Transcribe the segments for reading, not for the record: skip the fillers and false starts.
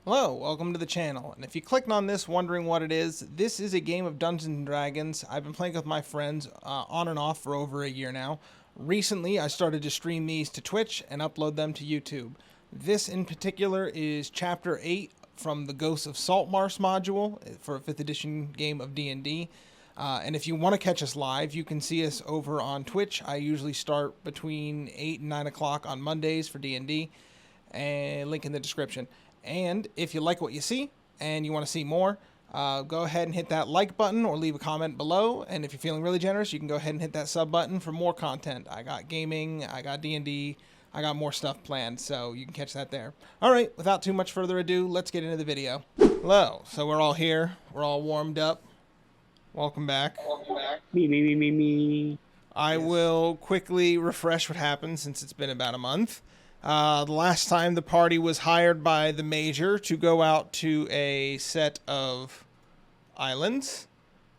Hello, welcome to the channel, and if you clicked on this wondering what it is, this is a game of Dungeons & Dragons. I've been playing with my friends on and off for over a year now. Recently, I started to stream these to Twitch and upload them to YouTube. This in particular is Chapter 8 from the Ghosts of Saltmarsh module for a 5th edition game of D&D. And if you want to catch us live, you can see us over on Twitch. I usually start between 8 and 9 o'clock on Mondays for D&D, and link in the description. And if you like what you see and you want to see more, go ahead and hit that like button or leave a comment below. And if you're feeling really generous, you can go ahead and hit that sub button for more content. I got gaming, I got D&D, I got more stuff planned, so you can catch that there. All right, without too much further ado, let's get into the video. Hello, so we're all here, we're all warmed up. Welcome back. Me. I will quickly refresh what happened since it's been about a month. The last time the party was hired by the Major to go out to a set of islands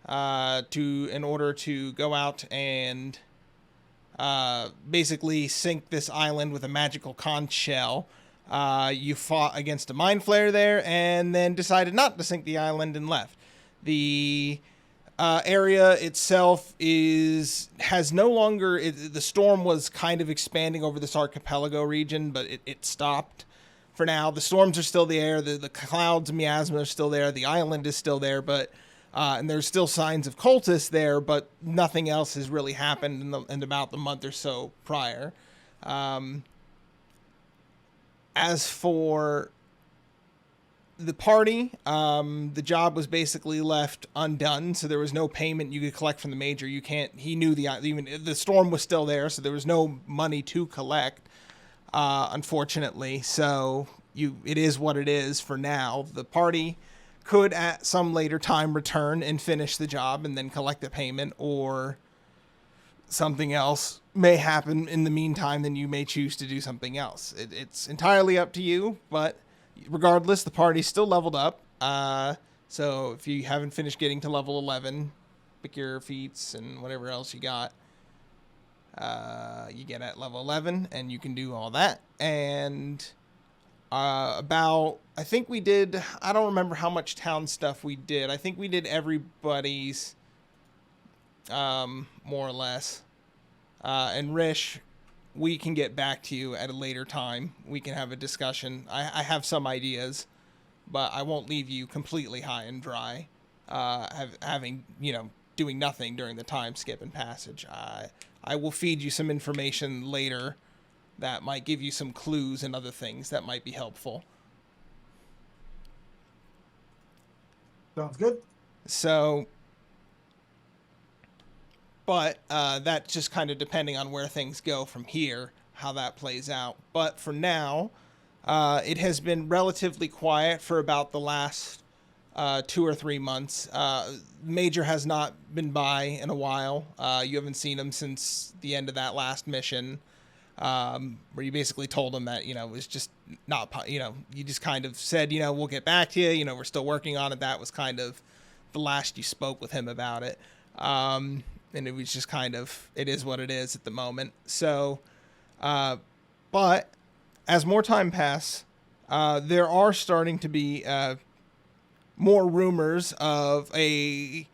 in order to go out and basically sink this island with a magical conch shell. You fought against a mind flayer there and then decided not to sink the island and left. The area itself has no longer, the storm was kind of expanding over this archipelago region, but it stopped for now. The storms are still there, the clouds and miasma are still there, the island is still there, but and there's still signs of cultists there, but nothing else has really happened in about the month or so prior. As for the party, the job was basically left undone, so there was no payment you could collect from the Major. He knew even the storm was still there, so there was no money to collect, unfortunately. So it is what it is for now. The party could at some later time return and finish the job and then collect the payment, or something else may happen in the meantime, then you may choose to do something else. It's entirely up to you, but regardless, the party's still leveled up. So if you haven't finished getting to level 11, pick your feats and whatever else you got. You get at level 11, and you can do all that. And I think we did, I don't remember how much town stuff we did. I think we did everybody's, more or less. And Rish, we can get back to you at a later time. We can have a discussion. I have some ideas, but I won't leave you completely high and dry, doing nothing during the time skip and passage. I will feed you some information later that might give you some clues and other things that might be helpful. Sounds good. So, but that's just kind of depending on where things go from here, how that plays out. But for now, it has been relatively quiet for about the last 2 or 3 months. Major has not been by in a while. You haven't seen him since the end of that last mission, where you basically told him that, it was just not, you just kind of said, we'll get back to you, we're still working on it. That was kind of the last you spoke with him about it. And it was just kind of, it is what it is at the moment. So, but as more time passes, there are starting to be more rumors of a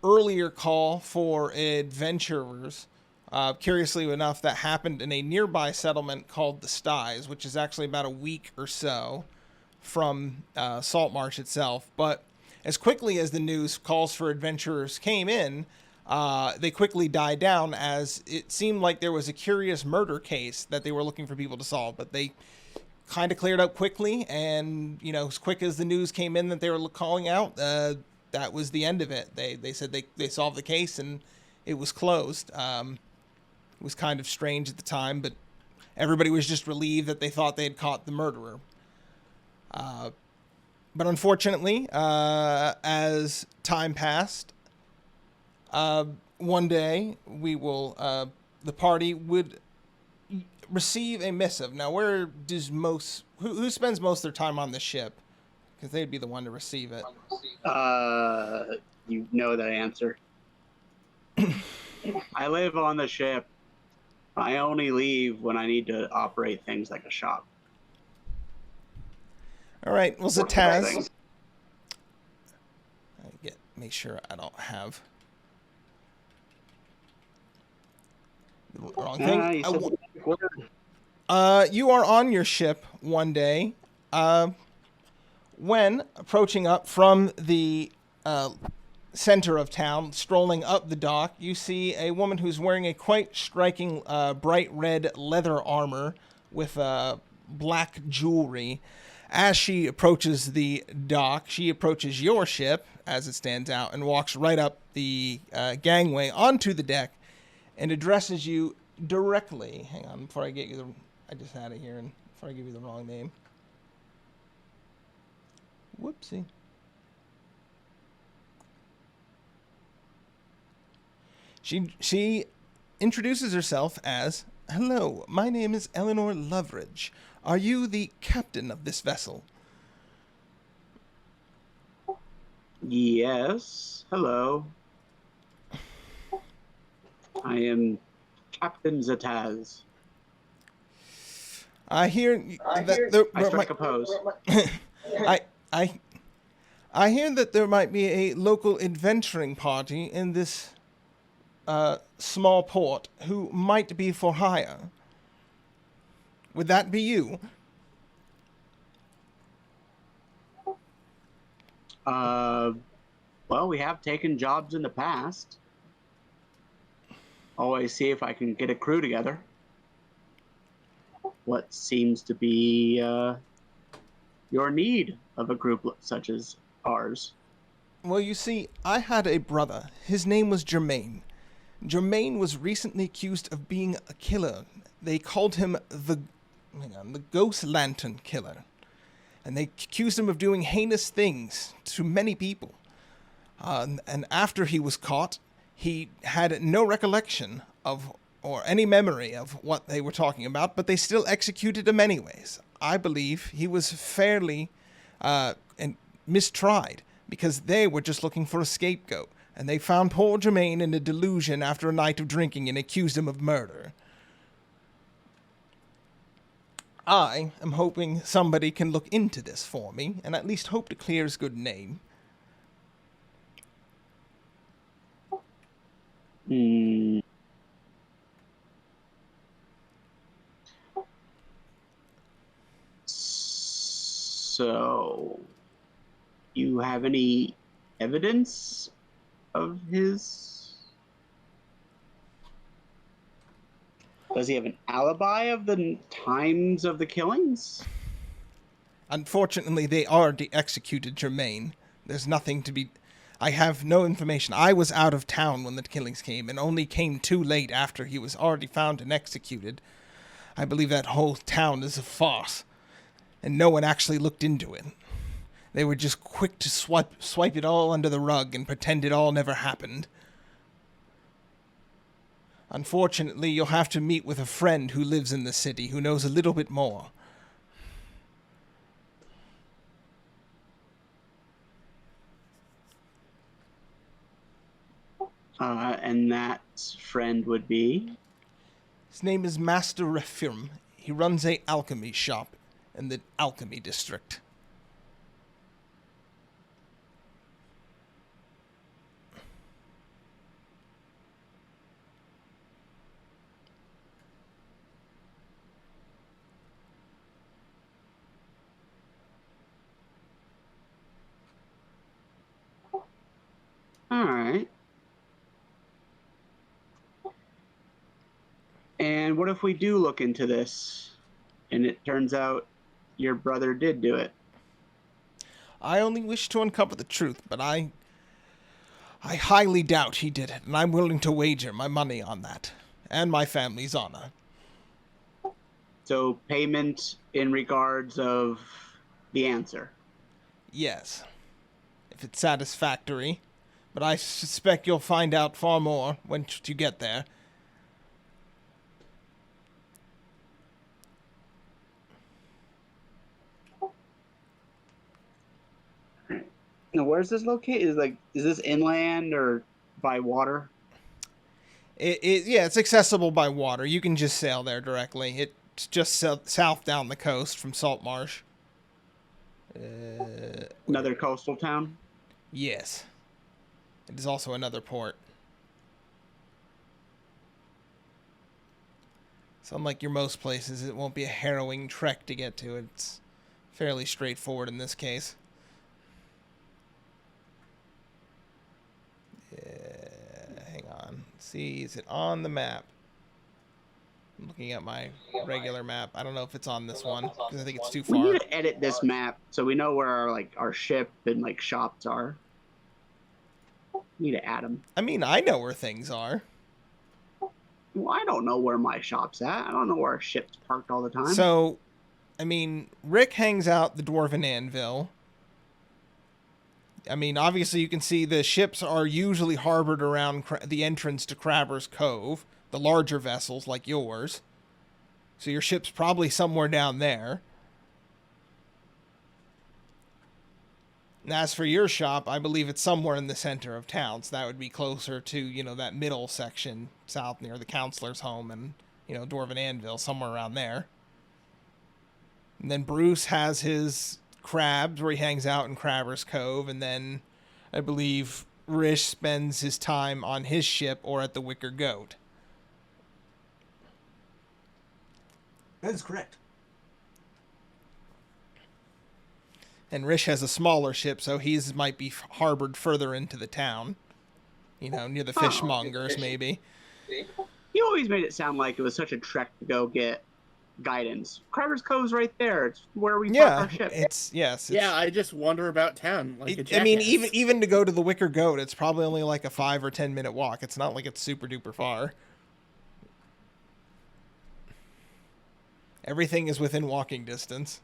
earlier call for adventurers. Curiously enough, that happened in a nearby settlement called the Styes, which is actually about a week or so from Saltmarsh itself. But as quickly as the news calls for adventurers came in, they quickly died down, as it seemed like there was a curious murder case that they were looking for people to solve, but they kind of cleared up quickly, and, as quick as the news came in that they were calling out, that was the end of it. They said they solved the case, and it was closed. It was kind of strange at the time, but everybody was just relieved that they thought they had caught the murderer. But unfortunately, as time passed, one day the party would receive a missive. Now, where does who spends most of their time on the ship? Because they'd be the one to receive it. You know that answer. I live on the ship. I only leave when I need to operate things like a shop. All right. Well, Work the right Zataz. things. Make sure I don't have the wrong thing. You said the magic word. You are on your ship one day, when approaching up from the center of town, strolling up the dock, you see a woman who's wearing a quite striking bright red leather armor with black jewelry. As she approaches the dock, she approaches your ship as it stands out and walks right up the gangway onto the deck and addresses you directly. Hang on, before I get you the... I just had it here, and before I give you the wrong name. Whoopsie. She introduces herself as, "Hello, my name is Eleanor Loveridge. Are you the captain of this vessel?" Yes. Hello. I am Captain Zataz. I hear that I strike a pose. I hear that there might be a local adventuring party in this small port who might be for hire. Would that be you? Well, we have taken jobs in the past. Always see if I can get a crew together. What seems to be your need of a group such as ours? Well, you see, I had a brother. His name was Germain. Germain was recently accused of being a killer. They called him the Ghost Lantern Killer. And they accused him of doing heinous things to many people. And after he was caught, he had no recollection of or any memory of what they were talking about, but they still executed him anyways. I believe he was fairly mistried because they were just looking for a scapegoat, and they found poor Germain in a delusion after a night of drinking and accused him of murder. I am hoping somebody can look into this for me, and at least hope to clear his good name. So, you have any evidence of his? Does he have an alibi of the times of the killings? Unfortunately, they already executed Germain. There's nothing to be... I have no information. I was out of town when the killings came, and only came too late after he was already found and executed. I believe that whole town is a farce, and no one actually looked into it. They were just quick to swipe it all under the rug and pretend it all never happened. Unfortunately, you'll have to meet with a friend who lives in the city who knows a little bit more. And that friend would be? His name is Master Refirm. He runs a alchemy shop in the alchemy district. All right. And what if we do look into this, and it turns out your brother did do it? I only wish to uncover the truth, but I highly doubt he did it, and I'm willing to wager my money on that, and my family's honor. So payment in regards of the answer? Yes, if it's satisfactory, but I suspect you'll find out far more once you get there. Now, where's this located? Is this inland or by water? It's accessible by water. You can just sail there directly. It's just south down the coast from Saltmarsh. Another coastal town? Yes. It is also another port. So unlike your most places, it won't be a harrowing trek to get to. It's fairly straightforward in this case. Hang on. See, is it on the map? I'm looking at my regular map. I don't know if it's on this one because I think it's too We far. need to edit this map so we know where our ship and like shops are. We need to add them. I mean, I know where things are. Well, I don't know where my shop's at. I don't know where our ship's parked all the time. So, I mean, Rick hangs out the Dwarven Anvil. I mean, obviously you can see the ships are usually harbored around the entrance to Crabber's Cove, the larger vessels like yours. So your ship's probably somewhere down there. And as for your shop, I believe it's somewhere in the center of town, so that would be closer to, you know, that middle section south near the counselor's home and, you know, Dwarven Anvil, somewhere around there. And then Bruce has his crabs where he hangs out in Crabber's Cove, and then I believe Rish spends his time on his ship or at the Wicker Goat. That is correct. And Rish has a smaller ship, so he's might be harbored further into the town. You know, near the fishmongers, maybe. You always made it sound like it was such a trek to go get guidance. Crabber's Cove's right there. It's where we park our ship. Yeah, I just wander about town like a jackass. I mean, even to go to the Wicker Goat, it's probably only like a 5 or 10 minute walk. It's not like it's super duper far. Everything is within walking distance.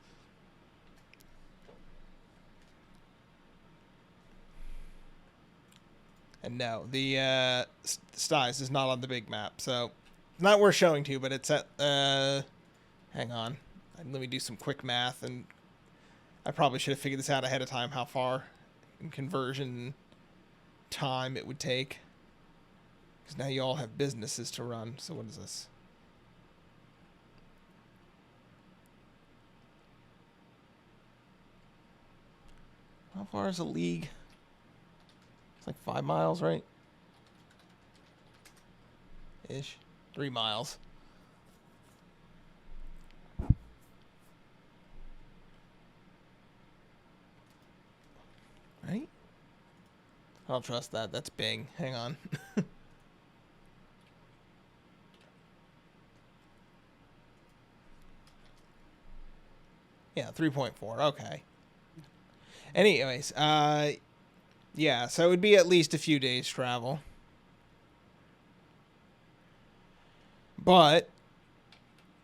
And no, the Styes is not on the big map, so it's not worth showing to you, but it's at, hang on. Let me do some quick math, and I probably should have figured this out ahead of time, how far in conversion time it would take. Because now you all have businesses to run, so what is this? How far is a league? It's like 5 miles, right? Ish. 3 miles. Right? I don't trust that. That's Bing. Hang on. Yeah, 3.4. Okay. Anyways, yeah, so it would be at least a few days travel. But,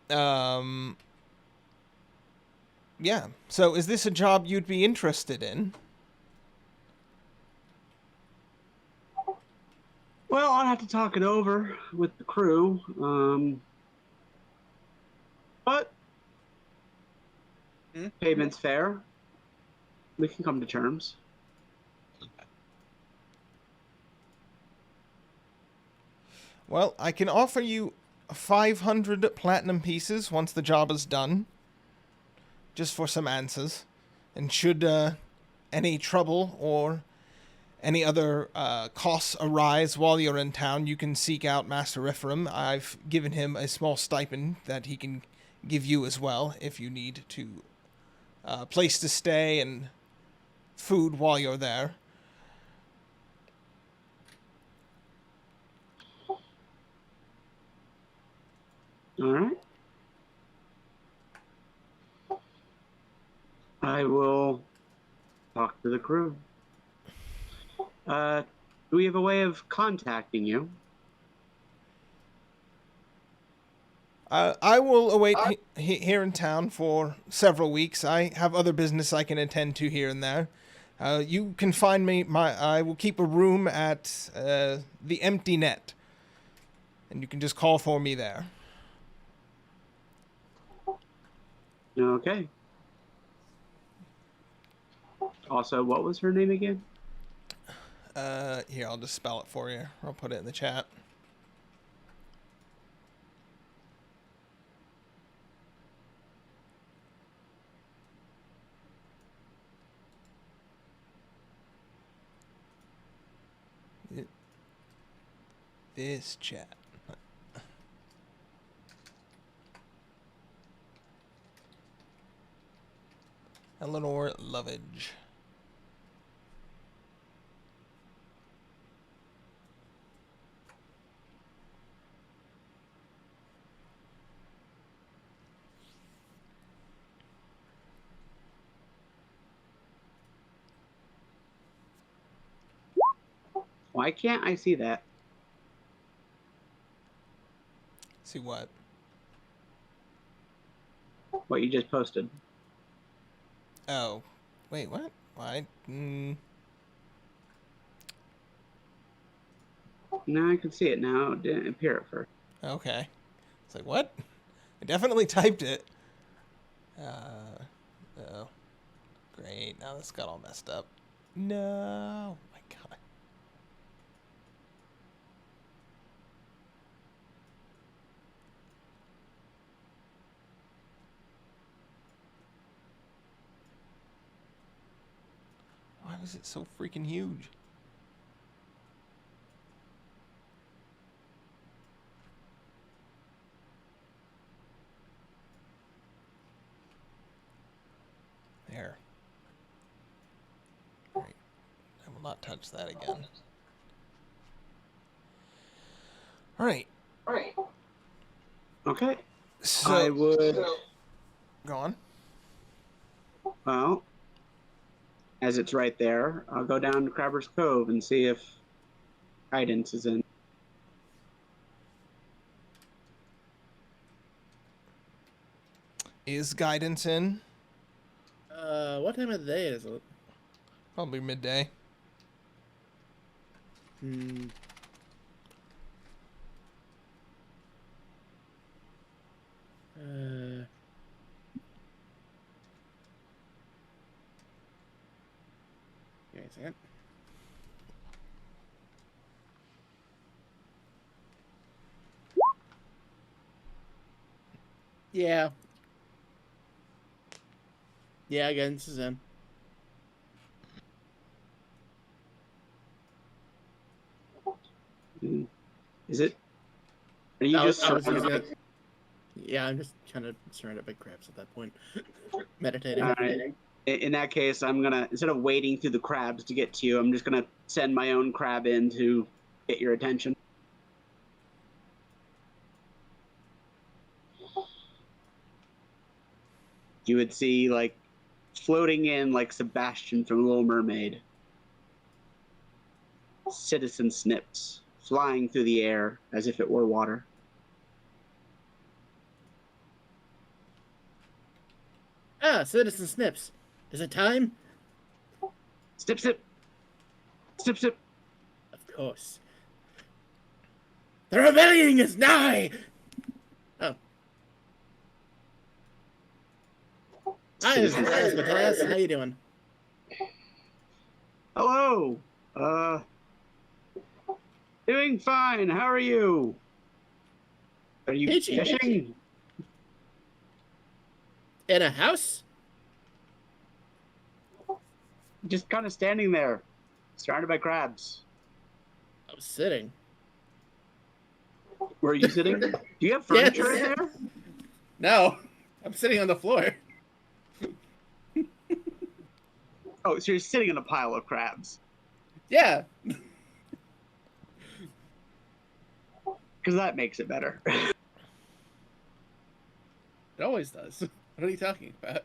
yeah. So is this a job you'd be interested in? Well, I'll have to talk it over with the crew. But payment's fair. We can come to terms. Well, I can offer you 500 platinum pieces once the job is done. Just for some answers. And should any trouble or any other costs arise while you're in town, you can seek out Master Ephraim. I've given him a small stipend that he can give you as well if you need to place to stay and food while you're there. All right. I will talk to the crew. Do we have a way of contacting you? I will await here in town for several weeks. I have other business I can attend to here and there. You can find me. I will keep a room at the Empty Net, and you can just call for me there. Okay. Also, what was her name again? Here, I'll just spell it for you. I'll put it in the chat. this, chat. Eleanor Lovage. Why can't I see that? See what? What you just posted. Oh. Wait, what? Why? No, I can see it now. It didn't appear at first. Okay. It's like, what? I definitely typed it. Oh. Great. Now this got all messed up. No. My God. Why was it so freaking huge? There. Great. I will not touch that again. Alright. Okay. So, I would. go on. Well, as it's right there, I'll go down to Crabber's Cove and see if guidance is in. Is guidance in? What time of the day is it? Probably midday. Hmm. Give me a second. Yeah. Yeah, again, this is in. Is it? Are you I was just using it. Yeah, I'm just kind of surrounded by crabs at that point. Meditating. All right. In that case, I'm gonna, instead of waiting through the crabs to get to you, I'm just gonna send my own crab in to get your attention. You would see, like, floating in like Sebastian from Little Mermaid, Citizen Snips flying through the air as if it were water. Ah, Citizen Snips. Is it time? Snip, snip. Snip, snip. Of course. The rebellion is nigh! Oh. Hi, Matthias. How you doing? Hello. Doing fine. How are you? Are you Peachy. fishing? In a house? Just kind of standing there, surrounded by crabs. I was sitting. Where are you sitting? Do you have furniture in there? No, I'm sitting on the floor. Oh, so you're sitting in a pile of crabs. Yeah. Because that makes it better. It always does. What are you talking about?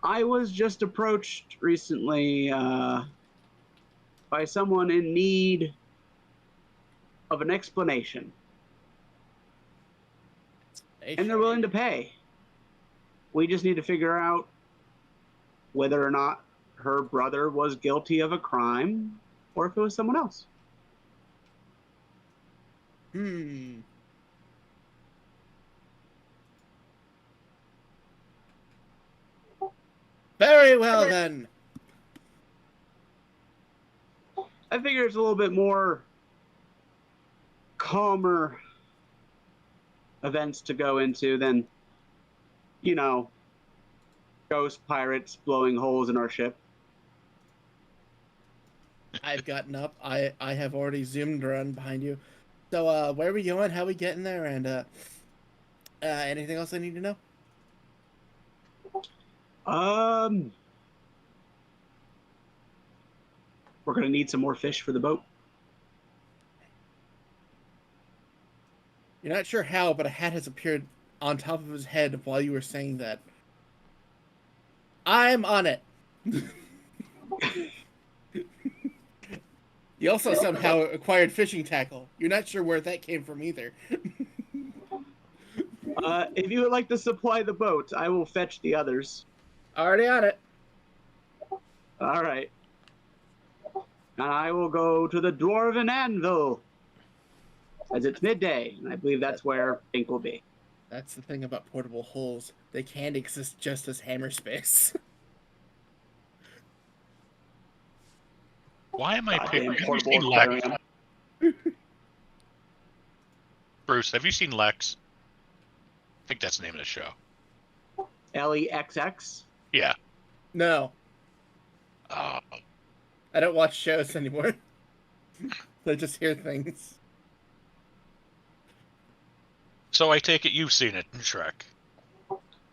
I was just approached recently by someone in need of an explanation. And they're willing to pay. We just need to figure out whether or not her brother was guilty of a crime or if it was someone else. Very well, then. I figure it's a little bit more calmer events to go into than, you know, ghost pirates blowing holes in our ship. I've gotten up. I have already zoomed around behind you. So, where are we going? How are we getting there? And anything else I need to know? We're gonna need some more fish for the boat. You're not sure how, but a hat has appeared on top of his head while you were saying that. I'm on it. You also somehow acquired fishing tackle. You're not sure where that came from either. If you would like to supply the boat, I will fetch the others. Already on it. All right. And I will go to the Dwarven Anvil, as it's midday, and I believe that's where Pink will be. That's the thing about portable holes. They can't exist just as hammer space. Why am I Goddamn picking? portable Have you seen Lex? aquarium. Bruce, have you seen Lex? I think that's the name of the show. LEXX. Yeah. No, Uh, I don't watch shows anymore. I just hear things. so I take it you've seen it in Shrek.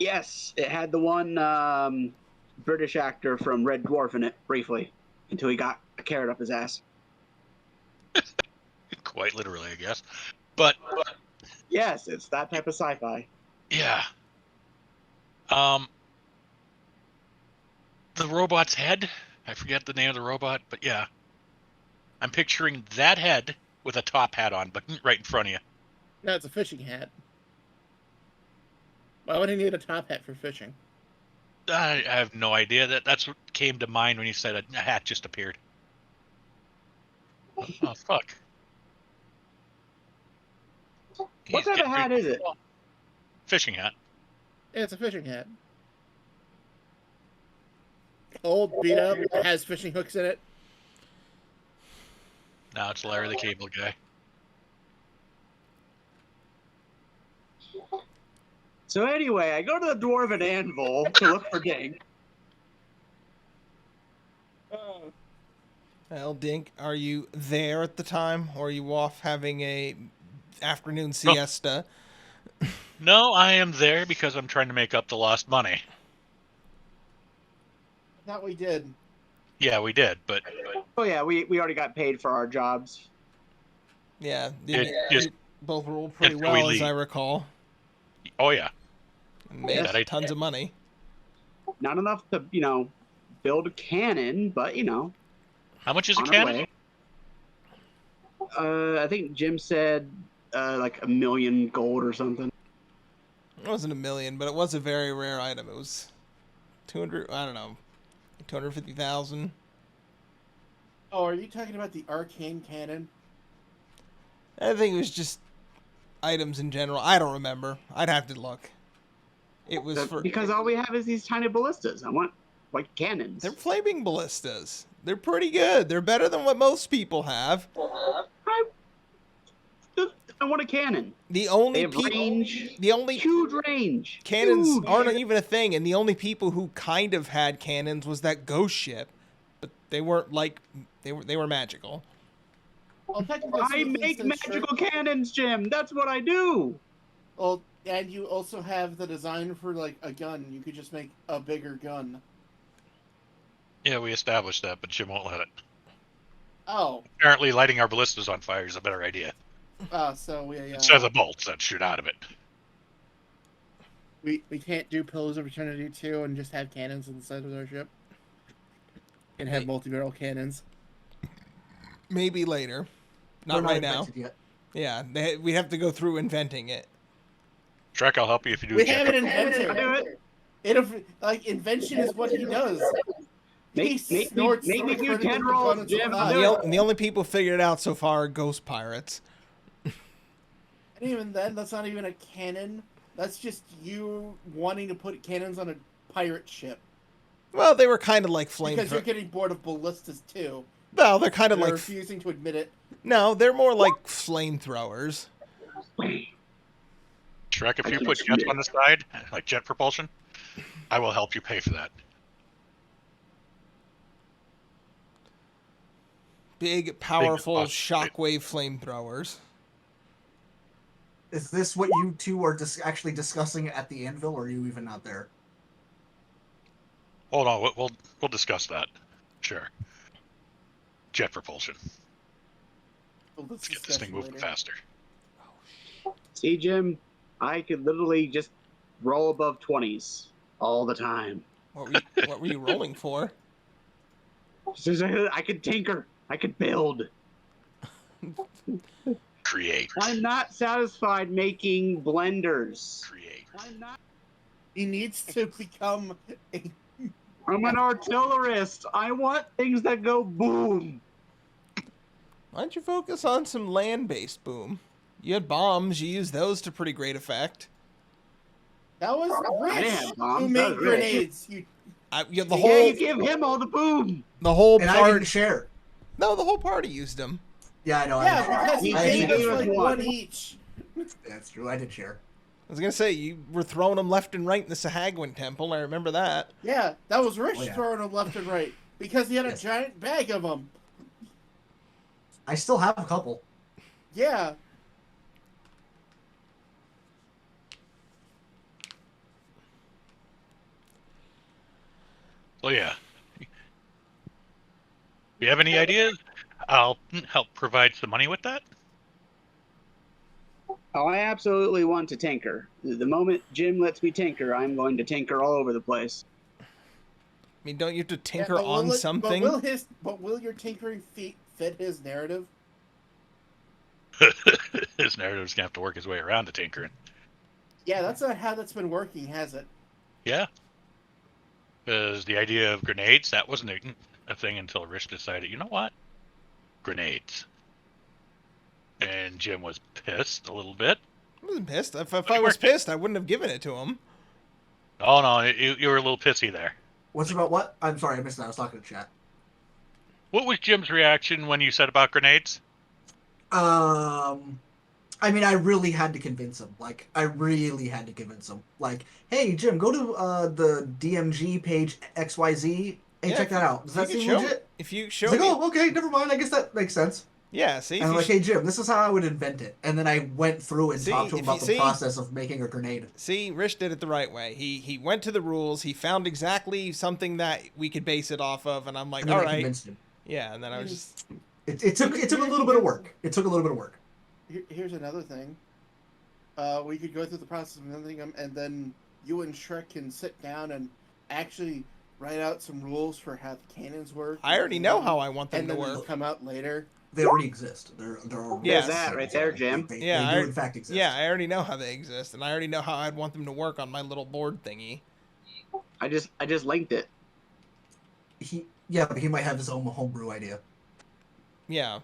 Yes, it had the one British actor from Red Dwarf in it briefly, until he got a carrot up his ass. Quite literally, I guess. But Yes, it's that type of sci-fi. yeah. The robot's head. I forget the name of the robot, but yeah. I'm picturing that head with a top hat on, but right in front of you. No, it's a fishing hat. Why would he need a top hat for fishing? I have no idea. That's what came to mind when you said a hat just appeared. Oh, fuck. What He's type of getting hat is it? Fishing hat. Yeah, it's a fishing hat. Old, beat up, has fishing hooks in it. Now it's Larry the Cable Guy. So anyway, I go to the Dwarven Anvil to look for Dink. Well, Dink, are you there at the time, or are you off having a afternoon siesta? No, I am there because I'm trying to make up the lost money. That we did. Yeah, we did, but Oh yeah, we already got paid for our jobs. Yeah, It you just- both rolled pretty if we well, as leave. I recall, oh yeah, and made That I- tons of money. Not enough to, build a cannon, but how much is a on our cannon? way. I think Jim said like 1 million gold or something. It wasn't 1 million, but it was a very rare item. It was 200. I don't know, 250,000. Oh, are you talking about the arcane cannon? I think it was just items in general. I don't remember. I'd have to look. It was for. Because all we have is these tiny ballistas. I want like cannons. They're flaming ballistas. They're pretty good. They're better than what most people have. I want a cannon. The They only have people. range. The only Huge range. cannons Huge. aren't even a thing, and the only people who kind of had cannons was that ghost ship, but they weren't like they were magical. Well, technically I speaking, make since magical cannons, Jim. That's what I do. Well, and you also have the design for like a gun. You could just make a bigger gun. Yeah, we established that, but Jim won't let it. Oh, Apparently, lighting our ballistas on fire is a better idea. so we Instead of the bolts that shoot out of it. we can't do Pillars of Eternity 2 and just have cannons on the side of our ship. And have multi-barrel cannons. Maybe later, not They're right now. invented yet. Yeah, we have to go through inventing it. Shrek, I'll help you if you do We a check. have it I invented. do it. Invention is what he does. Make me do 10 rolls, Jim. I'll do it. And the only people figured it out so far are ghost pirates. And even then, that's not even a cannon. That's just you wanting to put cannons on a pirate ship. Well, they were kind of like Because you're flamethrowers. getting bored of ballistas too. Well, they're kind of They're like refusing to admit it. no, they're more like flamethrowers. Shrek, if you put jets on the side, like jet propulsion, I will help you pay for that. big, powerful awesome. shockwave flamethrowers. Is this what you two are actually discussing at the anvil, or are you even not there? Hold on, we'll discuss that. Sure. Jet propulsion. Let's get this thing moving faster. See, Jim, I could literally just roll above 20s all the time. What were you rolling for? I could tinker. I could build. Create. I'm not satisfied making blenders. Create. I'm not. He needs to become a. I'm an artillerist. I want things that go boom. Why don't you focus on some land-based boom? You had bombs. You used those to pretty great effect. That was I didn't Rich have bombs, who that made was Rich. grenades. You, The Yeah, whole you give him all the boom. the whole And I part. didn't share. No, the whole party used them. Yeah, I know. yeah, I because he I gave gave us us like one. one each. That's true. I did share. I was gonna say you were throwing them left and right in the Sahagwin temple. I remember that. Yeah, that was Rich Oh, yeah. throwing them left and right because he had a Yes. giant bag of them. I still have a couple. Yeah. So yeah. You have any ideas? I'll help provide some money with that. Oh, I absolutely want to tinker. The moment Jim lets me tinker, I'm going to tinker all over the place. I mean, don't you have to Yeah, tinker but will on it- something? But will your tinkering feat fit his narrative? His narrative's gonna have to work his way around to tinkering. Yeah, that's not how that's been working, has it? Yeah. Because the idea of grenades, that wasn't a thing until Rich decided, you know what? Grenades. And Jim was pissed a little bit. I wasn't pissed. If I was pissed, I wouldn't have given it to him. Oh no, you were a little pissy there. What's about what? I'm sorry, I missed that. I was talking to chat. What was Jim's reaction when you said about grenades? I mean, I really had to convince him. Like, I really had to convince him. Like, hey, Jim, go to the DMG page XYZ and Yeah, check that out. Does that You could seem show- legit? If you He's show like, me, oh, okay, never mind. I guess that makes sense. yeah. See, if And I'm you like, hey, Jim, this is how I would invent it. And then I went through and See, talked to him if about you the see- process of making a grenade. see, Rich did it the right way. He went to the rules. He found exactly something that we could base it off of, and I'm like, And then all I right, convinced him. yeah. And then I was just, It took a little bit of work. It took a little bit of work. Here's another thing. We could go through the process of inventing them, and then you and Shrek can sit down and actually write out some rules for how the cannons work. I already know how I want them and to then they'll work. come out later. They already exist. They're already Yes. There's that right there, Jim. They Yeah, do I- in fact exist. Yeah, I already know how they exist, and I already know how I'd want them to work on my little board thingy. I just linked it. But he might have his own homebrew idea. Yeah,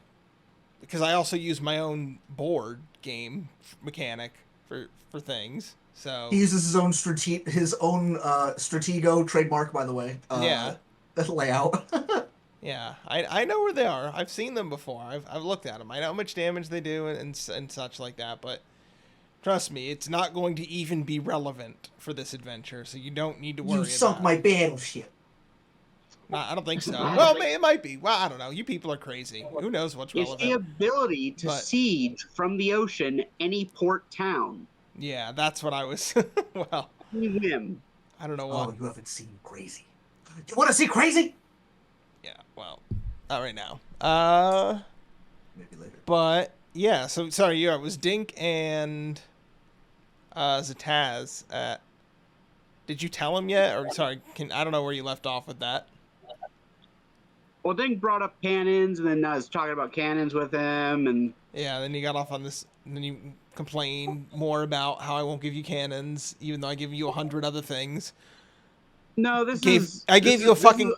because I also use my own board game mechanic for things. So He uses his own Stratego trademark, by the way. Yeah. Layout. yeah, I know where they are. I've seen them before. I've looked at them. I know how much damage they do and such like that. But trust me, it's not going to even be relevant for this adventure. So you don't need to worry. You sunk about my it. battleship. No, I don't think so. Well, it might be. Well, I don't know. You people are crazy. Who knows what's It's the relevant? ability to But- siege from the ocean any port town. Yeah, that's what I was. Well, Whim. I don't know Oh, what. you haven't seen Crazy. You want to see Crazy? Yeah, well, not right now. Maybe later. But yeah. So sorry, yeah, it was Dink and Zataz. Did you tell him yet? Or sorry, I don't know where you left off with that. Well, Dink brought up cannons, and then I was talking about cannons with him, and Yeah, then you got off on this. And then you complain more about how I won't give you cannons, even though I give you 100 other things. no, I gave you a fucking.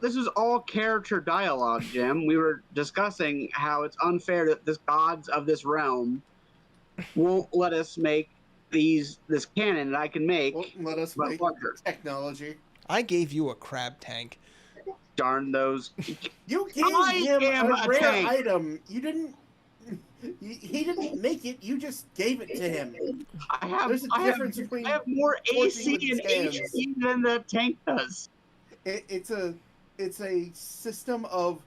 This is all character dialogue, Jim. We were discussing how it's unfair that the gods of this realm won't let us make this cannon that I can make. Well, let us But make larger. technology. I gave you a crab tank. Darn those! You gave I him am a a rare tank. item. You didn't. He didn't make it. You just gave it to him. There's a difference between I have more AC forging and with hands. HP than the tank does. It's a system of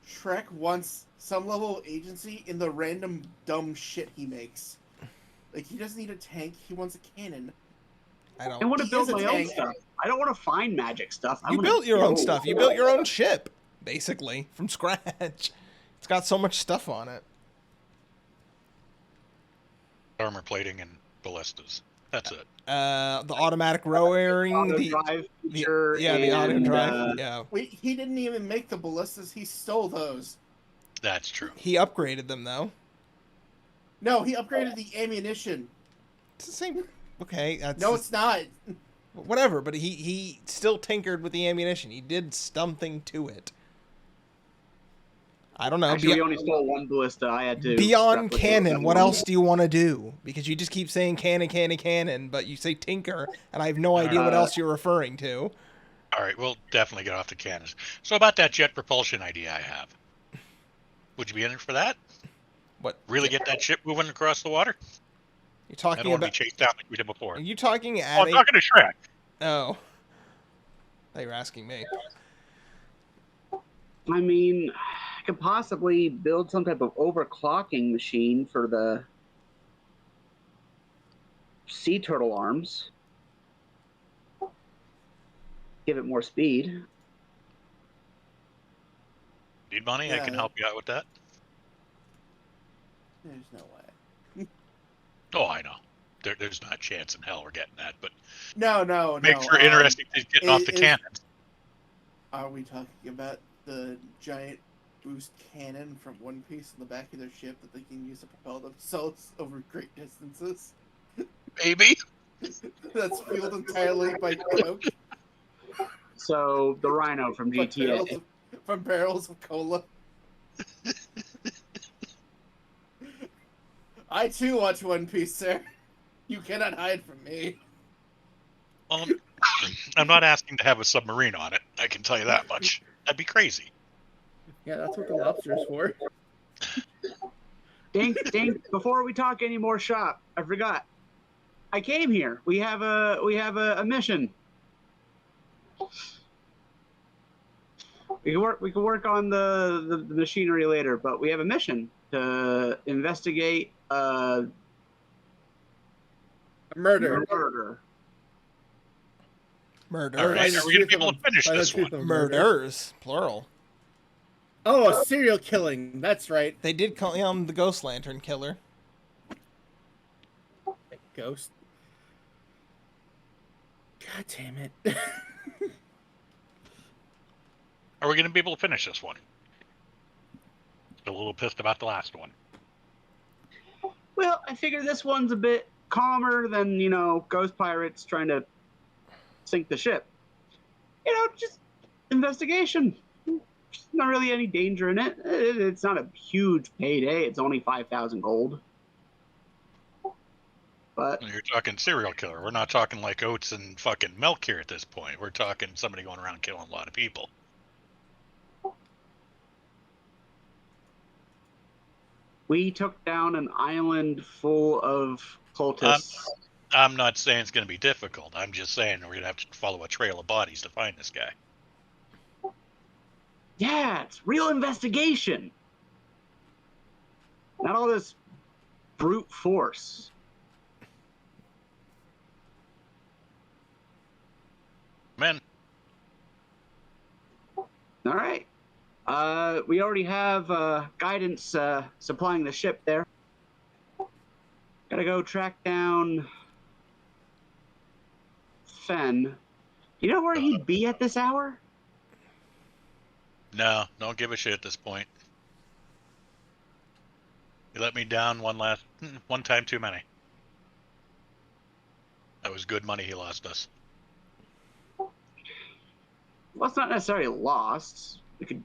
Shrek wants some level of agency in the random dumb shit he makes. Like, he doesn't need a tank, he wants a cannon. I I don't. want to He build is a my own tank. stuff. I don't want to find magic stuff. I You wanna built your own build. stuff. You built your own ship, basically, from scratch. It's got so much stuff on it. Armor plating and ballistas. That's it. The automatic rowing, Auto the drive feature. yeah, the auto and, drive. Yeah, Wait, he didn't even make the ballistas, he stole those. That's true. he upgraded them though. No, he upgraded the ammunition. It's the same. Okay, that's No, it's not. whatever. But he still tinkered with the ammunition. He did something to it. I don't know. Actually, we only stole one ballista. I had to. Beyond replicate cannon, that what one. else do you want to do? Because you just keep saying cannon, cannon, cannon, but you say tinker, and I have no idea what else you're referring to. All right, we'll definitely get off the cannons. So about that jet propulsion idea I have. Would you be in it for that? What? Really get that ship moving across the water? You're I talking don't want to be about? chased down like we did before. Are you talking Oh, at I'm talking to Shrek. Oh. I thought you were asking me. I mean, I could possibly build some type of overclocking machine for the sea turtle arms. Give it more speed. Need money? I Yeah. can help you out with that. There's no way. Oh, I know. There's not a chance in hell we're getting that, but No. makes for interesting things getting off the cannons. Are we talking about the giant boost cannon from One Piece in the back of their ship that they can use to propel themselves over great distances? Maybe. That's fueled entirely by coke So the Rhino from GTA. from barrels of cola. I too watch One Piece, sir. You cannot hide from me. I'm not asking to have a submarine on it. I can tell you that much. That'd be crazy. Yeah, that's what the lobster's for. Dink. Before we talk any more shop, I forgot. I came here. We have a mission. We can work on the machinery later, but we have a mission to investigate A murder. murder. Murder. All right, the are we going to truth be able of to finish by the this truth one? of murder. Murders, plural. Oh, a serial killing. That's right. They did call him the Ghost Lantern Killer. Ghost. God damn it. Are we going to be able to finish this one? Still a little pissed about the last one. Well, I figure this one's a bit calmer than, ghost pirates trying to sink the ship. Just investigation. Not really any danger in it. It's not a huge payday. It's only 5,000 gold. But You're talking serial killer. We're not talking like oats and fucking milk here at this point. We're talking somebody going around killing a lot of people. we took down an island full of cultists. I'm not saying it's going to be difficult. I'm just saying we're going to have to follow a trail of bodies to find this guy. Yeah, it's real investigation. Not all this brute force. Men, All right. We already have guidance supplying the ship there. Gotta go track down Fen. You know where he'd be at this hour? no, don't give a shit at this point. He let me down one time too many. That was good money he lost us. Well, it's not necessarily lost. We could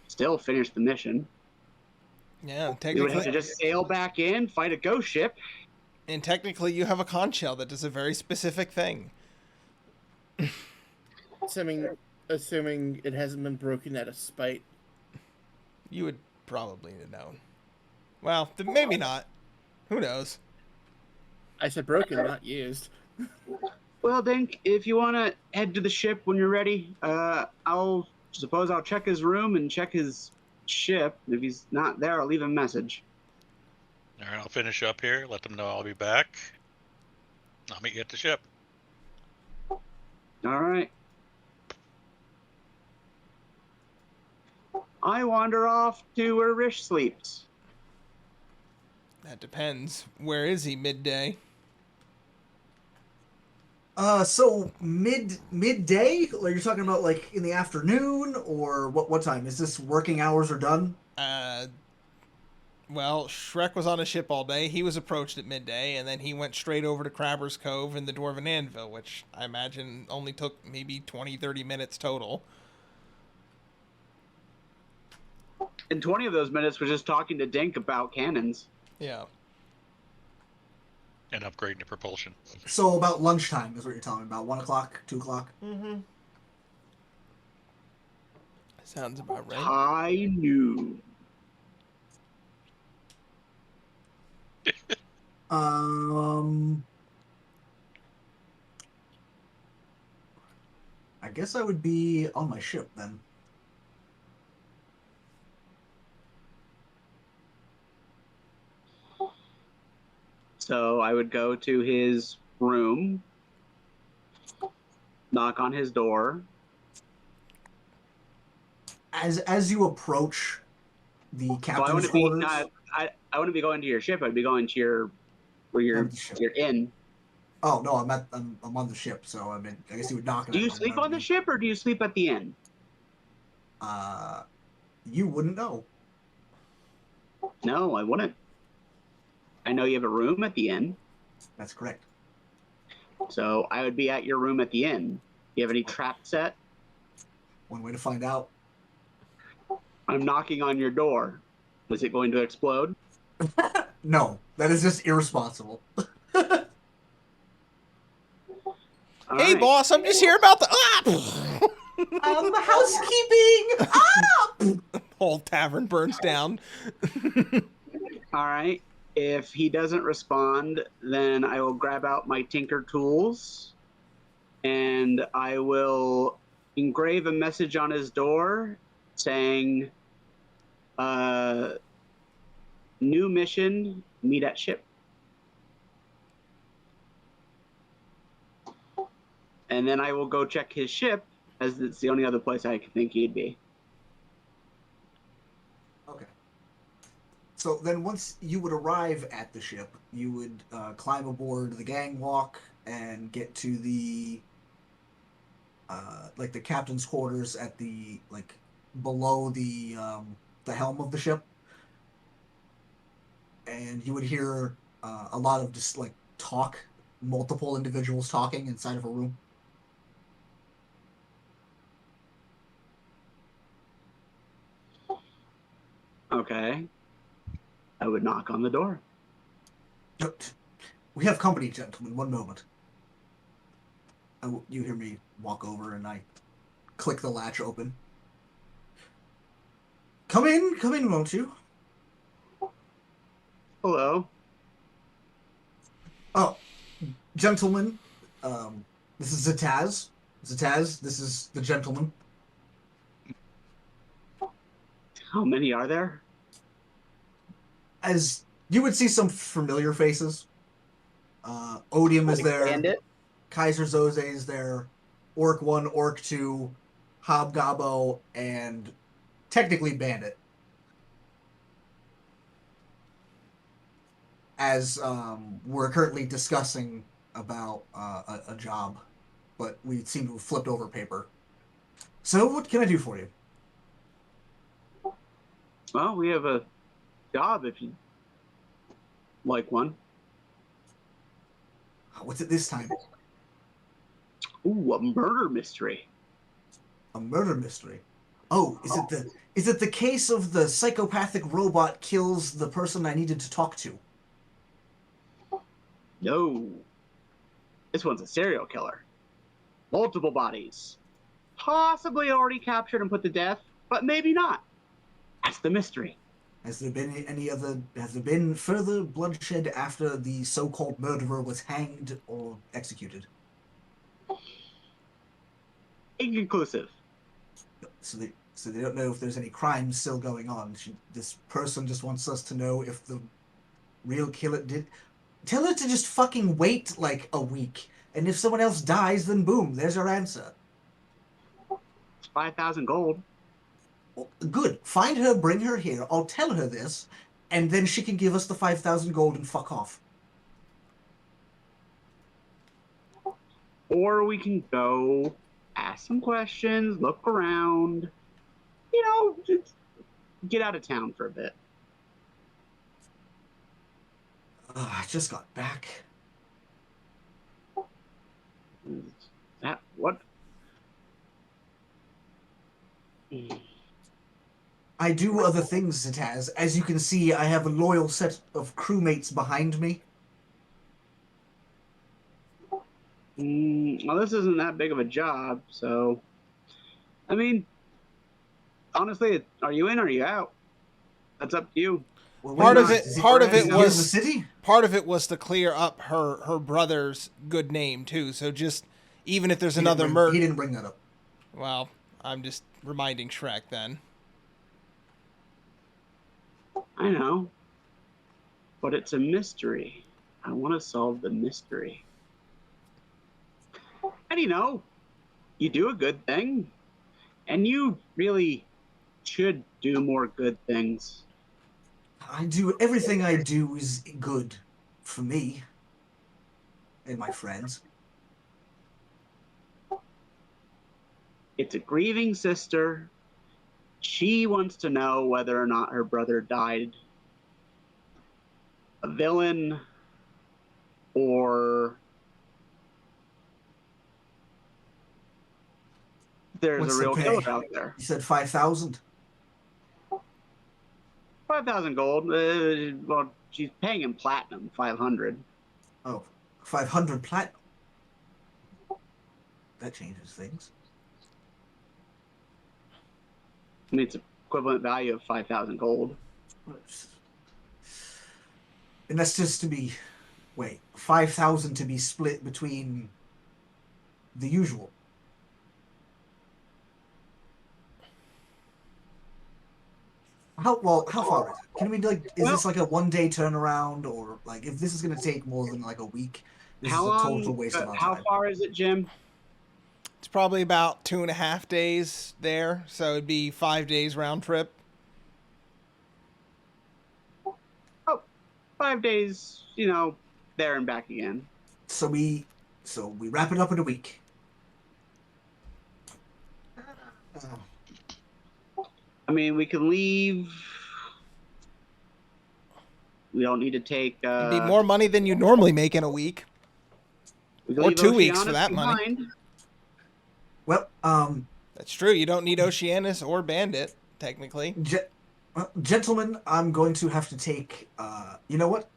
still finish the mission. Yeah, We would have to technically, just sail back in, fight a ghost ship. and technically, you have a conch shell that does a very specific thing. Assuming it hasn't been broken out of spite. You would probably have known. Well, maybe not. Who knows? I said broken, not used. Well, Dink, if you want to head to the ship when you're ready, I'll check his room and check his ship. If he's not there, I'll leave him a message. All right, I'll finish up here. Let them know I'll be back. I'll meet you at the ship. All right. I wander off to where Rish sleeps. That depends. Where is he midday? So midday? Like you're talking about like in the afternoon or what time? Is this working hours are done? Well, Shrek was on a ship all day. He was approached at midday, and then he went straight over to Crabber's Cove and the Dwarven Anvil, which I imagine only took maybe 20, 30 minutes total. And 20 of those minutes was just talking to Dink about cannons. Yeah. And upgrading the propulsion. So about lunchtime is what you're telling me about. 1 o'clock, 2 o'clock. Mm-hmm. Sounds about right. High noon. I guess I would be on my ship then. So I would go to his room, knock on his door. As you approach the So I captain's wouldn't be quarters, I wouldn't be going to your ship. I'd be going to your where you're the ship. you're in. Oh no, I'm on the ship, so I mean I guess you would knock. Do you sleep on the ship or do you sleep at the inn? You wouldn't know. No, I wouldn't. I know you have a room at the inn, That's correct. so I would be at your room at the inn. Do you have any trap set? One way to find out. I'm knocking on your door. Is it going to explode? No, that is just irresponsible. All Hey, right. boss, I'm just here about the... Housekeeping! Ah! Whole tavern burns down. All right. If he doesn't respond, then I will grab out my tinker tools and I will engrave a message on his door saying, new mission, meet at ship. And then I will go check his ship, as it's the only other place I can think he'd be. Okay. So then once you would arrive at the ship, you would climb aboard the gangwalk and get to the like the captain's quarters at the like below the helm of the ship. And you would hear a lot of just like talk, multiple individuals talking inside of a room. Okay. I would knock on the door. We have company, gentlemen. One moment. You hear me walk over and I click the latch open. Come in, won't you? Hello. Oh, gentlemen, this is Zataz. Zataz, this is the gentleman. How many are there? As you would see some familiar faces. Odium is there. Bandit? Kaiser Zoze is there. Orc 1, Orc 2, Hobgobbo, and technically Bandit. As we're currently discussing about a job, but we seem to have flipped over paper. So what can I do for you? Well, we have a job if you like one. What's it this time? Ooh, a murder mystery. A murder mystery. Oh, is it the case of the psychopathic robot kills the person I needed to talk to? No. This one's a serial killer. Multiple bodies. Possibly already captured and put to death, but maybe not. That's the mystery. Has there been further bloodshed after the so-called murderer was hanged or executed? Inconclusive. So So they don't know if there's any crimes still going on. This person just wants us to know if the real killer did. Tell her to just fucking wait like a week. And if someone else dies, then boom, there's her answer. It's 5,000 gold. Well, good. Find her, bring her here. I'll tell her this, and then she can give us the 5,000 gold and fuck off. Or we can go ask some questions, look around, you know, just get out of town for a bit. I just got back. That what? I do other things, it has. As you can see, I have a loyal set of crewmates behind me. Well, this isn't that big of a job, so. I mean, honestly, are you in or are you out? That's up to you. Well, Part wait, of it- is he- part of is it he in was- the city. Part of it was to clear up her brother's good name too. So just even if there's another He murder, didn't bring that up. well, I'm just reminding Shrek then. I know. But it's a mystery. I want to solve the mystery. And you know, you do a good thing. And you really should do more good things. Everything I do is good for me and my friends. It's a grieving sister. She wants to know whether or not her brother died a villain or there's What's a the real pay? killer out there. You said 5,000. 5,000 gold. Well, she's paying him platinum, 500. Oh, 500 platinum. That changes things. I mean, it's equivalent value of 5,000 gold. And that's just to be, 5,000 to be split between the usual. How far is it? Can we is this like a 1-day turnaround, or like if this is gonna take more than like a week, this How is a long? total waste of our How time. far is it, Jim? It's probably about 2.5 days there, so it'd be 5 days round trip. Oh, 5 days, you know, there and back again. So we wrap it up in a week. I mean, we can leave. We don't need to take. It'd be more money than you normally make in a week. We can or leave 2 weeks for Oceanus that money. behind. Well, That's true. You don't need Oceanus or Bandit, technically. Gentlemen, I'm going to have to take. You know what?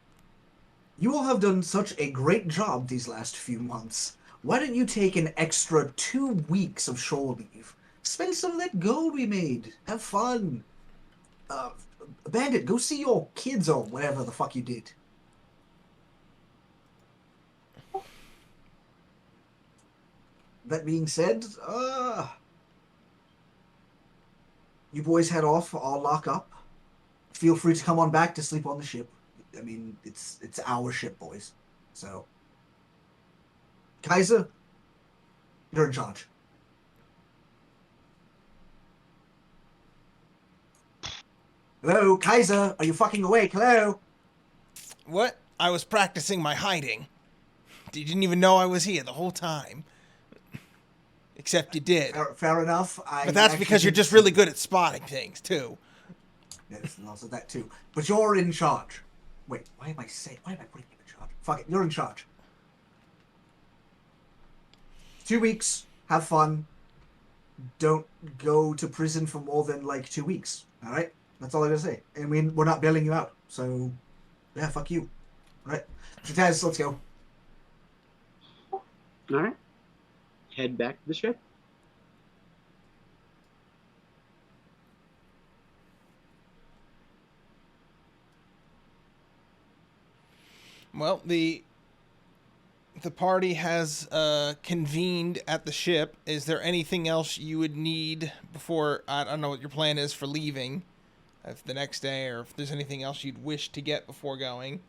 You all have done such a great job these last few months. Why don't you take an extra 2 weeks of shore leave? Spend some of that gold we made. Have fun. Bandit, go see your kids or whatever the fuck you did. That being said, you boys head off. I'll lock up. Feel free to come on back to sleep on the ship. I mean, it's our ship, boys. So, Kaiser, you're in charge. Hello, Kaiser, are you fucking awake? Hello? What? I was practicing my hiding. You didn't even know I was here the whole time. Except you did. Fair enough. But that's because you're just really good at spotting things, too. Yes, and also that too. But you're in charge. Wait, why am I putting you in charge? Fuck it, you're in charge. 2 weeks. Have fun. Don't go to prison for more than like 2 weeks. All right? That's all I gotta say. I mean, we're not bailing you out. So, yeah, fuck you. All right? Taz, let's go. All right. Head back to the ship. Well, the the party has convened at the ship. Is there anything else you would need before? I don't know what your plan is for leaving, if the next day, or if there's anything else you'd wish to get before going.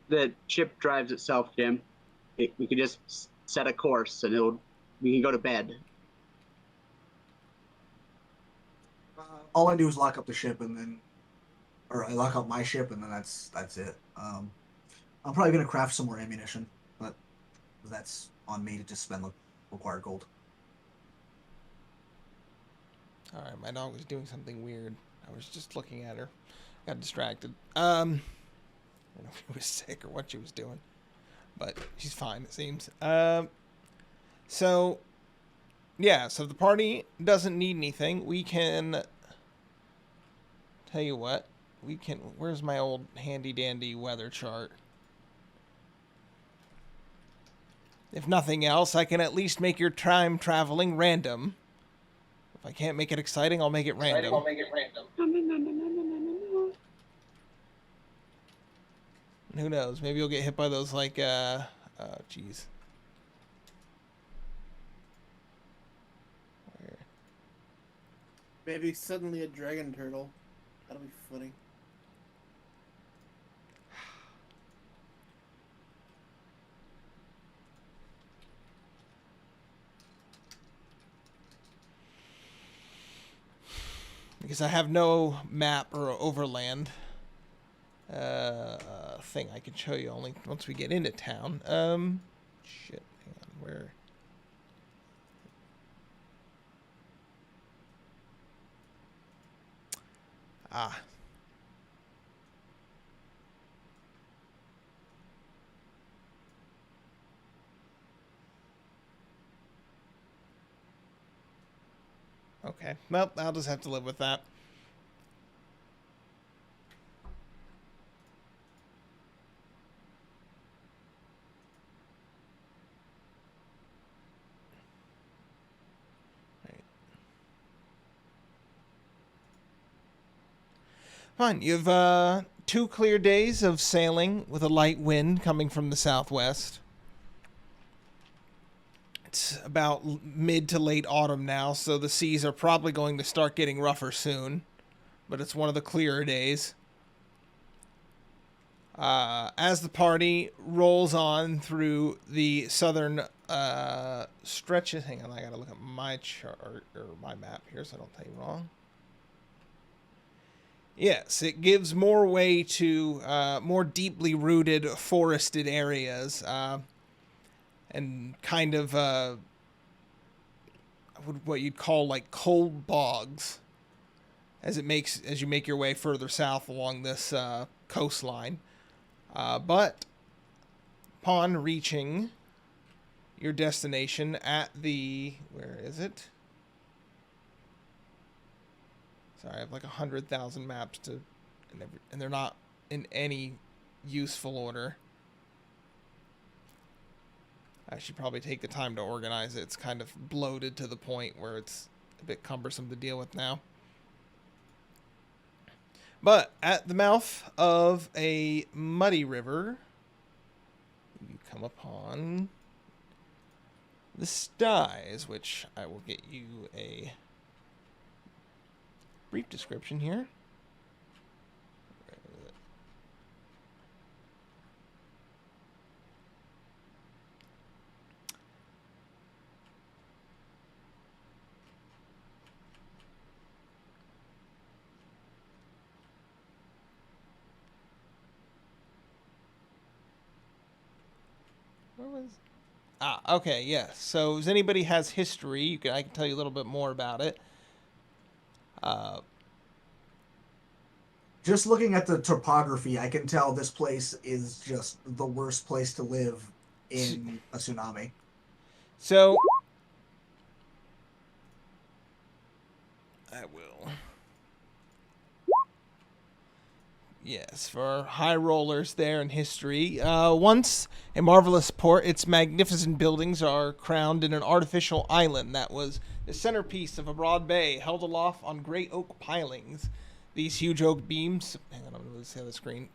The ship drives itself, Jim. We could just set a course, and we can go to bed. All I do is lock up the ship, or I lock up my ship, and then that's it. I'm probably gonna craft some more ammunition, but that's on me to just spend the required gold. All right, my dog was doing something weird. I was just looking at her. Got distracted. I don't know if she was sick or what she was doing, but she's fine, it seems. So the party doesn't need anything. We can... Tell you what, we can... Where's my old handy-dandy weather chart? If nothing else, I can at least make your time traveling random. If I can't make it exciting, I'll make it random. And who knows? Maybe you'll get hit by those, like, oh, jeez. Where? Maybe suddenly a dragon turtle. That'll be funny. Because I have no map or overland thing I can show you only once we get into town. Shit, hang on, where? Ah. Okay, well, I'll just have to live with that. Right. Fine, you've 2 clear days of sailing with a light wind coming from the southwest. It's about mid to late autumn now, so the seas are probably going to start getting rougher soon. But it's one of the clearer days. As the party rolls on through the southern stretches... Hang on, I gotta look at my chart, or my map here so I don't tell you wrong. Yes, it gives more way to more deeply rooted forested areas. And kind of what you'd call like cold bogs, as you make your way further south along this coastline. But upon reaching your destination at where is it? Sorry, I have like 100,000 maps and they're not in any useful order. I should probably take the time to organize it. It's kind of bloated to the point where it's a bit cumbersome to deal with now. But at the mouth of a muddy river, you come upon the Styes, which I will get you a brief description here. Okay, yes. So, if anybody has history, I can tell you a little bit more about it. Just looking at the topography, I can tell this place is just the worst place to live in a tsunami. So, I will. Yes, for high rollers there in history. Once a marvelous port, its magnificent buildings are crowned in an artificial island that was the centerpiece of a broad bay held aloft on great oak pilings. These huge oak beams... Hang on, I'm going to move this to the other screen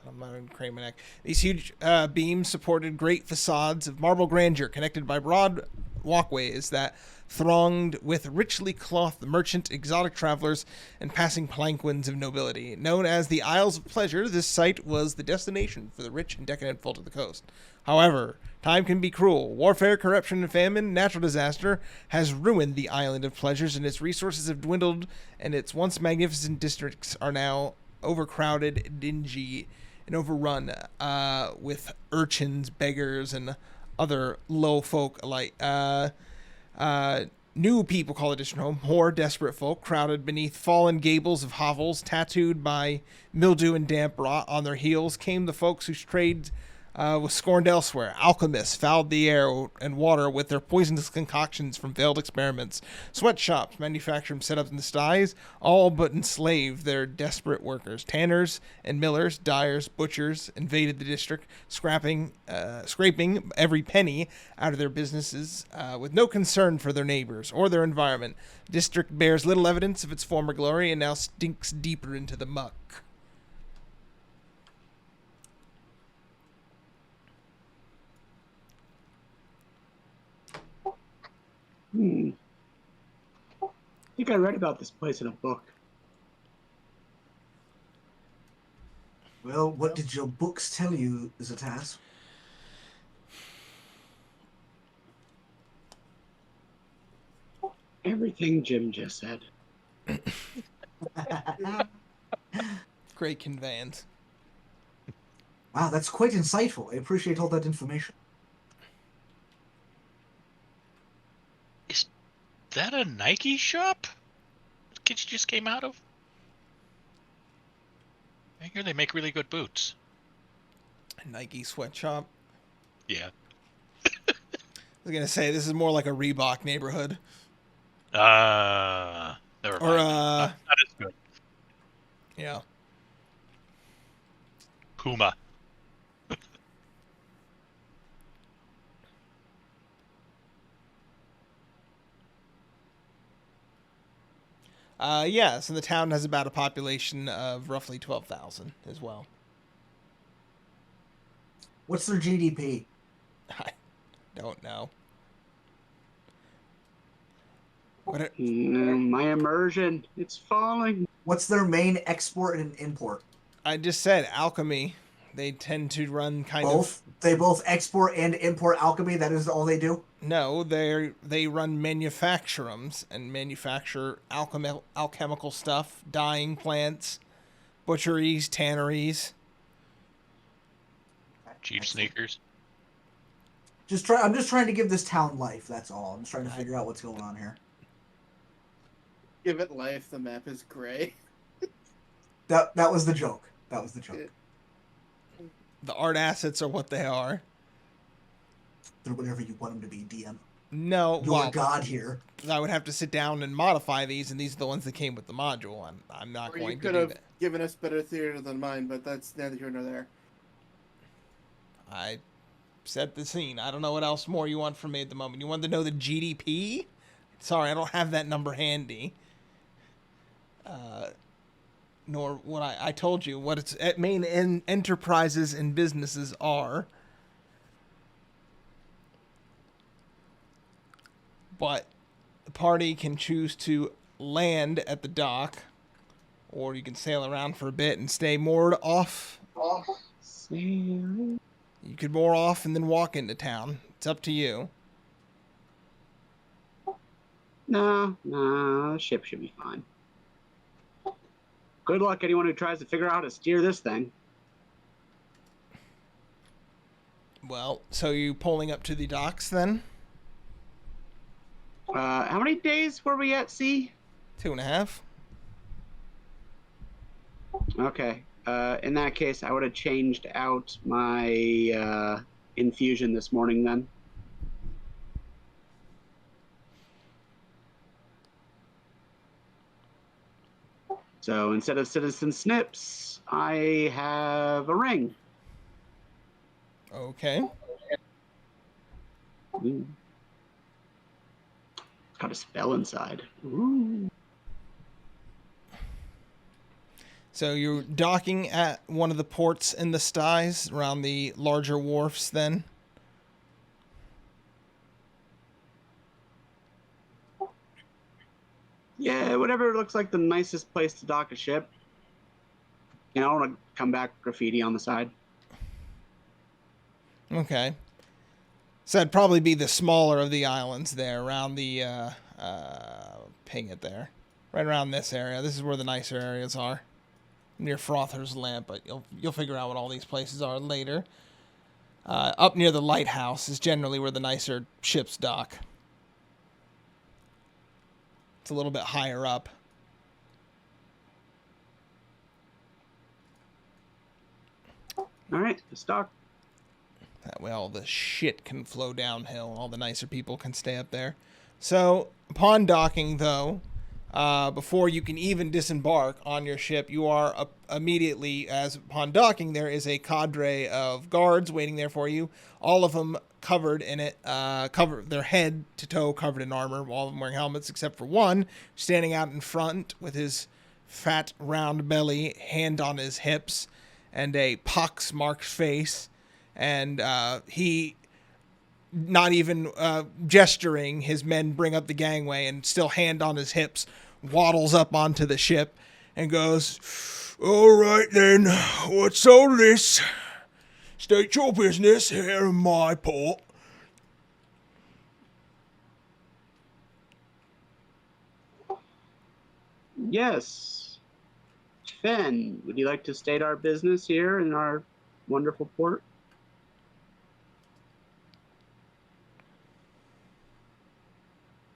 so I'm not in Cramanek. These huge beams supported great facades of marble grandeur connected by broad walkways that thronged with richly clothed merchant, exotic travelers, and passing palanquins of nobility. Known as the Isles of Pleasure, this site was the destination for the rich and decadent folk of the coast. However, time can be cruel. Warfare, corruption, and famine, natural disaster has ruined the island of pleasures, and its resources have dwindled, and its once magnificent districts are now overcrowded, dingy, and overrun with urchins, beggars, and other low folk alike. New people call the district home. Poor, desperate folk crowded beneath fallen gables of hovels, tattooed by mildew and damp rot. On their heels came the folks whose trade was scorned elsewhere. Alchemists fouled the air and water with their poisonous concoctions from failed experiments. Sweatshops, manufactured and set up in the Styes, all but enslaved their desperate workers. Tanners and millers, dyers, butchers invaded the district, scraping every penny out of their businesses with no concern for their neighbors or their environment. The district bears little evidence of its former glory and now stinks deeper into the muck. I think I read about this place in a book. Well, what did your books tell you, Zatas? Everything Jim just said. Great conveyance. Wow, that's quite insightful. I appreciate all that information. Is that a Nike shop? The kids just came out of? I hear they make really good boots. Nike sweatshop. Yeah. I was gonna say this is more like a Reebok neighborhood. Never mind. Or Not as good. Yeah. Puma. Yes, and the town has about a population of roughly 12,000 as well. What's their GDP? I don't know. What My immersion, it's falling. What's their main export and import? I just said alchemy. They tend to run kind Both? They both export and import alchemy? That is all they do? No, they run manufacturums and manufacture alchemical stuff, dyeing plants, butcheries, tanneries. Cheap sneakers. I'm just trying to give this town life, that's all. I'm just trying to figure out what's going on here. Give it life. The map is gray. That was the joke. That was the joke. The art assets are what they are. They're whatever you want them to be, DM. No, You're well, God here. I would have to sit down and modify these, and these are the ones that came with the module. I'm not Or you going to could do have that. given us better theater than mine, but that's neither here nor there. I set the scene. I don't know what else more you want from me at the moment. You want to know the GDP? Sorry, I don't have that number handy. Nor what I told you what its main enterprises and businesses are. But the party can choose to land at the dock, or you can sail around for a bit and stay moored off. You could moor off and then walk into town. It's up to you. No, the ship should be fine. Good luck anyone who tries to figure out how to steer this thing. Well, so you pulling up to the docks then? How many days were we at sea? 2.5. Okay. In that case, I would have changed out my infusion this morning then. So instead of Citizen Snips, I have a ring. Okay. Ooh. Got a spell inside. Ooh. So you're docking at one of the ports in the Styes around the larger wharfs then? Yeah, whatever looks like the nicest place to dock a ship. You know, I want to come back graffiti on the side. Okay. So that'd probably be the smaller of the islands there, around the, ping it there. Right around this area. This is where the nicer areas are. Near Frother's Lamp, but you'll figure out what all these places are later. Up near the lighthouse is generally where the nicer ships dock. It's a little bit higher up. All right, let's dock. That way all the shit can flow downhill. All the nicer people can stay up there. So, upon docking, though, before you can even disembark on your ship, you are immediately, as upon docking, there is a cadre of guards waiting there for you. All of them covered in it, covered their head to toe covered in armor. All of them wearing helmets, except for one standing out in front with his fat, round belly, hand on his hips, and a pox-marked face. And he, not even gesturing, his men bring up the gangway and still hand on his hips, waddles up onto the ship and goes, "All right then, what's all this? State your business here in my port." Yes. Fenn, would you like to state our business here in our wonderful port?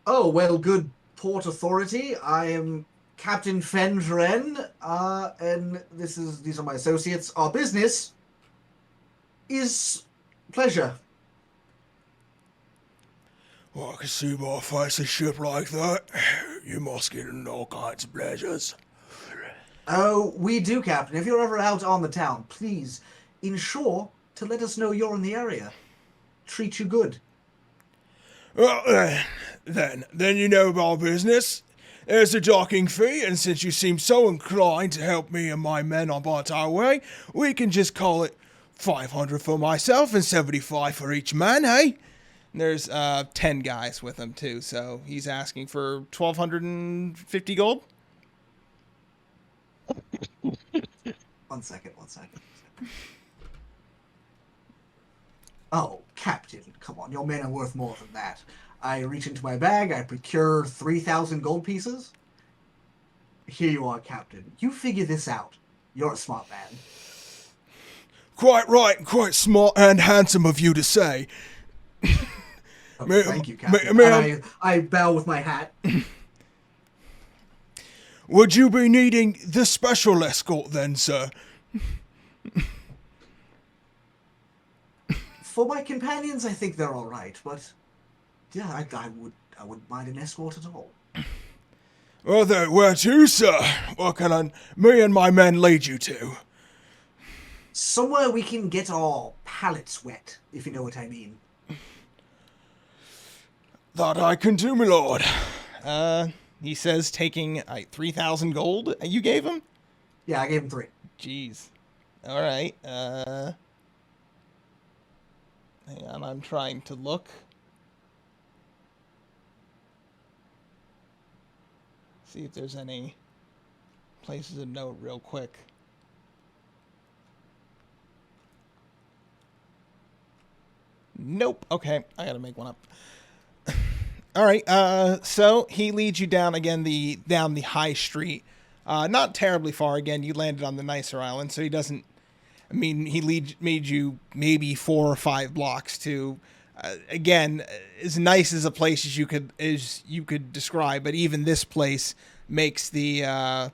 Oh, well, good port authority. I am Captain Fendren, and these are my associates. Our business is pleasure. Well, I can see by a fancy ship like that, you must get in all kinds of pleasures. Oh, we do, Captain. If you're ever out on the town, please ensure to let us know you're in the area. Treat you good. Well, then you know my business. There's a docking fee, and since you seem so inclined to help me and my men on our way, we can just call it 500 for myself and 75 for each man, hey? And there's 10 guys with him, too, so he's asking for 1,250 gold? One second. Oh, Captain, come on, your men are worth more than that. I reach into my bag, I procure 3,000 gold pieces. Here you are, Captain. You figure this out. You're a smart man. Quite right, and quite smart and handsome of you to say. Oh, thank you, Captain. I bow with my hat. Would you be needing the special escort then, sir? For my companions, I think they're all right, but yeah, I wouldn't mind an escort at all. Well, then, where to, sir? What can me and my men lead you to? Somewhere we can get our palates wet, if you know what I mean. That I can do, my lord. He says, taking 3,000 gold you gave him? Yeah, I gave him 3. Jeez. All right. Hang on, I'm trying to look. See if there's any places of note real quick. Nope. Okay, I gotta make one up. All right. So he leads you down again down the high street. Not terribly far. Again, you landed on the nicer island, so he doesn't. I mean, he made you maybe 4 or 5 blocks to. Again, as nice as a place as you could describe, but even this place makes the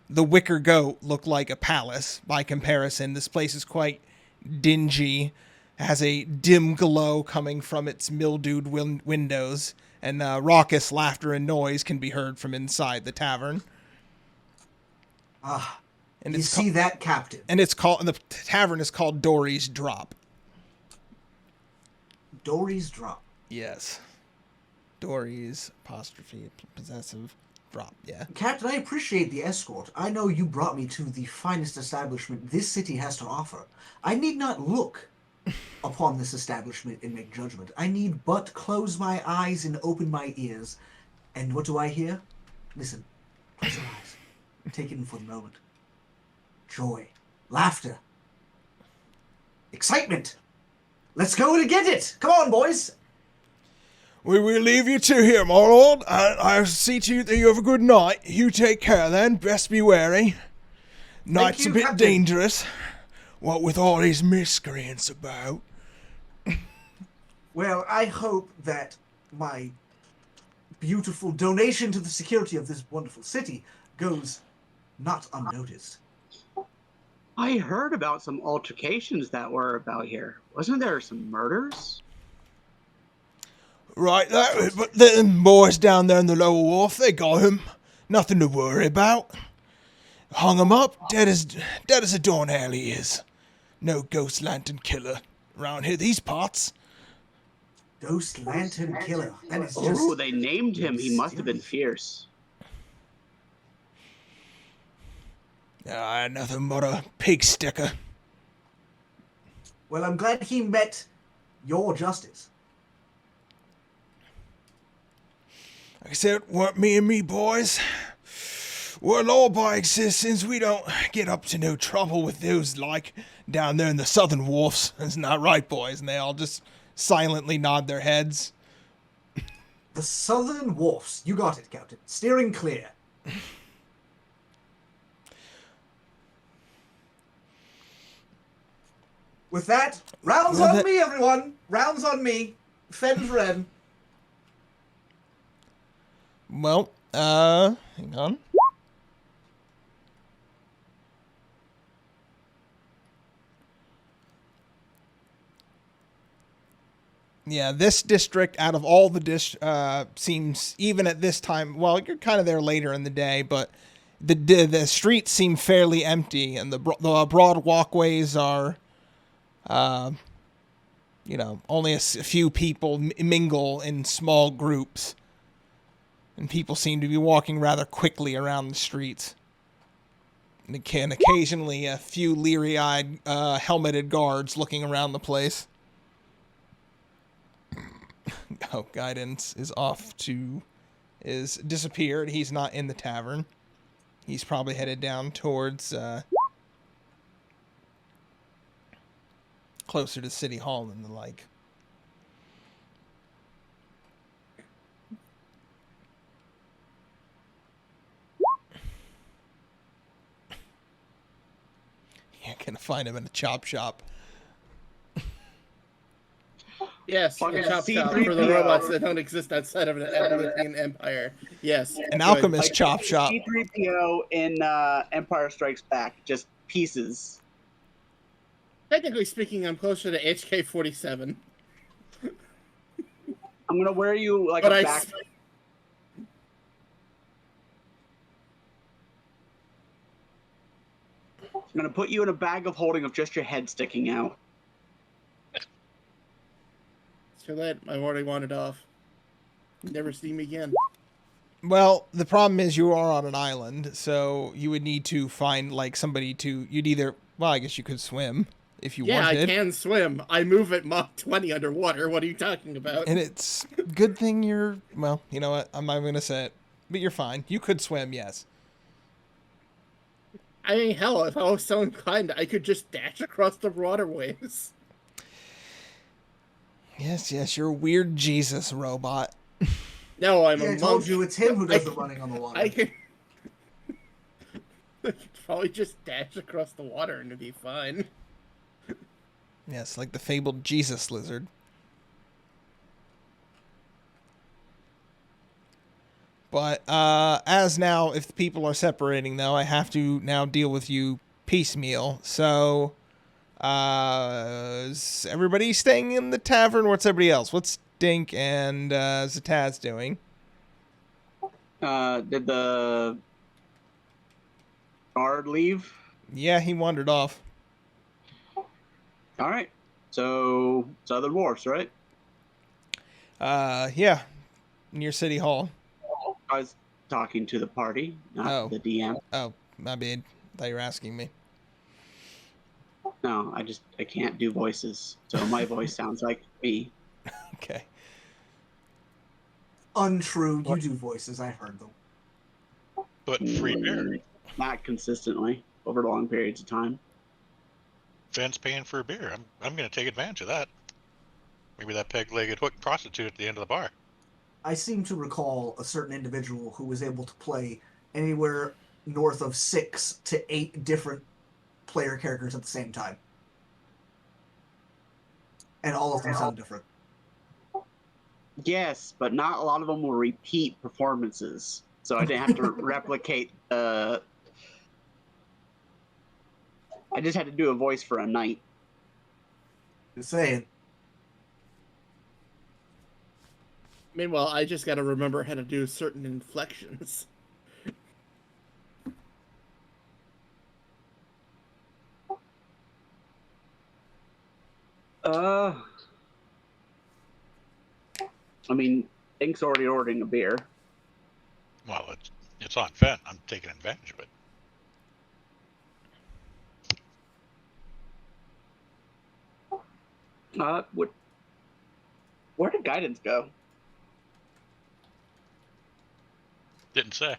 Wicker Goat look like a palace by comparison. This place is quite dingy, has a dim glow coming from its mildewed windows, and raucous laughter and noise can be heard from inside the tavern. And you see that, Captain? And the tavern is called Dory's Drop. Dory's Drop. Yes. Dory's apostrophe possessive dropped, yeah. Captain, I appreciate the escort. I know you brought me to the finest establishment this city has to offer. I need not look upon this establishment and make judgment. I need but close my eyes and open my ears. And what do I hear? Listen, close your eyes. Take it in for the moment. Joy, laughter, excitement. Let's go and get it. Come on, boys. We will leave you to here, my lord. I'll see to you that you have a good night. You take care then. Best be wary. Night's you, a bit Captain. dangerous. What with all these miscreants about. Well, I hope that my beautiful donation to the security of this wonderful city goes not unnoticed. I heard about some altercations that were about here. Wasn't there some murders? Right, but them boys down there in the lower wharf, they got him. Nothing to worry about. Hung him up, dead as a doornail he is. No ghost lantern killer around here these parts. Ghost Lantern Killer. That is just... Oh, they named him. He must have been fierce. Nothing but a pig sticker. Well, I'm glad he met your justice. Like I said, weren't me and me boys. We're law-abiding citizens. We don't get up to no trouble with those like down there in the southern wharfs. Isn't that right, boys? And they all just silently nod their heads. The Southern Wharfs. You got it, Captain. Steering clear. With that, rounds on me, everyone. Rounds on me. Fen Ren. Well, hang on. Yeah, this district, out of all the seems, even at this time, well, you're kind of there later in the day, but the streets seem fairly empty, and the broad walkways are, only a few people mingle in small groups, and people seem to be walking rather quickly around the streets. And occasionally a few leery-eyed, helmeted guards looking around the place. Oh, Guidance is disappeared. He's not in the tavern. He's probably headed down towards, closer to City Hall and the like. You're gonna find him in a chop shop. Yes, Fucking a chop shop C3PO. for the robots that don't exist outside of an Atlantean empire. Yes. An good. alchemist chop shop. C3PO in Empire Strikes Back, just pieces. Technically speaking, I'm closer to HK-47. I'm gonna wear you like But a I back. I'm gonna put you in a bag of holding of just your head sticking out. Too late. I've already wandered off. Never see me again. Well, the problem is you are on an island, so you would need to find like somebody to. You'd either. Well, I guess you could swim if you Yeah, wanted. I can swim. I move at Mach 20 underwater. What are you talking about? And it's good thing you're. Well, you know what? I'm not even gonna say it, but you're fine. You could swim, yes. I mean, hell, if I was so inclined, I could just dash across the waterways. Yes, you're a weird Jesus robot. No, I'm Yeah, a I told monk. you it's him who does I the can- running on the water. I could probably just dash across the water and it'd be fine. Yes, like the fabled Jesus lizard. But as now, if the people are separating, though, I have to now deal with you piecemeal. So, is everybody staying in the tavern? What's everybody else? What's Dink and Zataz doing? Did the guard leave? Yeah, he wandered off. All right. So Southern Wharfs, right? Yeah, near City Hall. Guys, talking to the party, not the DM. Oh, my bad. Thought you were asking me. No, I can't do voices, so my voice sounds like me. Okay. Untrue. You do voices. I heard them. But free beer. Not consistently over long periods of time. Fence paying for a beer. I'm going to take advantage of that. Maybe that peg-legged hook prostitute at the end of the bar. I seem to recall a certain individual who was able to play anywhere north of 6 to 8 different player characters at the same time. And all of them sound different. Yes, but not a lot of them will repeat performances. So I didn't have to replicate. I just had to do a voice for a night. Just saying. Meanwhile, I just got to remember how to do certain inflections. I mean, Ink's already ordering a beer. Well, it's on Fen. I'm taking advantage of it. Where did guidance go? Didn't say.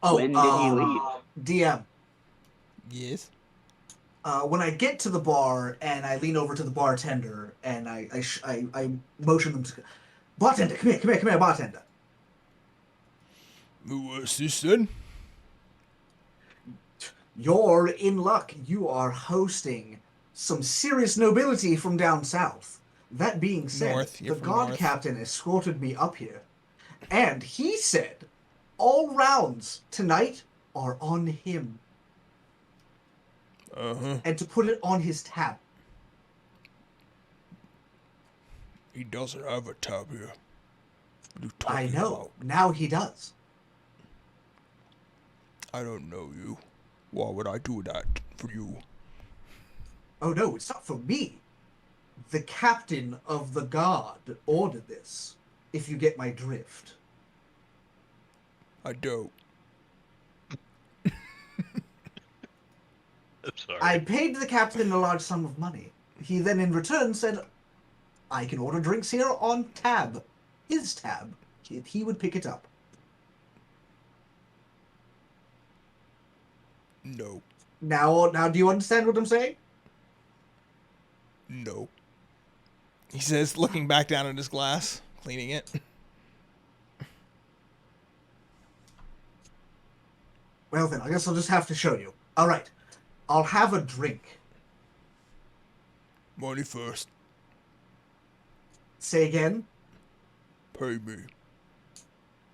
Oh, When did he leave? DM. Yes. When I get to the bar and I lean over to the bartender and I motion them to, bartender, come here, bartender. What's this then? You're in luck. You are hosting some serious nobility from down south. That being said, North. the You're from god north. captain escorted me up here, and he said all rounds tonight are on him. Uh-huh. And to put it on his tab. He doesn't have a tab here. What are you I talking know. about? Now he does. I don't know you. Why would I do that for you? Oh no, it's not for me. The captain of the guard ordered this, if you get my drift. I don't. I'm sorry. I paid the captain a large sum of money. He then in return said, I can order drinks here on tab. His tab. He would pick it up. No. Now do you understand what I'm saying? No. He says, looking back down at his glass, cleaning it. Well then, I guess I'll just have to show you. Alright. I'll have a drink. Money first. Say again? Pay me.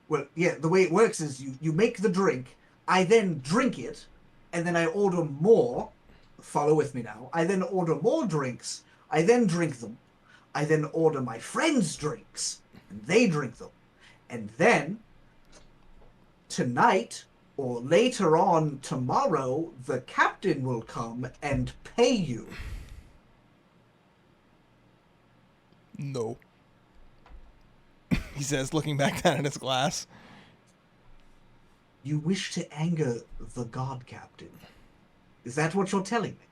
Well, yeah, the way it works is you make the drink, I then drink it, and then I order more. Follow with me now. I then order more drinks, I then drink them. I then order my friends' drinks, and they drink them. And then, tonight, or later on tomorrow, the captain will come and pay you. No. He says, looking back down at his glass. You wish to anger the god captain. Is that what you're telling me?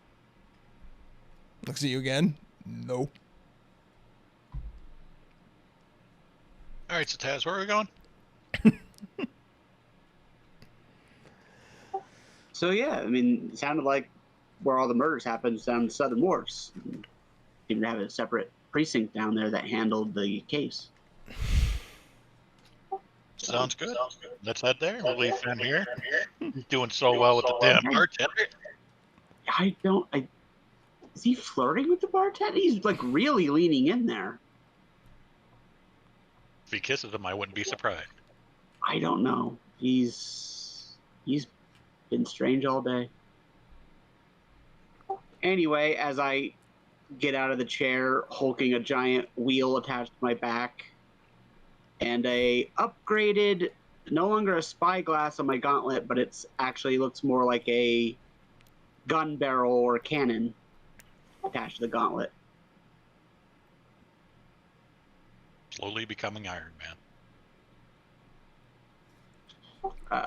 Looks at you again. No. All right, so Taz, where are we going? So yeah, I mean, it sounded like where all the murders happened down in Southern Wharfs. Seemed to have a separate precinct down there that handled the case. Sounds good. Let's head there. We'll leave Fen here. He's doing so well with the damn bartender. Is he flirting with the bartender? He's like really leaning in there. If he kisses him, I wouldn't be surprised. I don't know. He's been strange all day. Anyway, as I get out of the chair, hulking a giant wheel attached to my back, and a upgraded, no longer a spyglass on my gauntlet, but it's actually looks more like a gun barrel or cannon attached to the gauntlet. Slowly becoming Iron Man.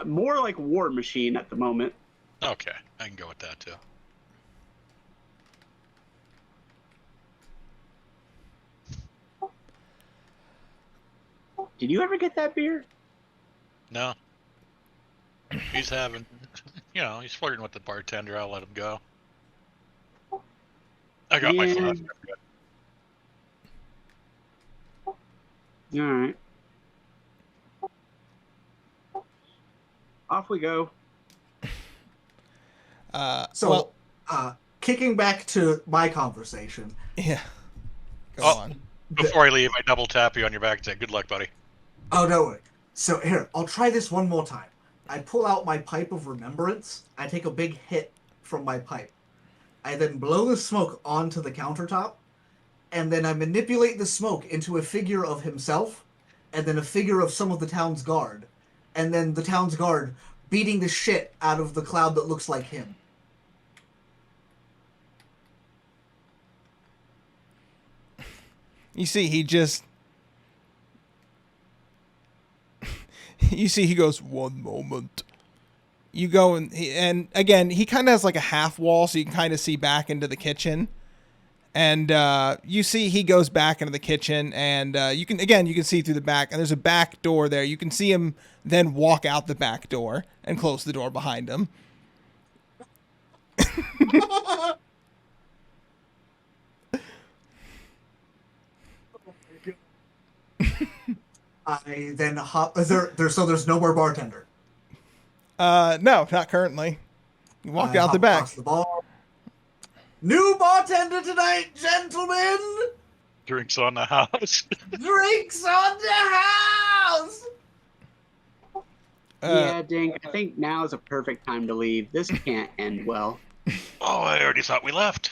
More like War Machine at the moment. Okay, I can go with that too. Did you ever get that beer? No. He's having, he's flirting with the bartender. I'll let him go. I got my Yeah. flask. All right. Off we go. So, kicking back to my conversation. Yeah. Go Oh. on. Before I leave, I double tap you on your back and say, "Good luck, buddy." Oh, no way. So here, I'll try this one more time. I pull out my pipe of remembrance. I take a big hit from my pipe. I then blow the smoke onto the countertop, and then I manipulate the smoke into a figure of himself, and then a figure of some of the town's guard, and then the town's guard beating the shit out of the cloud that looks like him. You see, he just. You see, he goes, "One moment." You go and again, he kind of has like a half wall, so you can kind of see back into the kitchen. And you see, he goes back into the kitchen, and you can see through the back, and there's a back door there. You can see him then walk out the back door and close the door behind him. I then hop. So there's no more bartender. No, not currently. You walked out the hop back. across the bar. New bartender tonight, gentlemen. Drinks on the house. Drinks on the house. Yeah, Dink. I think now is a perfect time to leave. This can't end well. Oh, I already thought we left.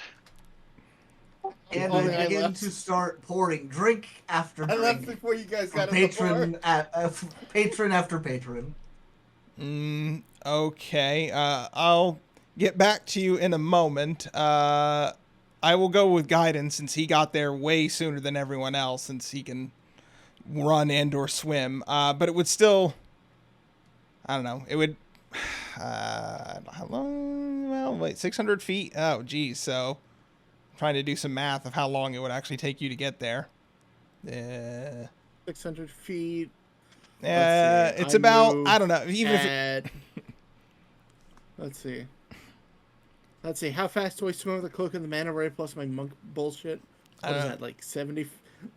And Only I I begin left. to start pouring drink after I left drink. before you guys got in the bar. Patron after patron. Okay. I'll get back to you in a moment. I will go with Guidance since he got there way sooner than everyone else, since he can run and or swim. But it would still, I don't know. It would, how long? Well, wait, 600 feet. Oh, geez. So, trying to do some math of how long it would actually take you to get there. 600 feet. It's Let's see, about, moved I don't know. Even if it, at... Let's see. How fast do I swim with the cloak and the mana ray plus my monk bullshit? What is that, like 70?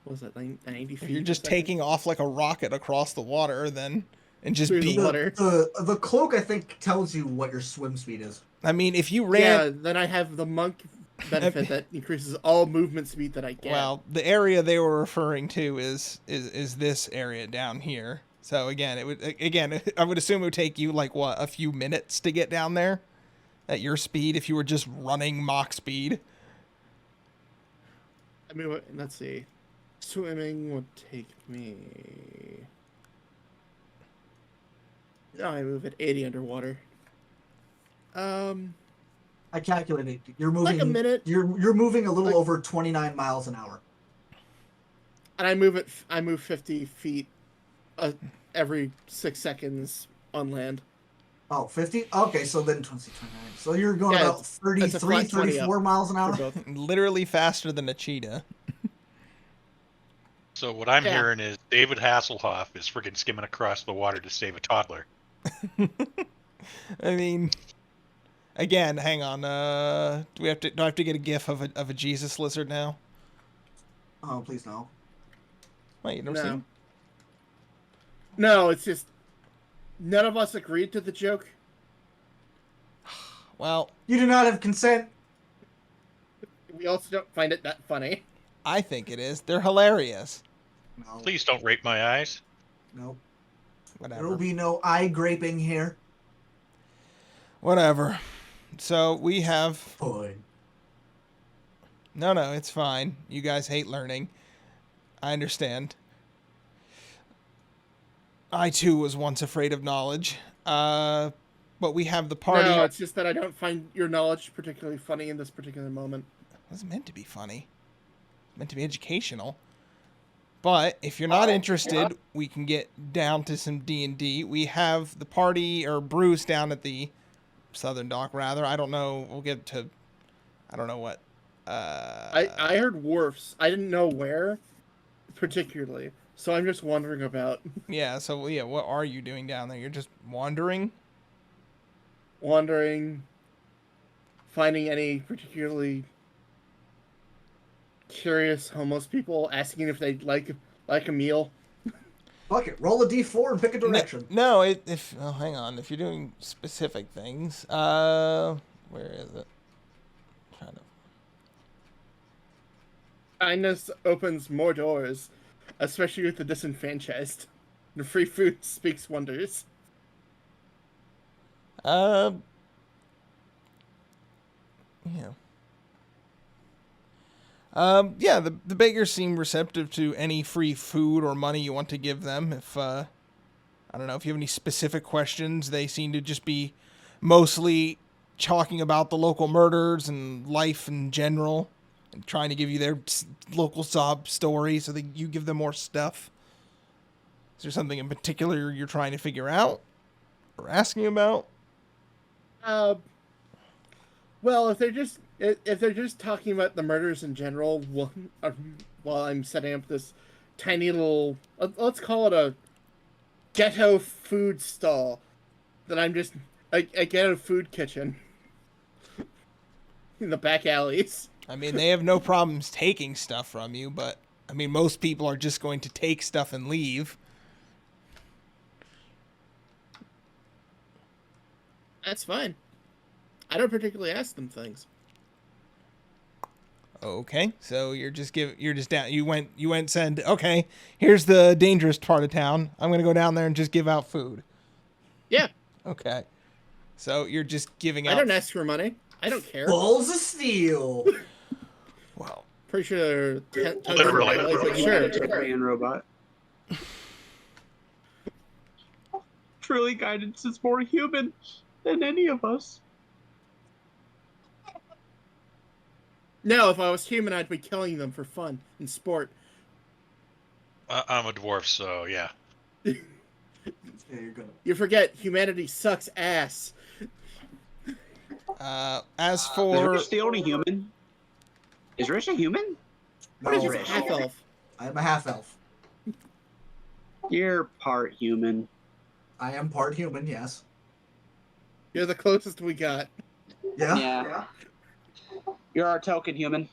What was that, like 90 feet? if you're just a second? taking off like a rocket across the water, then and just Through the be. water. The cloak, I think, tells you what your swim speed is. I mean, if you ran. Yeah, then I have the monk benefit that increases all movement speed that I get. Well, the area they were referring to is this area down here. So again, I would assume it would take you like what, a few minutes to get down there at your speed if you were just running Mach speed. I mean, let's see. Swimming would take me. No, I move at 80 underwater. I calculated. You're moving Like a minute. You're moving a little Like- over 29 miles an hour. And I move 50 feet every 6 seconds on land. Oh, 50? Okay, so then 20, 29. So you're going Yeah, about it's a 33, flat 20 up 34 miles an For hour? both. Literally faster than a cheetah. So what I'm Yeah. hearing is David Hasselhoff is freaking skimming across the water to save a toddler. I mean, again, hang on. Do I have to get a gif of a Jesus lizard now? Oh, please no. Wait, you never No. seen? No, it's just none of us agreed to the joke. Well, You do not have consent. We also don't find it that funny. I think it is. They're hilarious. No. Please don't rape my eyes. No. There Whatever. will be no eye graping here. Whatever. So we have. Fine. No, it's fine. You guys hate learning. I understand. I too was once afraid of knowledge. But we have the party. No, it's just that I don't find your knowledge particularly funny in this particular moment. It wasn't meant to be funny. It's meant to be educational. But if you're not interested, we can get down to some D&D. We have the party, or Bruce, down at the Southern Dock, rather. I don't know. We'll get to... I don't know what... I heard wharfs. I didn't know where, particularly. So I'm just wondering about... Yeah, so, yeah, what are you doing down there? You're just wandering? Wandering, finding any particularly curious homeless people, asking if they'd like a meal. Fuck it, roll a d4 and pick a direction. No, hang on. If you're doing specific things, where is it? Trying to... Kindness opens more doors, especially with the disenfranchised. The free food speaks wonders. Yeah. Yeah, the beggars seem receptive to any free food or money you want to give them. If, I don't know, if you have any specific questions, they seem to just be mostly talking about the local murders and life in general, and trying to give you their local sob story so that you give them more stuff. Is there something in particular you're trying to figure out or asking about? Well, if they're just talking about the murders in general, while I'm setting up this tiny little, let's call it a ghetto food stall, that I'm just a ghetto food kitchen in the back alleys. I mean, they have no problems taking stuff from you, but I mean, most people are just going to take stuff and leave. That's fine. I don't particularly ask them things. Okay, so you're just down. You went said, okay, here's the dangerous part of town. I'm gonna go down there and just give out food. Yeah. Okay, so you're just giving out. I don't ask for money. I don't care. Balls of steel. Well, pretty sure. Literally. Sure. Korean robot. Truly, guidance is more human than any of us. No, if I was human, I'd be killing them for fun and sport. I'm a dwarf, so yeah. Yeah, you're good. You forget, humanity sucks ass. as Is for Rich the only human? Is Rich a human? No, What is Rich? this half elf? I'm a half elf. You're part human. I am part human, yes. You're the closest we got. Yeah? Yeah. You're our token human.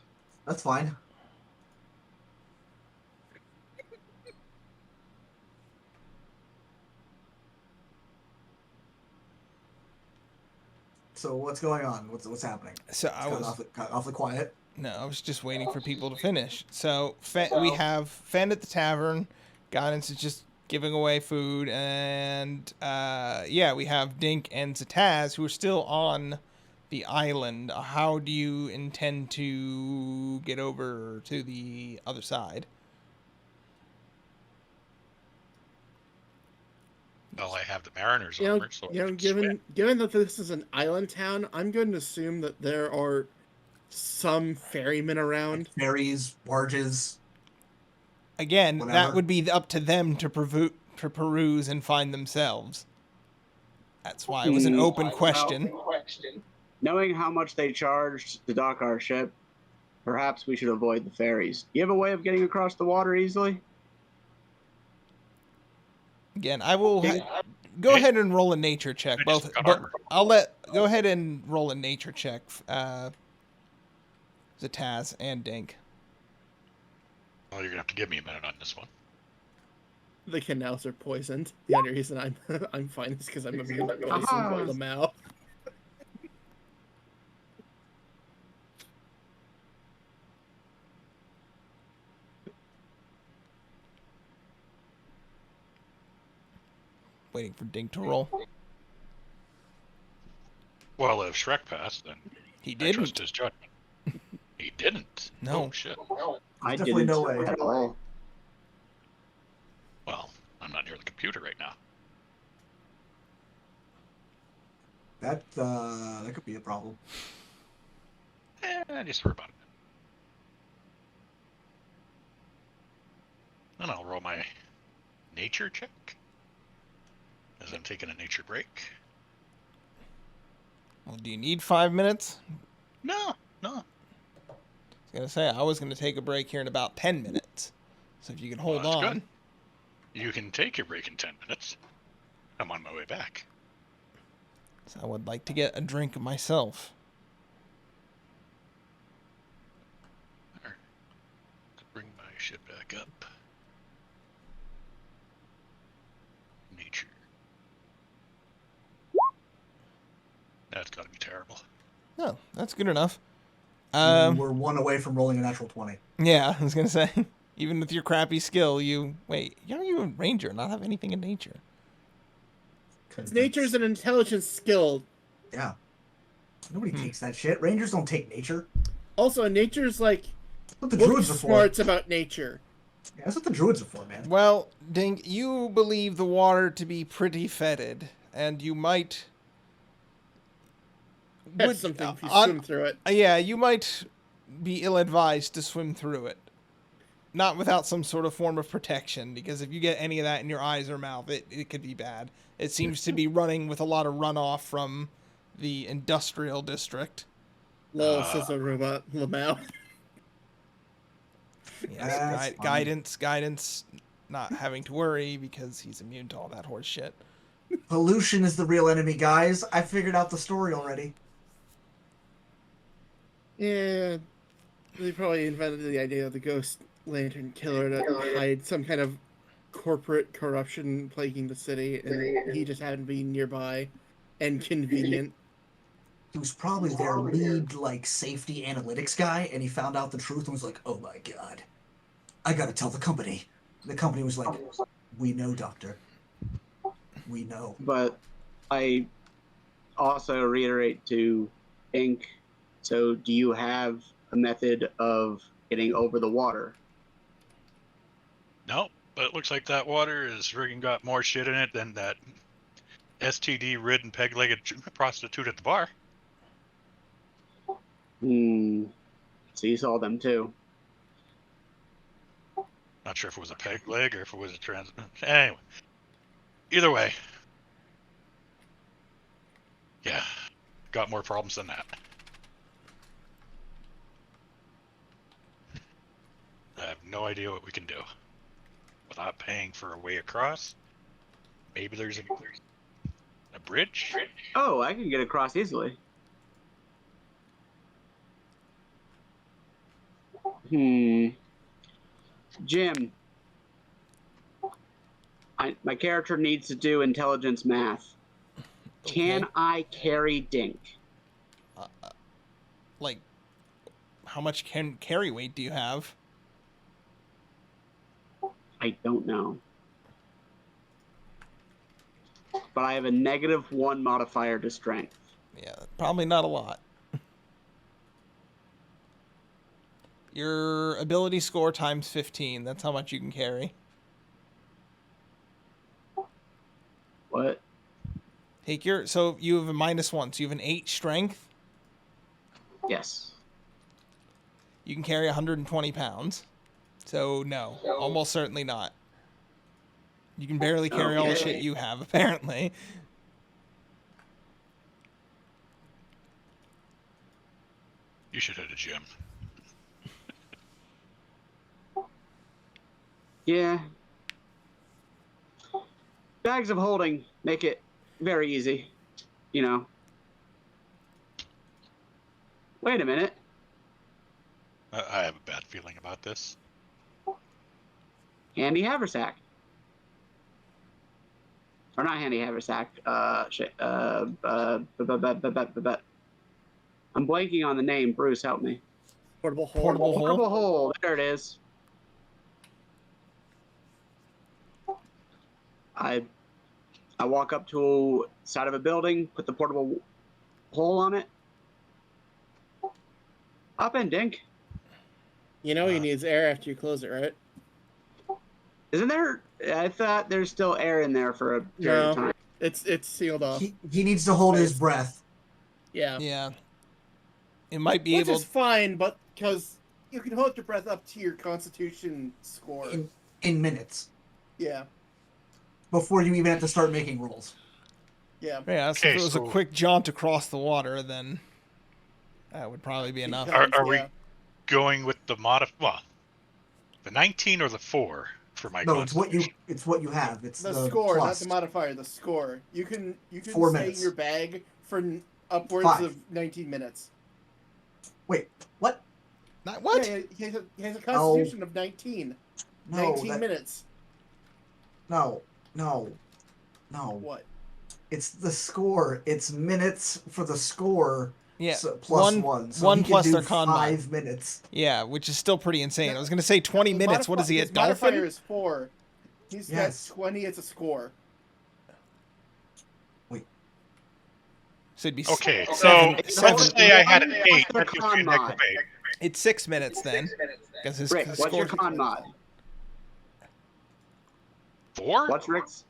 That's fine. So what's going on? What's happening? so I was Cut off the quiet. no, I was just waiting for people to finish. So we have Fen at the tavern. Guidance is just giving away food, and yeah, we have Dink and Zataz who are still on the island. How do you intend to get over to the other side? Well, I have the mariner's You know, armor, so I can swim. given that this is an island town, I'm going to assume that there are some ferrymen around. Ferries, barges. Again, that Whatever. would be up to them to peruse and find themselves. That's why it was an open question. Knowing how much they charged to dock our ship, perhaps we should avoid the ferries. Do you have a way of getting across the water easily? Again, I will go ahead and roll a nature check. I Both, just got but armor. go ahead and roll a nature check. Zataz and Dink. Well, you're gonna have to give me a minute on this one. The canals are poisoned. The only reason I'm fine is because I'm immune to poison by the mouth. Waiting for Dink to roll. Well, if Shrek passed, then He I trust didn't. his judgment. He didn't. No. Oh, shit. I Definitely didn't no way. at all. Well, I'm not near the computer right now. That could be a problem. Just for about a minute. And I'll roll my nature check, as I'm taking a nature break. Well, do you need 5 minutes? No. I was gonna say I was gonna take a break here in about 10 minutes. So if you can hold Well, that's on. good. You can take your break in 10 minutes. I'm on my way back. So I would like to get a drink myself. There. Bring my shit back up. Nature. That's gotta be terrible. No, that's good enough. We're 1 away from rolling a natural 20. Yeah, I was gonna say, even with your crappy skill, wait, you a ranger, not have anything in nature. Nature's an intelligence skill. Yeah. Nobody takes that shit. Rangers don't take nature. Also, nature's like That's what the book druids are for. smarts about nature. Yeah, that's what the druids are for, man. Well, Dink, you believe the water to be pretty fetid, and you might. That's something if you swim through it. Yeah, you might be ill-advised to swim through it. Not without some sort of form of protection, because if you get any of that in your eyes or mouth, it could be bad. It seems to be running with a lot of runoff from the industrial district. Lol, says a robot. Lamau. Yes, guidance, not having to worry because he's immune to all that horse shit. Pollution is the real enemy, guys. I figured out the story already. Yeah, they probably invented the idea of the ghost lantern killer to hide some kind of corporate corruption plaguing the city, and he just happened to be nearby and convenient. He was probably their lead, safety analytics guy, and he found out the truth and was like, oh my god, I gotta tell the company. The company was like, we know, Doctor. We know. But I also reiterate to Ink, so do you have a method of getting over the water? No, but it looks like that water has friggin' got more shit in it than that STD-ridden, peg-legged prostitute at the bar. So you saw them too. Not sure if it was a peg leg or if it was a trans. Anyway, either way, yeah, got more problems than that. I have no idea what we can do without paying for a way across. Maybe there's a bridge. Oh, I can get across easily. Jim, my character needs to do intelligence math. Can Okay. I carry Dink? How much carry weight do you have? I don't know. But I have a -1 modifier to strength. Yeah, probably not a lot. Your ability score times 15. That's how much you can carry. What? So you have a -1, so you have an 8 strength. Yes. You can carry 120 pounds. So no, almost certainly not. You can barely carry all the shit you have, apparently. You should hit a gym. Yeah. Bags of holding make it very easy, you know. Wait a minute. I have a bad feeling about this. Handy haversack. Or not handy haversack. Shit. I'm blanking on the name. Bruce, help me. Portable hole. Portable hole. There it is. I walk up to side of a building, put the portable hole on it. Hop in, Dink. You know he needs air after you close it, right? Isn't there? I thought there's still air in there for a period of time. It's sealed off. He needs to hold his breath. Yeah. Yeah. It might be Which able. is fine, but because you can hold your breath up to your Constitution score. in minutes Yeah. before you even have to start making rolls. Yeah. Yeah, so if Okay, it was so- a quick jaunt across the water, then that would probably be enough. Are we Yeah. going with the the 19 or the 4 for my No, it's what you constitution? have. It's The the score, plus. not the modifier. The score. You can 4 stay minutes. in your bag for upwards 5. of 19 minutes. Wait, what? Not what? Yeah, he has a constitution of 19. No, 19 minutes. No. What? It's the score. It's minutes for the score. Yeah, So plus one- 1. So one he plus can do their con mod. 5 minutes. Yeah, which is still pretty insane. I was going to say 20 His minutes. What is he, a his modifier dolphin? is 4. He's Yes. got 20 as a score. So it'd be Okay, so seven- let's seven- say I had an One 8. plus That their gives me a con mod. negative 8. It's 6 minutes then. Because his Rick, what's your score- con mod? 4? What's Rick's?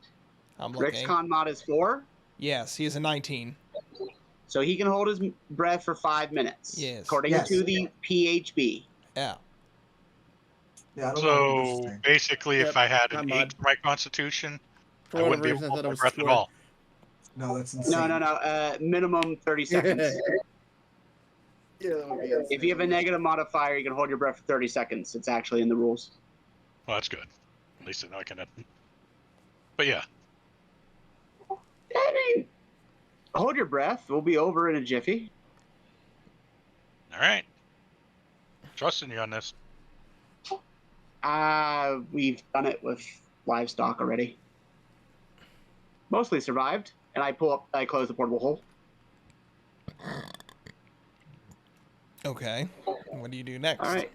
I'm Rick's looking. con mod is 4, Yes, he is a 19. so he can hold his breath for 5 minutes. Yes. According Yes. to the PHB. Yeah. Yeah, I don't know what this So thing. basically, Yep, if I had an con 8 mod. for my constitution, For I whatever wouldn't be able reason, to I thought hold it my was breath at score. all. No, that's insane. No. Minimum 30 seconds. Yeah, that would be insane. If you have a negative modifier, you can hold your breath for 30 seconds. It's actually in the rules. Well, that's good. At least I know I can. But yeah, I mean, hold your breath. We'll be over in a jiffy. all right. Trusting you on this. We've done it with livestock already. Mostly survived, and I close the portable hole. Okay. What do you do next? All right.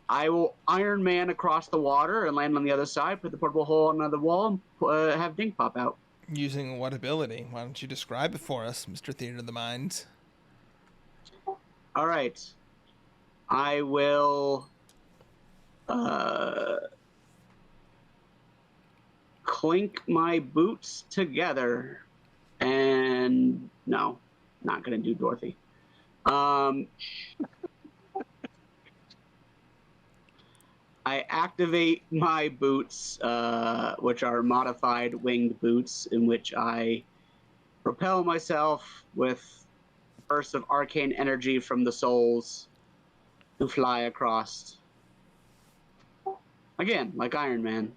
I will Iron Man across the water and land on the other side, put the portable hole on the wall, and have Dink pop out. Using what ability? Why don't you describe it for us, Mr. Theater of the Minds? All right. I will clink my boots together, and no, not gonna do Dorothy. I activate my boots, which are modified winged boots, in which I propel myself with bursts of arcane energy from the souls to fly across. Again, like Iron Man.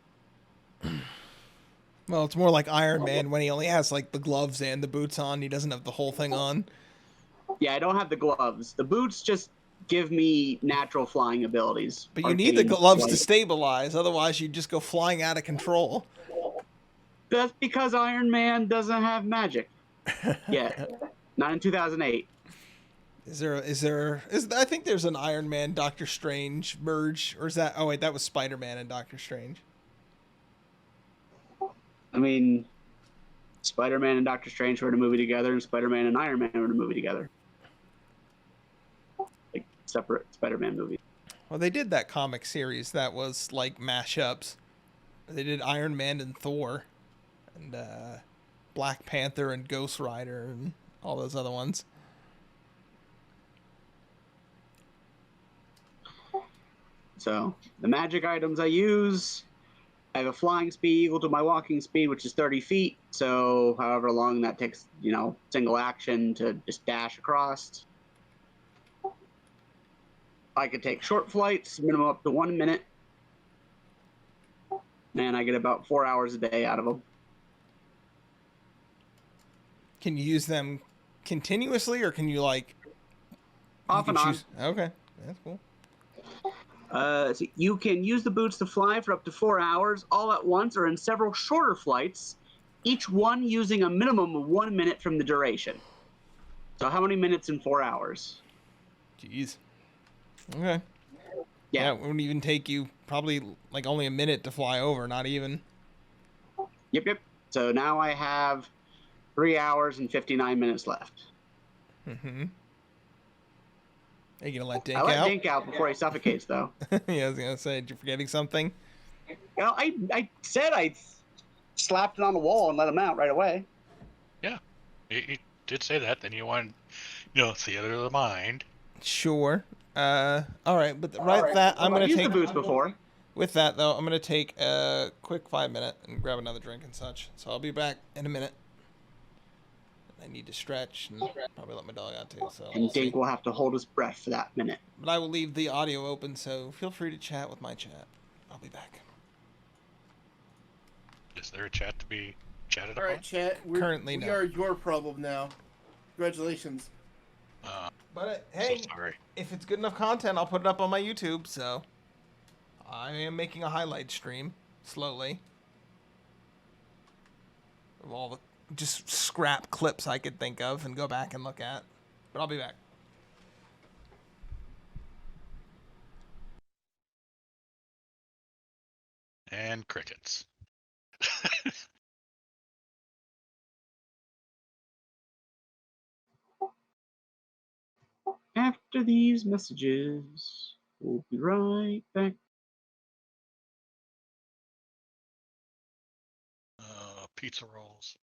Well, it's more like Iron Man when he only has like the gloves and the boots on. He doesn't have the whole thing on. Yeah, I don't have the gloves. The boots just give me natural flying abilities. But you need the Arcane gloves to flight. stabilize, otherwise you'd just go flying out of control. That's because Iron Man doesn't have magic yet. Not in 2008. I think there's an Iron Man Doctor Strange merge, or is that? Oh wait, that was Spider-Man and Doctor Strange. I mean, Spider-Man and Doctor Strange were in a movie together, and Spider-Man and Iron Man were in a movie together. Like separate Spider-Man movies. Well, they did that comic series that was like mashups. They did Iron Man and Thor, and Black Panther and Ghost Rider and all those other ones. So the magic items I use, I have a flying speed equal to my walking speed, which is 30 feet. So however long that takes, single action to just dash across. I could take short flights, minimum up to 1 minute. And I get about 4 hours a day out of them. Can you use them continuously, or can you like? Off and on. Okay, that's cool. So you can use the boots to fly for up to 4 hours all at once or in several shorter flights, each one using a minimum of 1 minute from the duration. So how many minutes in 4 hours? Jeez. Okay. Yeah. It wouldn't even take you probably like only a minute to fly over, not even. Yep. So now I have 3 hours and 59 minutes left. Mm-hmm. Are you gonna let Dink I let out? Dink out before he suffocates, though. Yeah, I was gonna say, you're forgetting something. I said I slapped it on the wall and let him out right away. Yeah, you did say that. Then you wanted, theater of the mind. Sure. All right, but I'm gonna I've used take. the boots before. With that, though, I'm going to take a quick 5-minute and grab another drink and such. So I'll be back in a minute. I need to stretch and probably let my dog out too. So And we'll see. Dink will have to hold his breath for that minute. But I will leave the audio open, so feel free to chat with my chat. I'll be back. Is there a chat to be chatted All right, upon? chat. Currently, we no. are your problem now. Congratulations. But So hey, sorry. if it's good enough content, I'll put it up on my YouTube. So I am making a highlight stream slowly of all the just scrap clips I could think of and go back and look at. But I'll be back. And crickets. After these messages, we'll be right back. Pizza rolls.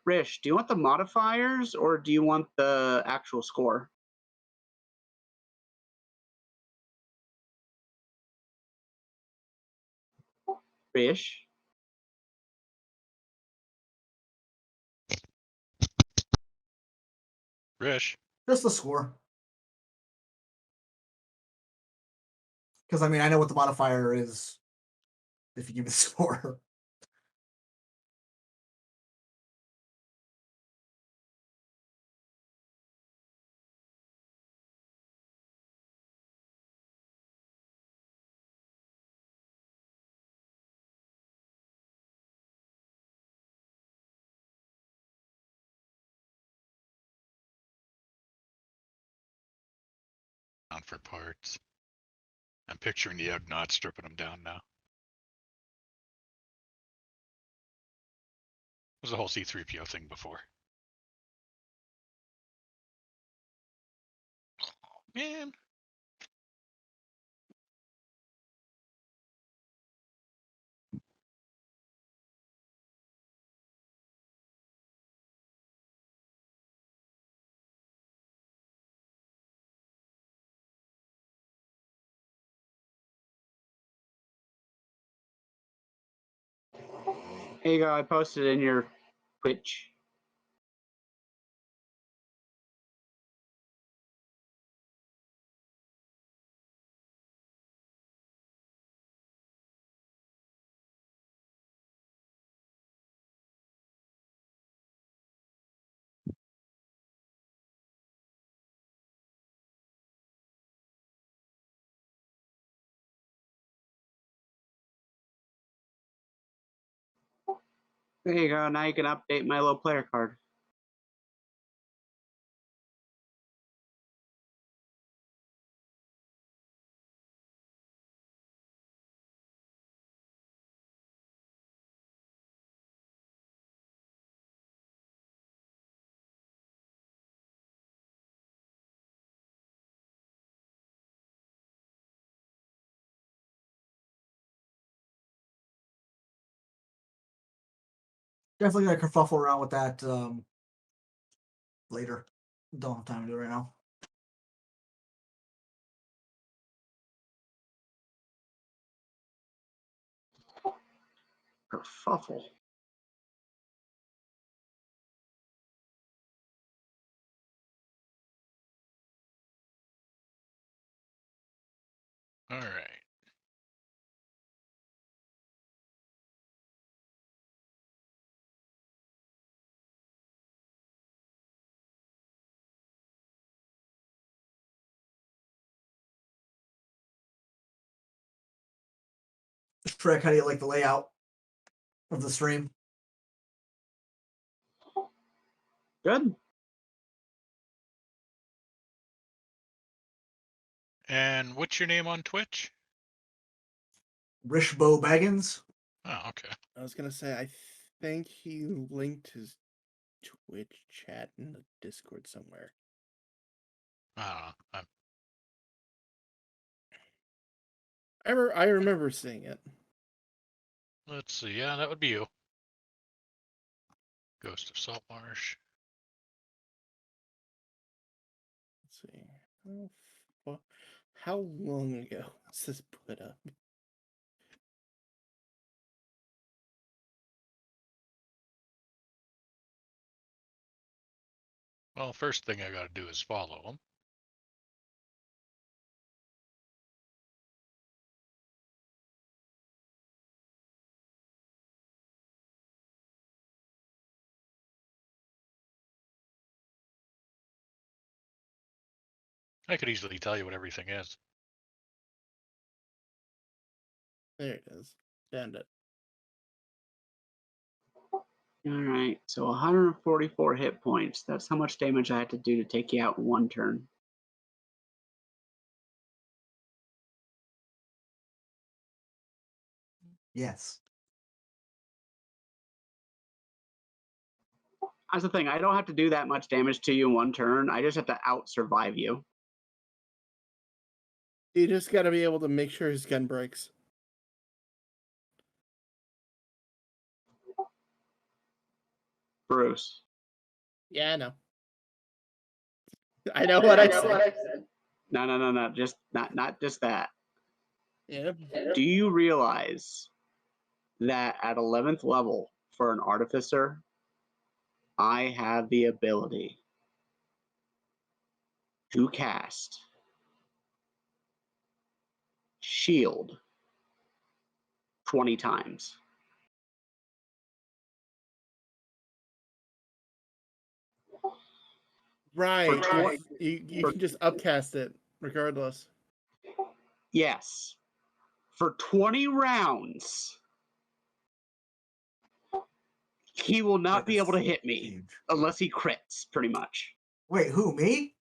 Rish, do you want the modifiers or do you want the actual score? Rish? Rish. Just the score. Because, I mean, I know what the modifier is if you give me the score. Down for parts. I'm picturing the Ugnaught stripping them down now. It was the whole C-3PO thing before. Oh, man. Here you go, I posted it in your Twitch. There you go, now you can update my little player card. Definitely gonna kerfuffle around with that later. Don't have time to do it right now. Kerfuffle. All right. Shrek, how do you like the layout of the stream? Good. And what's your name on Twitch? Rishbo Baggins. Oh, okay. I was gonna say, I think he linked his Twitch chat in the Discord somewhere. I remember seeing it. Let's see. Yeah, that would be you. Ghost of Saltmarsh. Let's see. How long ago was this put up? Well, first thing I gotta do is follow them. I could easily tell you what everything is. There it is. Found it. All right, so 144 hit points. That's how much damage I had to do to take you out in one turn. Yes. That's the thing. I don't have to do that much damage to you in one turn. I just have to out-survive you. You just got to be able to make sure his gun breaks. Bruce. Yeah, I know. I know what I said. No. Just not just that. Yeah. Do you realize that at 11th level for an artificer, I have the ability to cast shield 20 times. Right. For You can just upcast it regardless. Yes. For 20 rounds, he will not be able to hit me Huge. unless he crits, pretty much. Wait, who, me?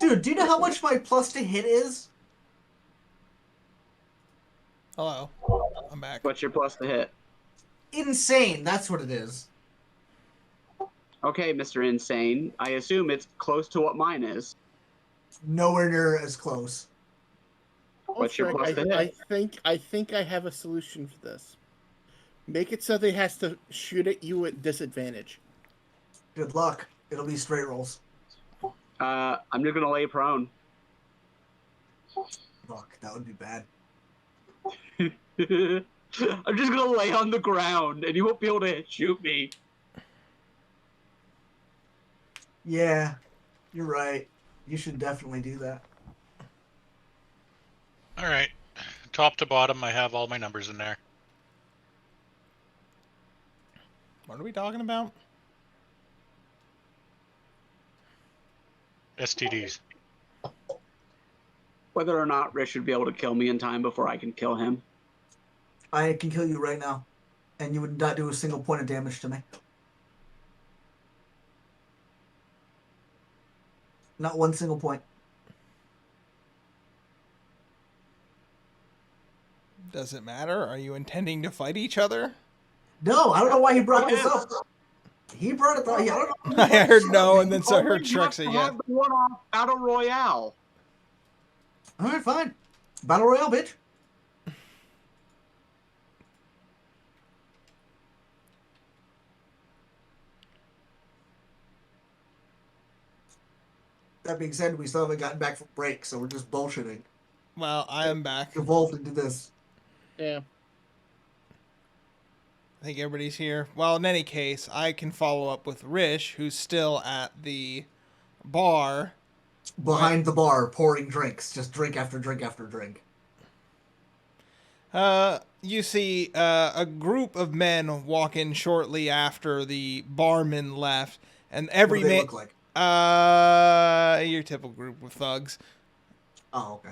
Dude, do you know how much my plus to hit is? Hello. I'm back. What's your plus to hit? Insane, that's what it is. Okay, Mr. Insane. I assume it's close to what mine is. Nowhere near as close. What's your Shrek, plus to hit? I think I have a solution for this. Make it so they has to shoot at you at disadvantage. Good luck. It'll be straight rolls. I'm just gonna lay prone. Fuck, that would be bad. I'm just gonna lay on the ground, and you won't be able to shoot me. Yeah, you're right. You should definitely do that. All right, top to bottom, I have all my numbers in there. What are we talking about? STDs. Whether or not Rich should be able to kill me in time before I can kill him. I can kill you right now, and you would not do a single point of damage to me. Not one single point. Does it matter? Are you intending to fight each other? No, I don't know why he brought this up. He brought it up. I don't know. I heard no, and then so I heard Always Shrek have say to yeah. have the one-off battle royale. All right, fine. Battle Royale, bitch. That being said, we still haven't gotten back from break, so we're just bullshitting. Well, I am back. Evolved into this. Yeah. I think everybody's here. Well, in any case, I can follow up with Rish, who's still at the bar. Behind the bar, pouring drinks. Just drink after drink after drink. You see a group of men walk in shortly after the barman left, and every What do they man. look like? Your typical group of thugs. Oh, okay.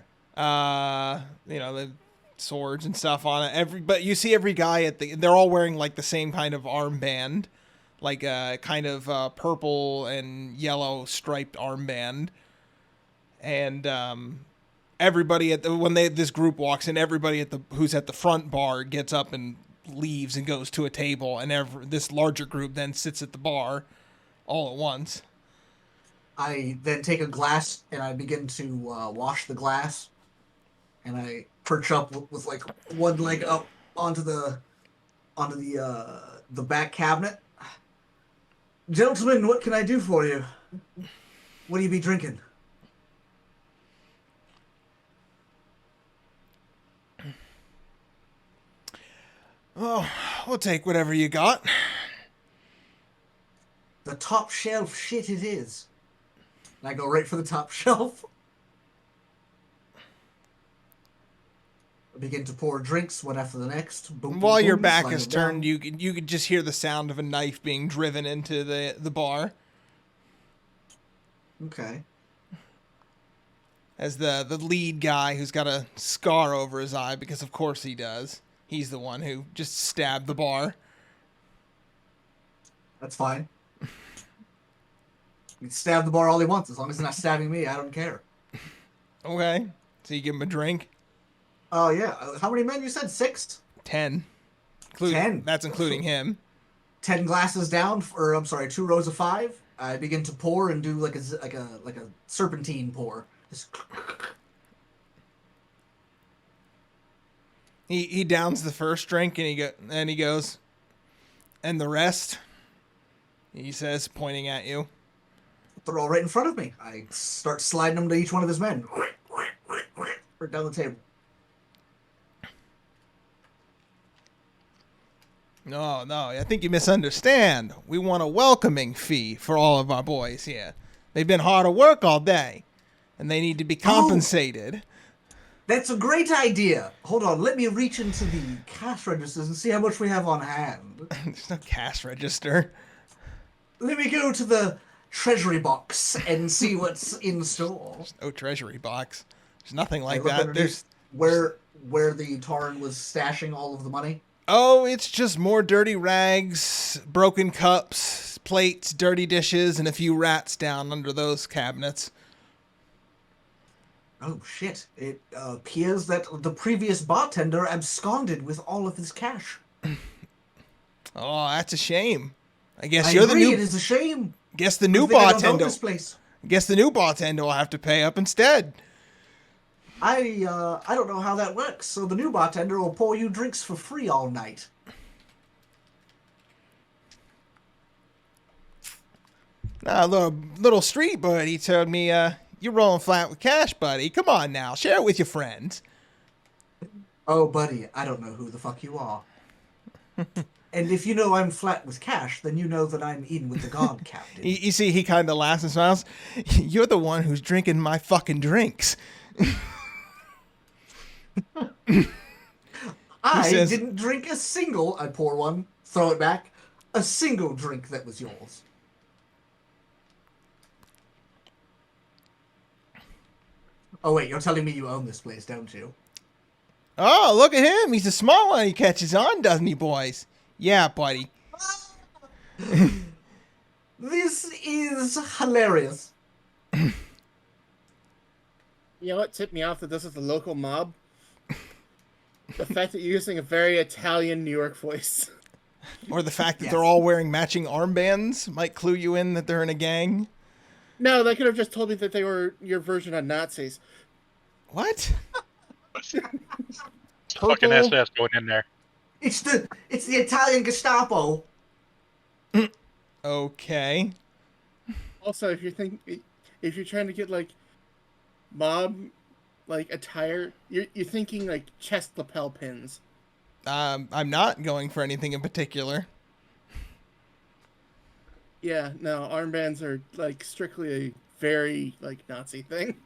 The swords and stuff on it. But you see every guy they're all wearing like the same kind of armband, like a kind of purple and yellow striped armband, and everybody this group walks in, everybody who's at the front bar gets up and leaves and goes to a table, and this larger group then sits at the bar, all at once. I then take a glass and I begin to wash the glass, and I perch up with like one leg up onto the back cabinet. Gentlemen, what can I do for you? What do you be drinking? Oh, we'll take whatever you got. The top shelf shit it is. And I go right for the top shelf. I begin to pour drinks one after the next. Boom, While boom, your boom, back slide is them down. turned, you could just hear the sound of a knife being driven into the bar Okay. as the lead guy who's got a scar over his eye, because of course he does. He's the one who just stabbed the bar. That's fine. He can stab the bar all he wants. As long as he's not stabbing me, I don't care. Okay, so you give him a drink. Oh, yeah. How many men you said? 6? 10. 10. That's including him. 10 glasses down, or I'm sorry, 2 rows of 5. I begin to pour and do like a serpentine pour. Just He downs the first drink and he goes, and the rest, he says, pointing at you. they're all right in front of me. I start sliding them to each one of his men. Right down the table. No, I think you misunderstand. We want a welcoming fee for all of our boys here. They've been hard at work all day, and they need to be compensated. That's a great idea. Hold on, let me reach into the cash registers and see how much we have on hand. There's no cash register. Let me go to the treasury box and see what's in store. There's no treasury box. There's nothing like I look that. underneath There's where the Tarn was stashing all of the money. Oh, it's just more dirty rags, broken cups, plates, dirty dishes, and a few rats down under those cabinets. Oh shit! It appears that the previous bartender absconded with all of his cash. Oh, that's a shame. I guess I you're agree. the new. It is a shame. Guess the new Good thing I don't own bartender. this place. Guess the new bartender will have to pay up instead. I don't know how that works. So the new bartender will pour you drinks for free all night. Nah, little street buddy told me, you're rolling flat with cash, buddy. Come on now, share it with your friends. Oh, buddy, I don't know who the fuck you are. And if you know I'm flat with cash, then you know that I'm in with the guard captain. You see, he kind of laughs and smiles. You're the one who's drinking my fucking drinks. I says- didn't drink a single. I pour one, throw it back. A single drink that was yours. Oh wait, you're telling me you own this place, don't you? Oh, look at him. He's a small one. He catches on, doesn't he, boys? Yeah, buddy. This is hilarious. You know what tipped me off that this is the local mob? The fact that you're using a very Italian New York voice. Or the fact that Yes. they're all wearing matching armbands might clue you in that they're in a gang. No, they could have just told me that they were your version of Nazis. What? Fucking Purple. SS going in there. It's the Italian Gestapo. Okay. Also, if you're trying to get like mob like attire, you're thinking like chest lapel pins. I'm not going for anything in particular. Yeah, no, armbands are like strictly a very like Nazi thing.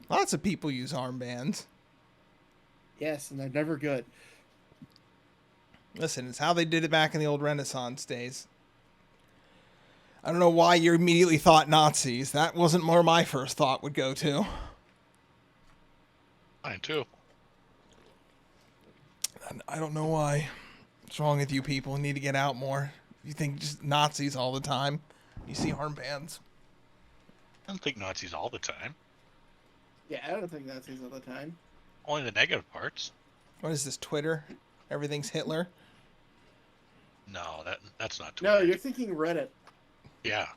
Lots of people use armbands. Yes, and they're never good. Listen, it's how they did it back in the old Renaissance days. I don't know why you immediately thought Nazis. That wasn't where my first thought would go to. Mine too. I don't know why. What's wrong with you people? You need to get out more. You think just Nazis all the time. You see armbands. I don't think Nazis all the time. Yeah, I don't think Nazis all the time. Only the negative parts. What is this, Twitter? Everything's Hitler? No, that's not Twitter. No, you're thinking Reddit. Yeah.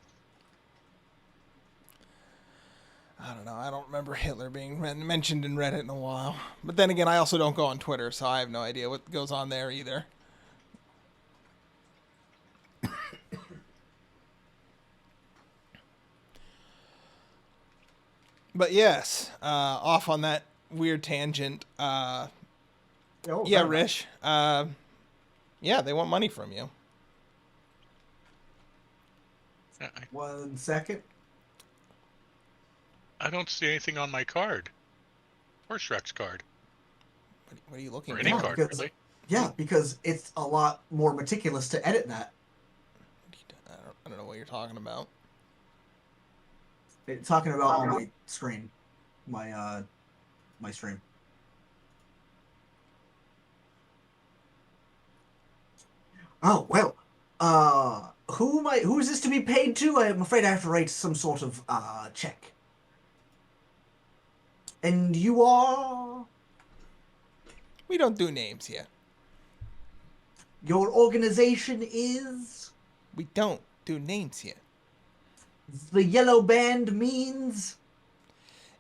I don't know. I don't remember Hitler being mentioned in Reddit in a while. But then again, I also don't go on Twitter, so I have no idea what goes on there either. But yes, off on that weird tangent, Oh, Yeah, fair enough. Rish. Yeah, they want money from you. I 1 second. I don't see anything on my card. Or Shrek's card. What are you looking Or for? any card, because, really. yeah, because it's a lot more meticulous to edit that. I don't know what you're talking about. Talking about on my screen, my stream. Oh well, who is this to be paid to? I'm afraid I have to write some sort of check. And you are We don't do names here. your organization is We don't do names here. the yellow band means.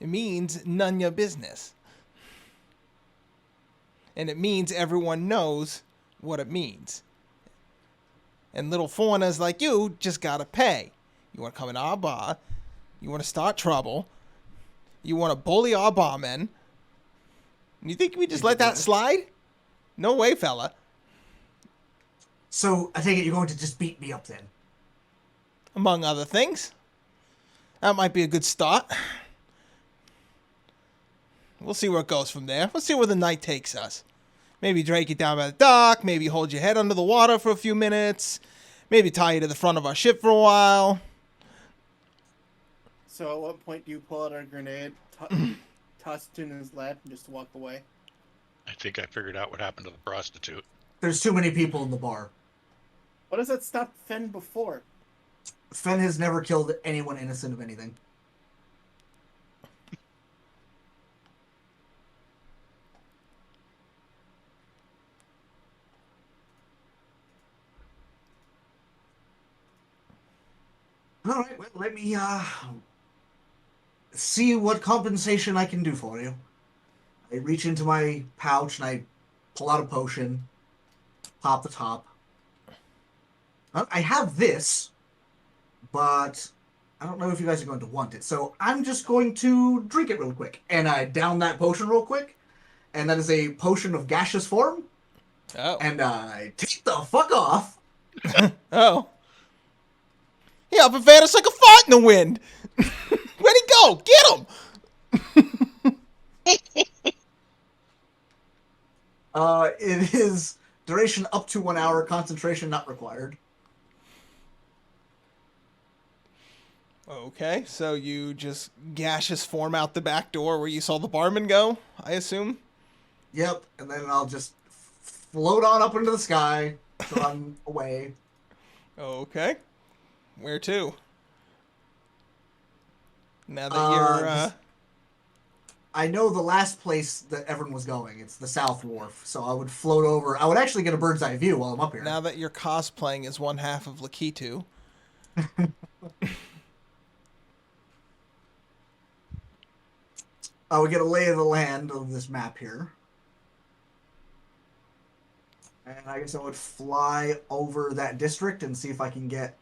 It means none your business. And it means everyone knows what it means. And little foreigners like you just gotta pay. You wanna come in our bar, you wanna start trouble, you wanna bully our barmen. You think we just let that slide? No way, fella. So I take it you're going to just beat me up then. Among other things. That might be a good start. We'll see where it goes from there. We'll see where the night takes us. Maybe drag you down by the dock, maybe hold your head under the water for a few minutes, maybe tie you to the front of our ship for a while. So at what point do you pull out a grenade, toss it in his lap, and just walk away? I think I figured out what happened to the prostitute. There's too many people in the bar. What does that stop Fen before? Fen has never killed anyone innocent of anything. All right, well, let me see what compensation I can do for you. I reach into my pouch and I pull out a potion, pop the top. I have this, but I don't know if you guys are going to want it, so I'm just going to drink it real quick. And I down that potion real quick, and that is a potion of gaseous form. Oh. And I take the fuck off. Oh. He up and vanished like a fart in the wind. Where'd he go? Get him! It is duration up to 1 hour, concentration not required. Okay, so you just gaseous form out the back door where you saw the barman go, I assume? Yep, and then I'll just float on up into the sky till I'm away. Okay. Where to? Now that you're, I know the last place that everyone was going. It's the South Wharf, so I would float over. I would actually get a bird's eye view while I'm up here. now that you're cosplaying as one half of Lakitu. I would get a lay of the land of this map here. And I guess I would fly over that district and see if I can get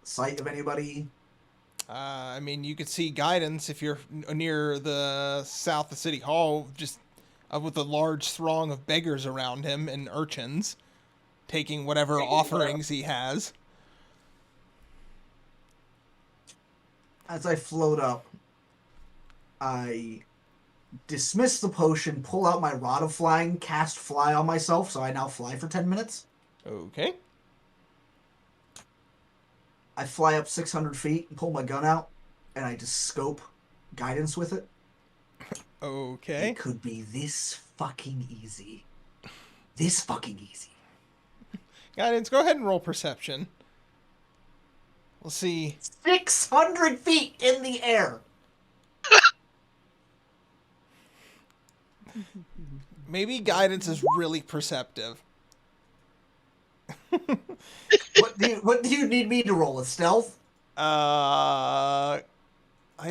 sight of anybody. I mean, you could see guidance if you're near the south of City Hall, just with a large throng of beggars around him and urchins, taking whatever offerings he has. As I float up, I dismiss the potion, pull out my Rod of Flying, cast Fly on myself, so I now fly for 10 minutes. Okay. I fly up 600 feet and pull my gun out, and I just scope guidance with it. Okay. It could be this fucking easy. This fucking easy. Guidance, go ahead and roll perception. We'll see. 600 feet in the air. Maybe guidance is really perceptive. What do you need me to roll? A stealth? I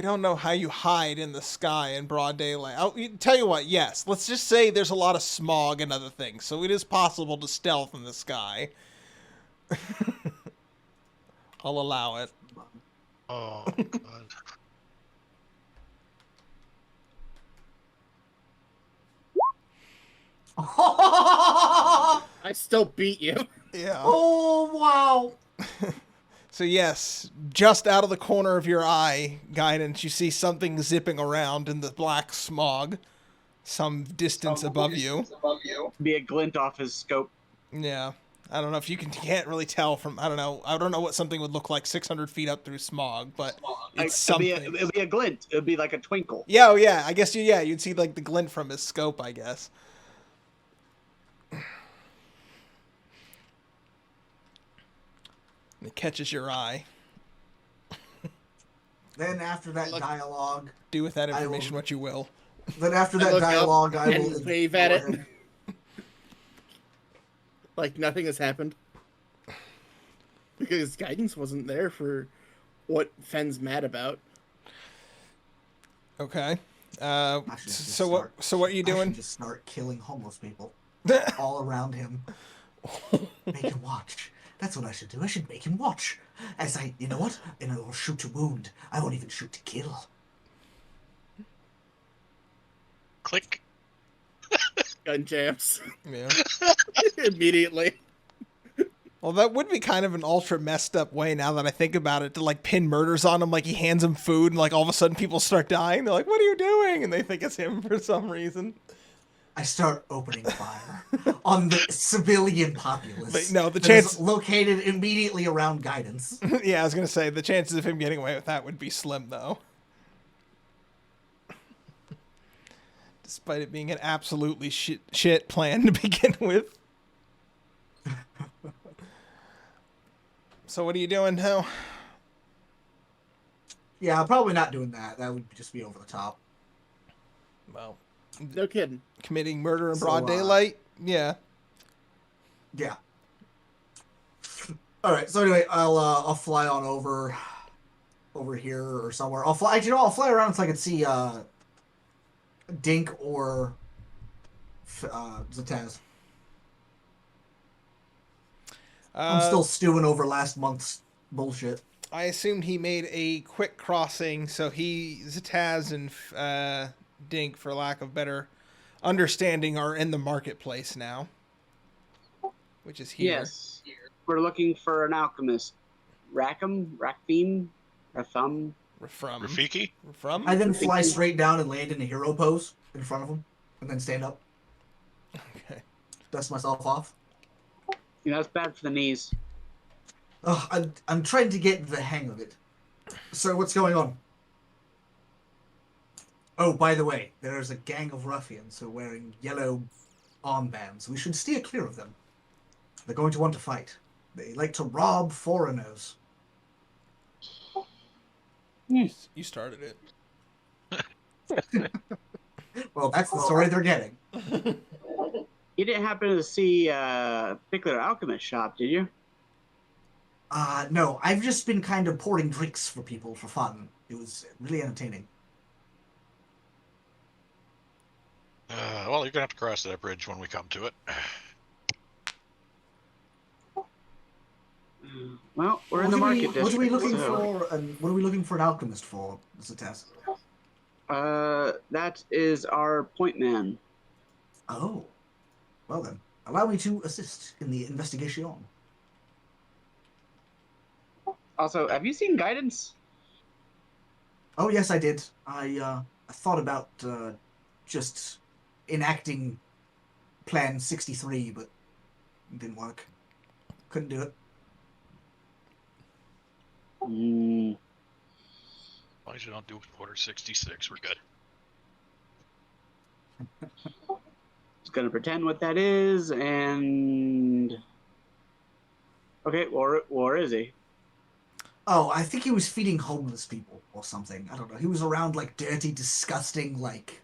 don't know how you hide in the sky in broad daylight. Tell you what, yes. Let's just say there's a lot of smog and other things, so it is possible to stealth in the sky. I'll allow it. Oh, God. Oh I still beat you. Yeah. wow! So yes, just out of the corner of your eye, Guidance, you see something zipping around in the black smog, some distance above you. Be a glint off his scope. Yeah. I don't know if you can't really tell from, I don't know what something would look like 600 feet up through smog, but it's It'd be, something. it'd be a glint. It'd be like a twinkle. Yeah, oh yeah, I guess you'd see like the glint from his scope, I guess. It catches your eye. Then after that Look. dialogue, Do with that I information will- what you will. then after I that look up dialogue, I and will wave at ignore it. him. Like nothing has happened. Because guidance wasn't there for what Fenn's mad about. Okay. I should just So what are you I should doing? just start killing homeless people all around him. Make him watch. That's what I should do. I should make him watch. You know what? And I'll shoot to wound. I won't even shoot to kill. Click. Gun jams. Yeah. Immediately. Well, that would be kind of an ultra messed up way now that I think about it, to like pin murders on him, like he hands him food and like all of a sudden people start dying. They're like, what are you doing? And they think it's him for some reason. I start opening fire on the civilian populace. But no, the that chance- is located immediately around guidance. Yeah, I was going to say, the chances of him getting away with that would be slim, though. Despite it being an absolutely shit plan to begin with. So what are you doing now? Yeah, I'm probably not doing that. That would just be over the top. Well, No kidding. committing murder in So, broad daylight? Yeah. Yeah. All right. So anyway, I'll fly on over here or somewhere. I'll fly. I'll fly around so I can see Dink or Zataz. I'm still stewing over last month's bullshit. I assumed he made a quick crossing, so Zataz and Dink, for lack of better understanding, are in the marketplace now, which is here. Yes. We're looking for an alchemist. Rackham? Rathum? From Rafiki? from. I then fly straight down and land in a hero pose in front of him, and then stand up, Okay. dust myself off. You know, it's bad for the knees. Oh, I'm trying to get the hang of it. So what's going on? Oh, by the way, there's a gang of ruffians who are wearing yellow armbands. We should steer clear of them. They're going to want to fight. They like to rob foreigners. You started it. Well, that's the story they're getting. You didn't happen to see a particular alchemist shop, did you? No, I've just been kind of pouring drinks for people for fun. It was really entertaining. Well, you're gonna have to cross that bridge when we come to it. Well, we're in the market district. What are we looking so- for? And what are we looking for an alchemist for? Is a test. That is our point man. Oh, well then, allow me to assist in the investigation. Also, have you seen Guidance? Oh yes, I did. I thought about just enacting Plan 63, but it didn't work. Couldn't do it. Mm, As long as you don't do Order 66, we're good. just gonna pretend what that is, and okay, where is he? Oh, I think he was feeding homeless people or something. I don't know. He was around like dirty, disgusting, like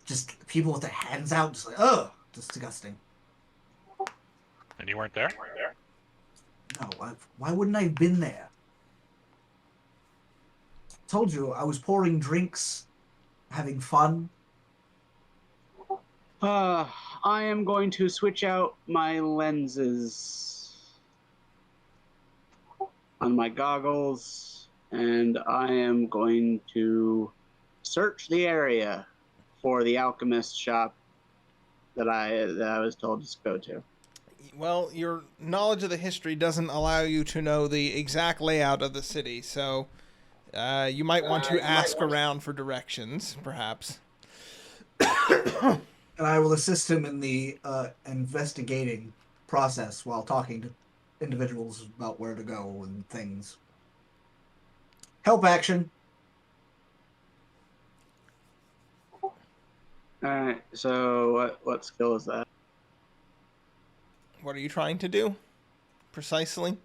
just people with their hands out, just like, oh, disgusting. And you weren't there? No, why wouldn't I have been there? Told you, I was pouring drinks, having fun. I am going to switch out my lenses on my goggles, and I am going to search the area for the alchemist shop that I was told to go to. Well, your knowledge of the history doesn't allow you to know the exact layout of the city, so you might want to ask around for directions, perhaps. And I will assist him in the investigating process while talking to individuals about where to go and things. Help action. Alright, so what skill is that? What are you trying to do? Precisely?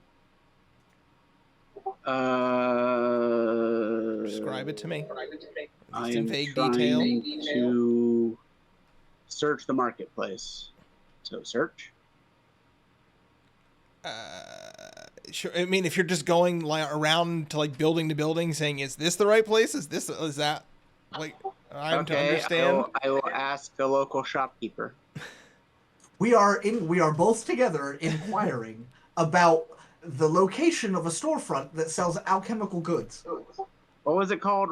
Describe it to me. I Just in am vague trying detail. to search the marketplace. So search. Sure. I mean, if you're just going around to like building to building, saying, "Is this the right place? Is that like I'm to understand?" I will ask a local shopkeeper. We are both together inquiring about the location of a storefront that sells alchemical goods. What was it called?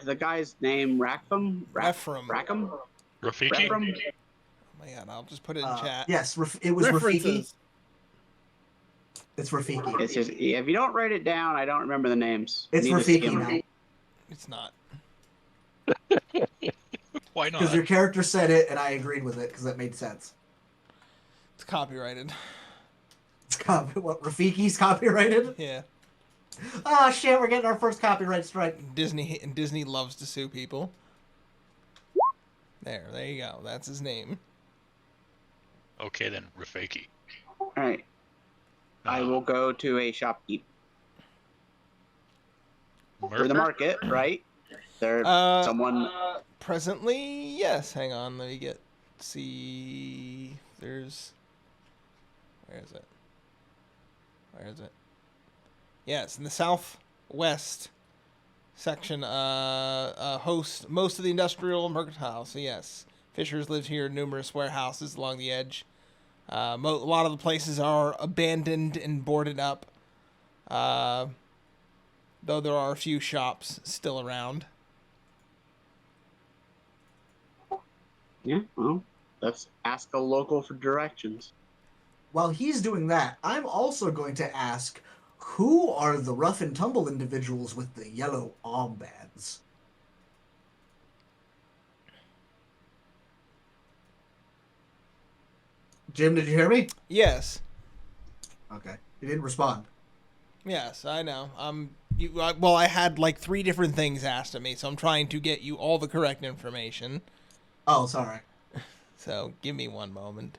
The guy's name, Rackham? Ephraim. Rackham? Rafiki? Rackham? Oh my god, I'll just put it in chat. Yes, it was Rafiki. References. It's Rafiki. It's just, if you don't write it down, I don't remember the names. It's Need to see 'em. Rafiki now. It's not. Why Because not? your character said it, and I agreed with it because that made sense. It's copyrighted. It's what Rafiki's copyrighted? Yeah. Oh shit, we're getting our first copyright strike. Disney loves to sue people. There you go. That's his name. Okay, then, Rafiki. Alright. I will go to a shopkeep. For the market, right? There, someone. Presently, yes. Hang on, let me see. There's. Where is it? Yes, in the southwest section, hosts most of the industrial and mercantile. So yes, Fishers live here. Numerous warehouses along the edge. A lot of the places are abandoned and boarded up. Though there are a few shops still around. Yeah, well, let's ask a local for directions. While he's doing that, I'm also going to ask, who are the rough and tumble individuals with the yellow armbands? Jim, did you hear me? Yes. Okay. You didn't respond. Yes, I know. Well, I had like 3 different things asked of me, so I'm trying to get you all the correct information. Oh, sorry. So give me one moment.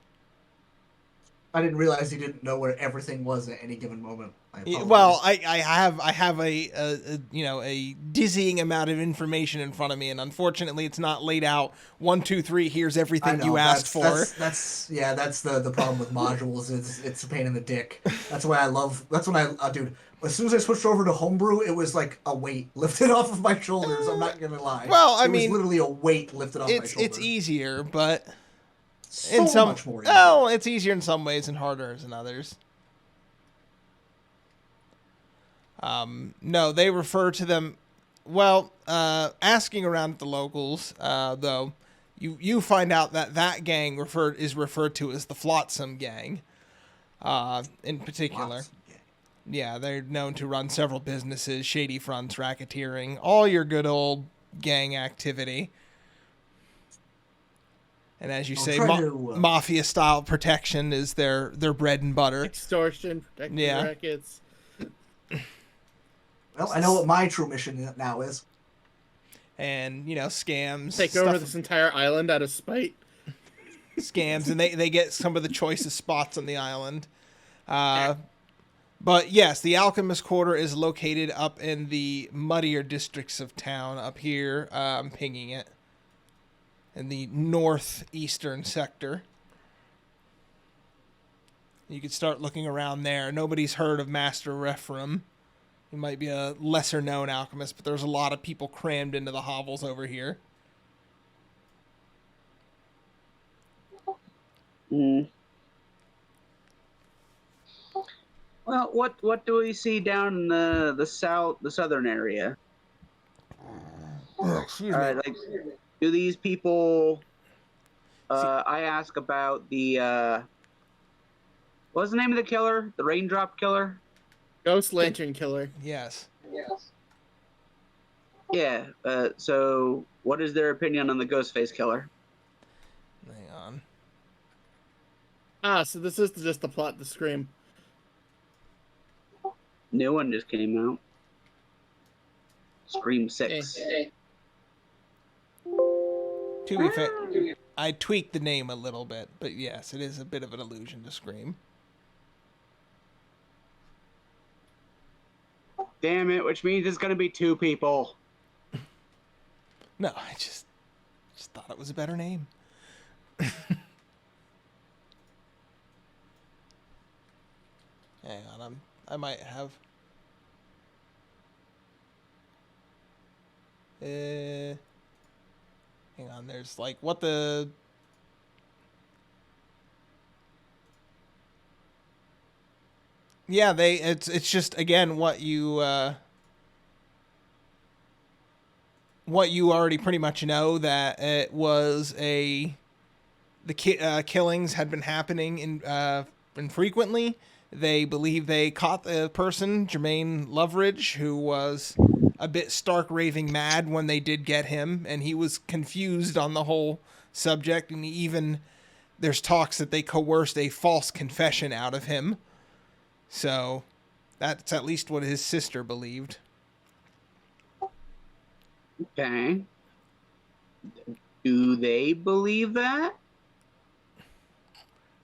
I didn't realize you didn't know where everything was at any given moment. Well, I have a dizzying amount of information in front of me, and unfortunately, it's not laid out. 1, 2, 3. Here's everything you asked for. That's the problem with modules. It's a pain in the dick. That's why I love. That's when dude. As soon as I switched over to homebrew, it was like a weight lifted off of my shoulders. I'm not gonna lie. Well, I it mean, was literally a weight lifted off my shoulders. It's easier, but much more easier. Oh, it's easier in some ways and harder in others. No, they refer to them. Well, asking around at the locals, though, you find out that gang is referred to as the Flotsam Gang, in particular. Yeah, they're known to run several businesses, shady fronts, racketeering, all your good old gang activity. And as you say, mafia-style protection is their bread and butter. Extortion, protecting rackets. Well, I know what my true mission now is. And, scams. Take over this entire island out of spite. Scams, and they get some of the choicest spots on the island. But yes, the Alchemist Quarter is located up in the muddier districts of town up here. I'm pinging it. In the northeastern sector. You could start looking around there. Nobody's heard of Master Ephraim. He might be a lesser known alchemist, but there's a lot of people crammed into the hovels over here. Well, what do we see down in the southern area? Excuse me. Do these people I ask about the what was the name of the killer? The raindrop killer? Ghost Lantern Killer. Yes. Yeah. So what is their opinion on the Ghostface killer? Hang on. Ah, so this is just the plot to Scream. New one just came out. Scream 6. To be fair, I tweaked the name a little bit, but yes, it is a bit of an allusion to Scream. Damn it, which means it's gonna be 2 people. No, I just thought it was a better name. Hang on, I might have. Hang on, there's like what the. Yeah, it's just again what you already pretty much know, that it was the killings had been happening infrequently. They believe they caught the person, Jermaine Loveridge, who was a bit stark raving mad when they did get him, and he was confused on the whole subject, and even there's talks that they coerced a false confession out of him. So that's at least what his sister believed. Okay. Do they believe that?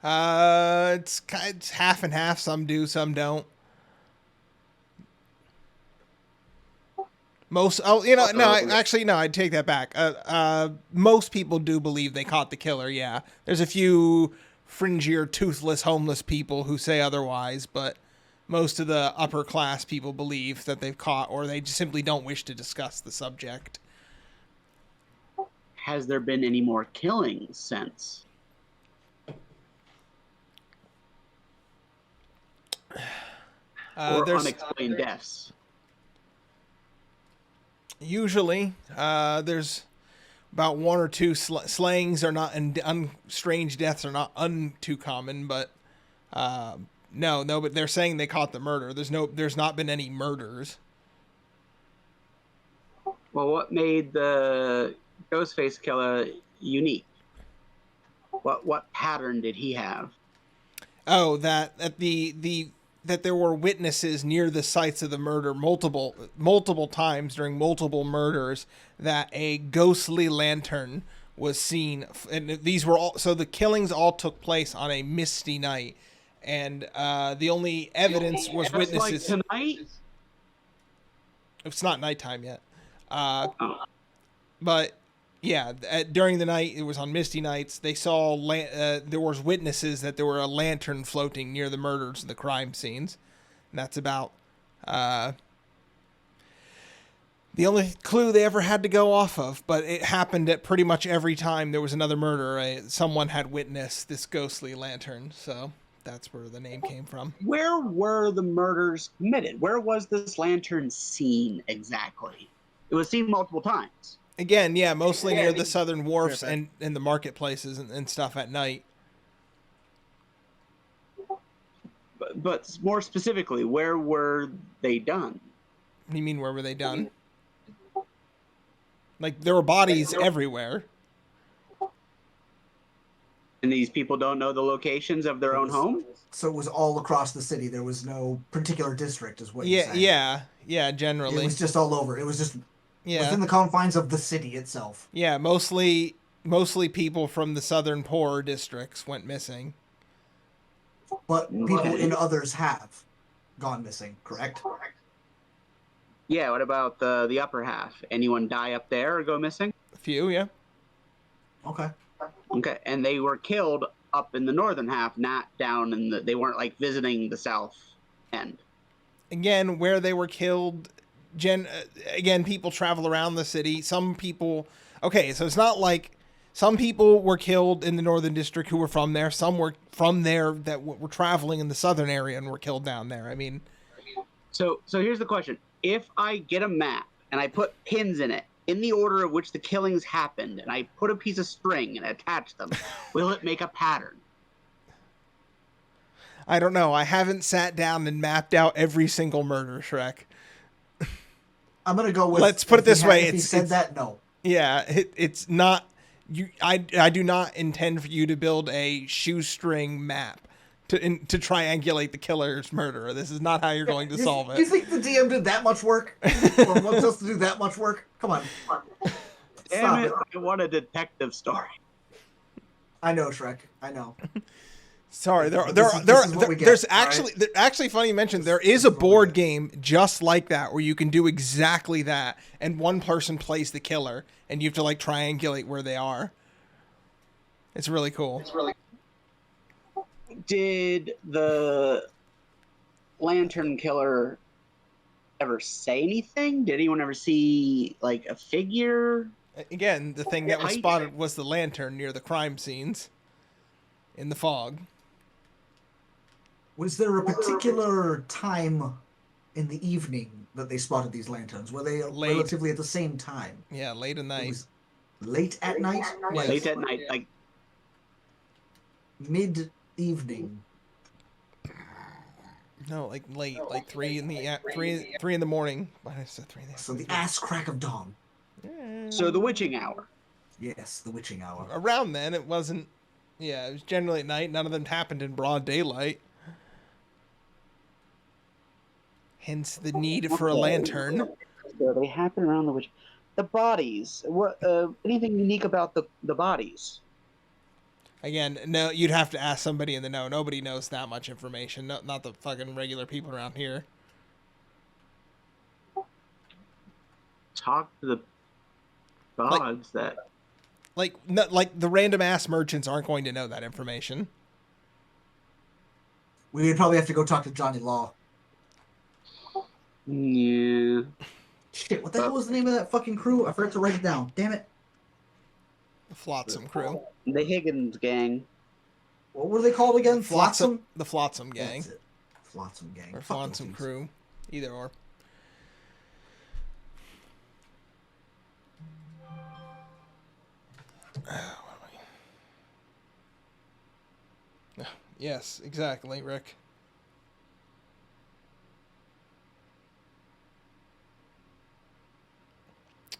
It's half and half. Some do, some don't. Most, I'd take that back. Most people do believe they caught the killer, yeah. There's a few fringier, toothless, homeless people who say otherwise, but most of the upper class people believe that they've caught, or they just simply don't wish to discuss the subject. Has there been any more killings since? Or There's unexplained deaths? Usually, there's about 1 or 2 slayings are not, and strange deaths are not too common, but no, but they're saying they caught the murder. There's not been any murders. Well, what made the Ghostface killer unique? What pattern did he have? Oh, that that there were witnesses near the sites of the murder multiple times during multiple murders, that a ghostly lantern was seen, and these were all, so the killings all took place on a misty night, and the only evidence was witnesses. Like tonight? It's not nighttime yet, but yeah, during the night, it was on misty nights. They saw there was witnesses that there were a lantern floating near the murders and the crime scenes. And that's about the only clue they ever had to go off of. But it happened at pretty much every time there was another murder. Someone had witnessed this ghostly lantern, so that's where the name came from. Where were the murders committed? Where was this lantern seen exactly? It was seen multiple times. Again, yeah, mostly near the southern wharfs and in the marketplaces and stuff at night. But more specifically, where were they done? What do you mean, where were they done? Like, there were bodies everywhere. And these people don't know the locations of their own home? So it was all across the city. There was no particular district, is what you're saying. Yeah, generally. It was just all over. It was just Yeah. within the confines of the city itself. Yeah, mostly people from the southern poorer districts went missing. But people in others have gone missing, correct? Yeah, what about the upper half? Anyone die up there or go missing? A few, yeah. Okay. Okay, and they were killed up in the northern half, not down in the... They weren't, like, visiting the south end. Again, where they were killed... Again, people travel around the city. Some people... Okay, so it's not like... Some people were killed in the northern district who were from there. Some were from there that were traveling in the southern area and were killed down there. I mean... So here's the question. If I get a map and I put pins in it, in the order of which the killings happened, and I put a piece of string and attach them, will it make a pattern? I don't know. I haven't sat down and mapped out every single murder, Shrek. I'm gonna go with. Let's put it this way. If he said that, no. Yeah, it's not. I do not intend for you to build a shoestring map to triangulate the killer's murder. This is not how you're going to solve it. You think the DM did that much work? Or wants us to do that much work? Come on. Damn it! I want a detective story. I know, Shrek. I know. Sorry, there's actually funny you mentioned there is a board game just like that where you can do exactly that, and one person plays the killer, and you have to like triangulate where they are. It's really cool. Did the lantern killer ever say anything? Did anyone ever see like a figure? Again, the thing that was spotted was the lantern near the crime scenes in the fog. Was there a particular time in the evening that they spotted these lanterns? Were they relatively at the same time? Yeah, late at night. Late at night? Yes. Late at night, like mid-evening. No, like late, like 3 in the morning. Why did I say 3 in the So the ass crack of dawn. So the witching hour. Yes, the witching hour. Around then, it wasn't. Yeah, it was generally at night. None of them happened in broad daylight. Hence the need for a lantern. So they happen around the witch. The bodies. What? Anything unique about the bodies? Again, no. You'd have to ask somebody in the know. Nobody knows that much information. No, not the fucking regular people around here. Talk to the gods like the random ass merchants aren't going to know that information. We would probably have to go talk to Johnny Law. Yeah. Shit, what the hell was the name of that fucking crew? I forgot to write it down. Damn it. The Flotsam crew. The Higgins gang. What were they called again? Flotsam? The Flotsam gang. That's it. Flotsam gang. Or Flotsam crew. Either or. Yes, exactly, Rick.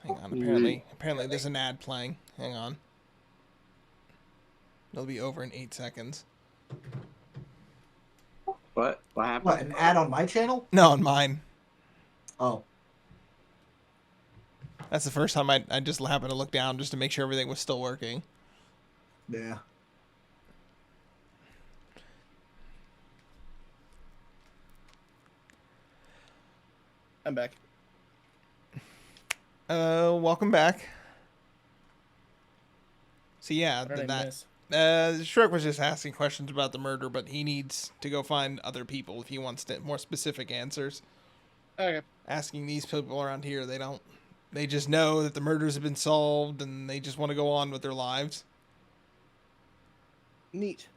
Hang on, apparently there's an ad playing. Hang on. It'll be over in 8 seconds. What happened? What, an ad on my channel? No, on mine. Oh. That's the first time I just happened to look down just to make sure everything was still working. Yeah. I'm back. Welcome back. So yeah, Shrek was just asking questions about the murder, but he needs to go find other people if he wants more specific answers. Okay. Asking these people around here, they just know that the murders have been solved and they just want to go on with their lives. Neat.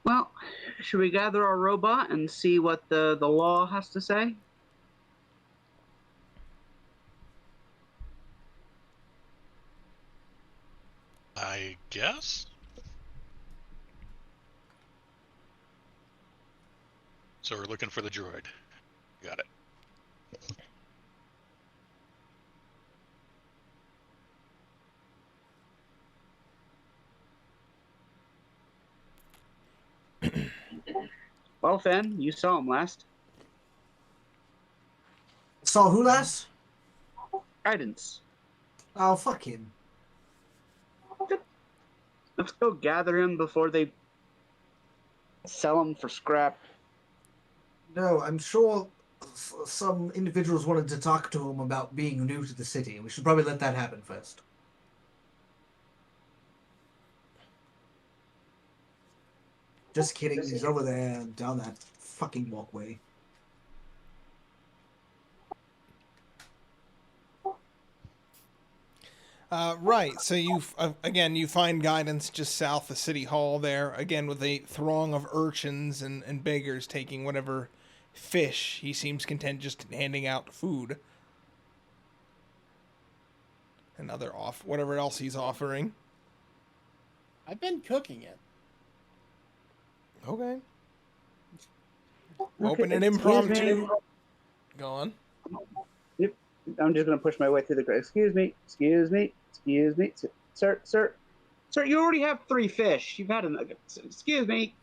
Well, should we gather our robot and see what the law has to say? I guess. So we're looking for the droid. Got it. Well, Finn, you saw him last. Saw who last? Guidance. Oh, fuck him. Let's go gather him before they sell him for scrap. No, I'm sure some individuals wanted to talk to him about being new to the city. We should probably let that happen first. Just kidding. He's over there down that fucking walkway. Right. So you find Guidance just south of City Hall there, again with a throng of urchins and beggars taking whatever fish he seems content just handing out food and whatever else he's offering. I've been cooking it. Okay. Okay, Open an excuse impromptu. me. Go on. Yep. I'm just gonna push my way through the crowd. Excuse me. Sir. You already have 3 fish. You've had enough. Excuse me.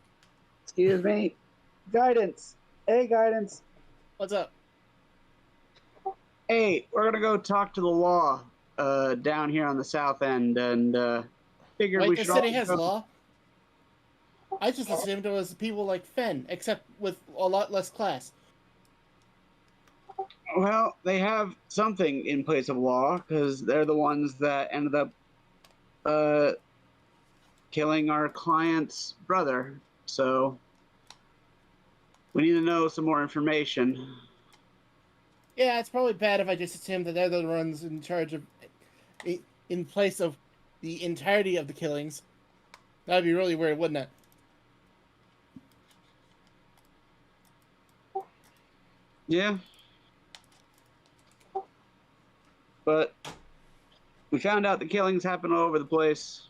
Guidance. Hey, guidance. What's up? Hey, we're gonna go talk to the law down here on the south end, and figured we Wait, the should city all has go- law? I just assumed it was people like Fen, except with a lot less class. Well, they have something in place of law because they're the ones that ended up killing our client's brother. So we need to know some more information. Yeah, it's probably bad if I just assume that they're the ones in charge of, in place of the entirety of the killings. That'd be really weird, wouldn't it? Yeah. But we found out the killings happen all over the place.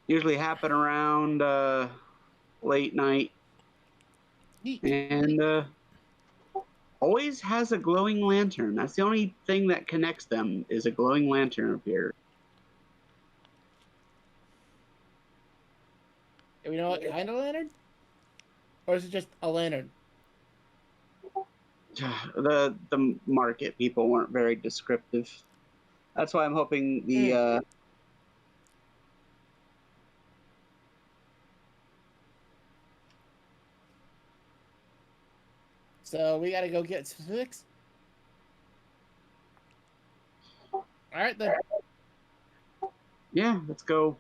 Usually happen around late night. Neat. And always has a glowing lantern. That's the only thing that connects them is a glowing lantern up here. Do we know what kind of lantern? Or is it just a lantern? The market people weren't very descriptive. That's why I'm hoping the So we gotta go get specifics? Alright then. yeah, let's go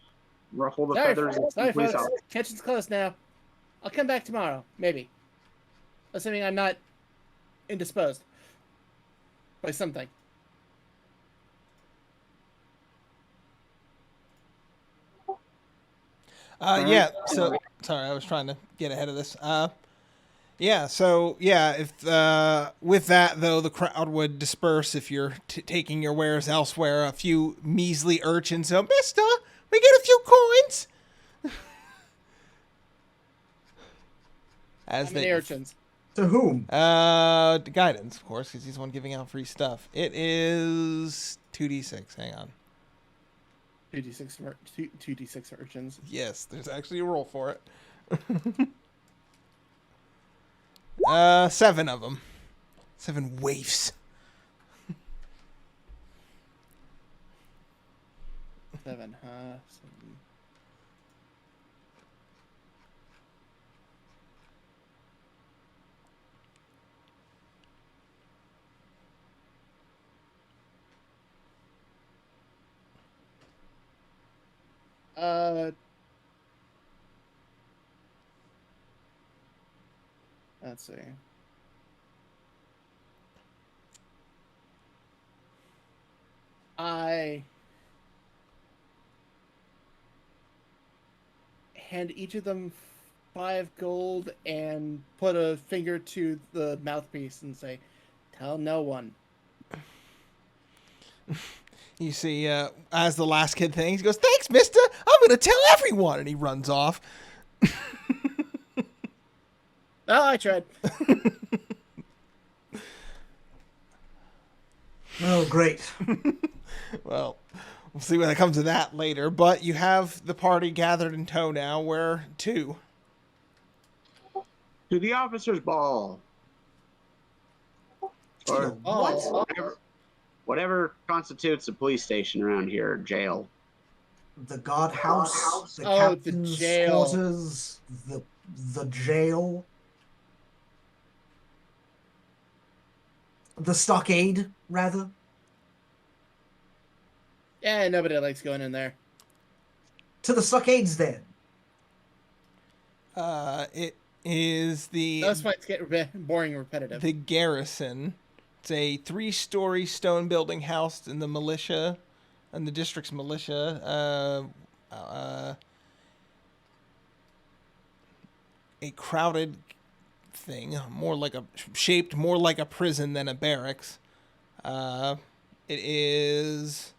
ruffle the Sorry, feathers of the sorry police folks. officer. Kitchen's closed now. I'll come back tomorrow, maybe. Assuming I'm not indisposed by something. Yeah, so sorry, I was trying to get ahead of this. Yeah, so yeah, if with that though, the crowd would disperse if you're taking your wares elsewhere. A few measly urchins, so Mister, we get a few coins. As How many urchins? To whom? Guidance, of course, because he's the one giving out free stuff. It is 2d6. Hang on. 2d6 urchins. Yes, there's actually a roll for it. 7 of them. 7 waifs. 7, huh? 7. Let's see. I hand each of them 5 gold and put a finger to the mouthpiece and say, "Tell no one." You see, as the last kid thinks, he goes, "Thanks, mister! I'm going to tell everyone!" And he runs off. Oh, I tried. Oh, great. Well, we'll see when it comes to that later. But you have the party gathered in tow now. Where to? To the officers' ball. Or What? whatever constitutes a police station around here, jail. The God House, the Oh, the captain's jail. quarters, the jail, the stockade, rather. Yeah, nobody likes going in there. To the stockades, then. It is Those fights get boring and repetitive. the garrison. It's a 3-story stone building housed in the militia, and the district's militia. A crowded thing, shaped more like a prison than a barracks. It is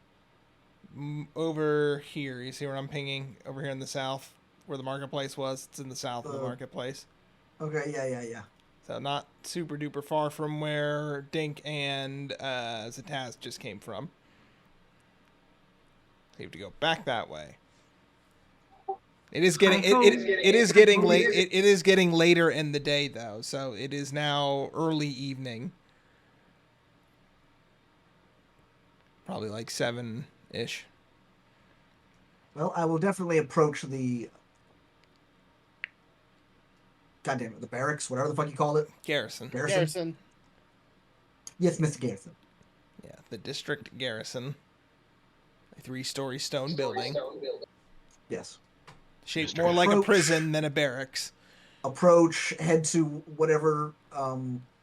over here. You see where I'm pinging? Over here in the south, where the marketplace was. It's in the south of the marketplace. Okay, yeah. So not super duper far from where Dink and Zataz just came from. You have to go back that way. It is getting it is getting late. It is getting later in the day though, so it is now early evening. Probably like 7-ish. Well, I will definitely approach the. God damn it, the barracks, whatever the fuck you call it. Garrison. Garrison. Yes, Mr. Garrison. Yeah, the district garrison. A 3-story stone building. Yes. Shaped more like a prison than a barracks. Approach, head to whatever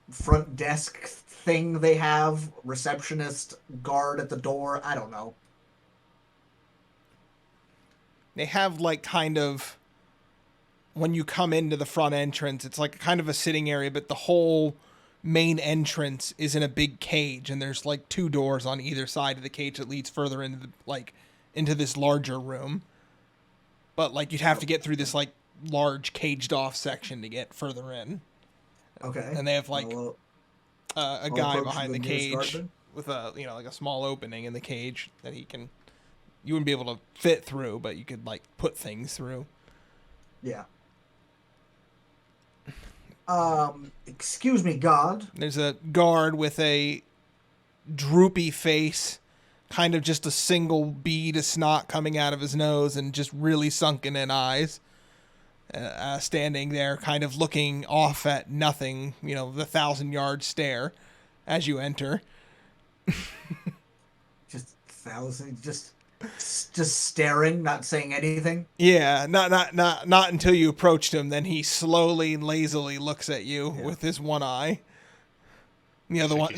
front desk thing they have, receptionist, guard at the door, I don't know. They have like kind of, when you come into the front entrance, it's like kind of a sitting area, but the whole main entrance is in a big cage, and there's like 2 doors on either side of the cage that leads further into the, into this larger room. But like you'd have to get through this like large caged off section to get further in. Okay. And they have like a guy behind the cage with a like a small opening in the cage that you wouldn't be able to fit through, but you could like put things through. Yeah. Excuse me, guard. There's a guard with a droopy face, kind of just a single bead of snot coming out of his nose and just really sunken in eyes. Standing there kind of looking off at nothing, the 1,000-yard stare as you enter. just staring, not saying anything. Yeah, not until you approached him. Then he slowly and lazily looks at you with his one eye. The other one,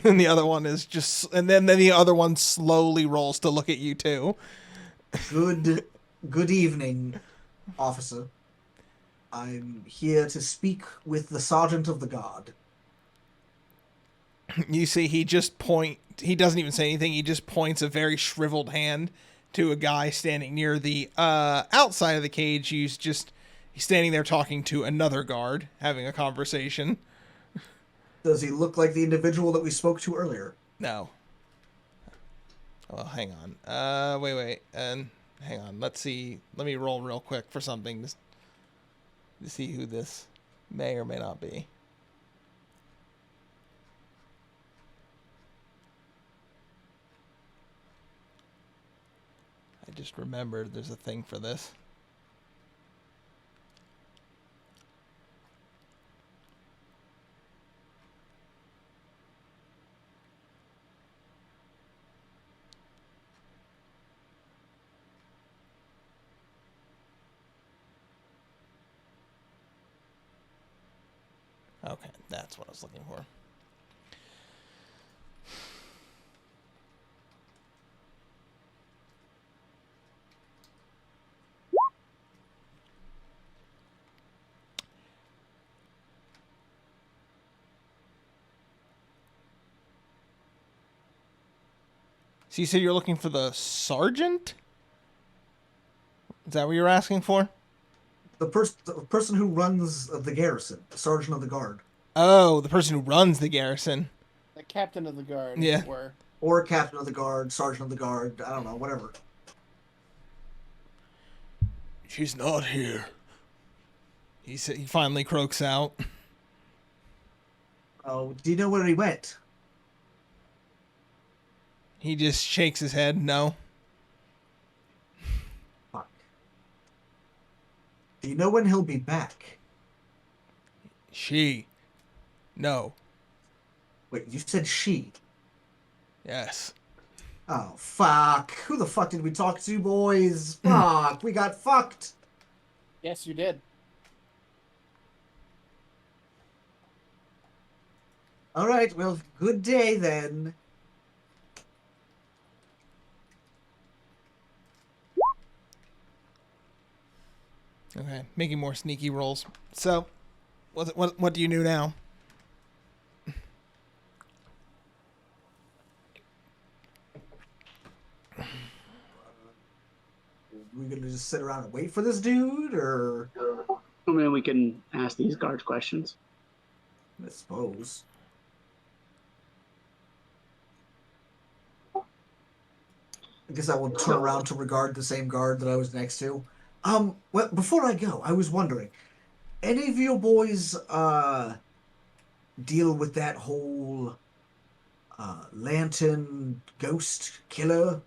and the other one is just, and then the other one slowly rolls to look at you too. Good evening, officer. I'm here to speak with the sergeant of the guard. You see, he doesn't even say anything. He just points a very shriveled hand to a guy standing near the outside of the cage. He's standing there talking to another guard, having a conversation. Does he look like the individual that we spoke to earlier? No. Well, hang on. Wait. And hang on. Let's see. Let me roll real quick for something to see who this may or may not be. I just remembered there's a thing for this. Okay, that's what I was looking for. So you said you're looking for the sergeant? Is that what you're asking for? The person who runs the garrison, the sergeant of the guard. Oh, the person who runs the garrison. The captain of the guard. Yeah. Or captain of the guard, sergeant of the guard, I don't know, whatever. She's not here. He finally croaks out. Oh, do you know where he went? He just shakes his head. No. Fuck. Do you know when he'll be back? She. No. Wait, you said she. Yes. Oh, fuck. Who the fuck did we talk to, boys? Fuck, we got fucked. Yes, you did. All right, well, good day then. Okay, making more sneaky rolls. So, what do you do now? We gonna just sit around and wait for this dude, or I mean, we can ask these guards questions. I suppose. I guess I will turn around to regard the same guard that I was next to. Well, before I go, I was wondering, any of your boys deal with that whole lantern ghost killer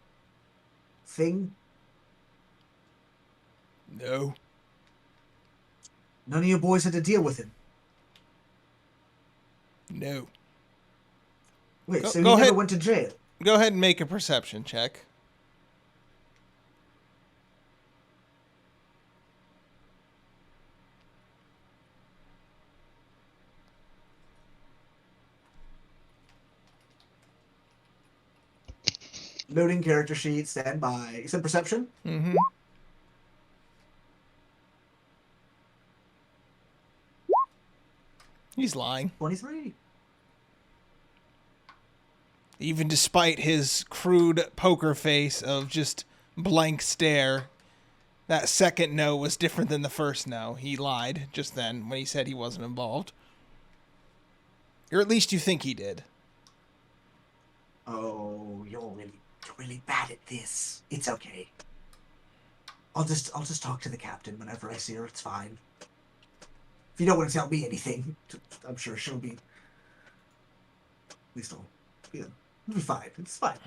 thing? No. None of your boys had to deal with him. No. Wait, Go- so go he never ahead. went to jail? Go ahead and make a perception check. Loading character sheet, stand by. You said perception? Mm-hmm. He's lying. 23. Even despite his crude poker face of just blank stare, that second no was different than the first no. He lied just then when he said he wasn't involved. Or at least you think he did. Oh, you're really bad at this. It's okay. I'll just talk to the captain whenever I see her. It's fine. If you don't want to tell me anything, I'm sure she'll be. At least it'll be fine. It's fine.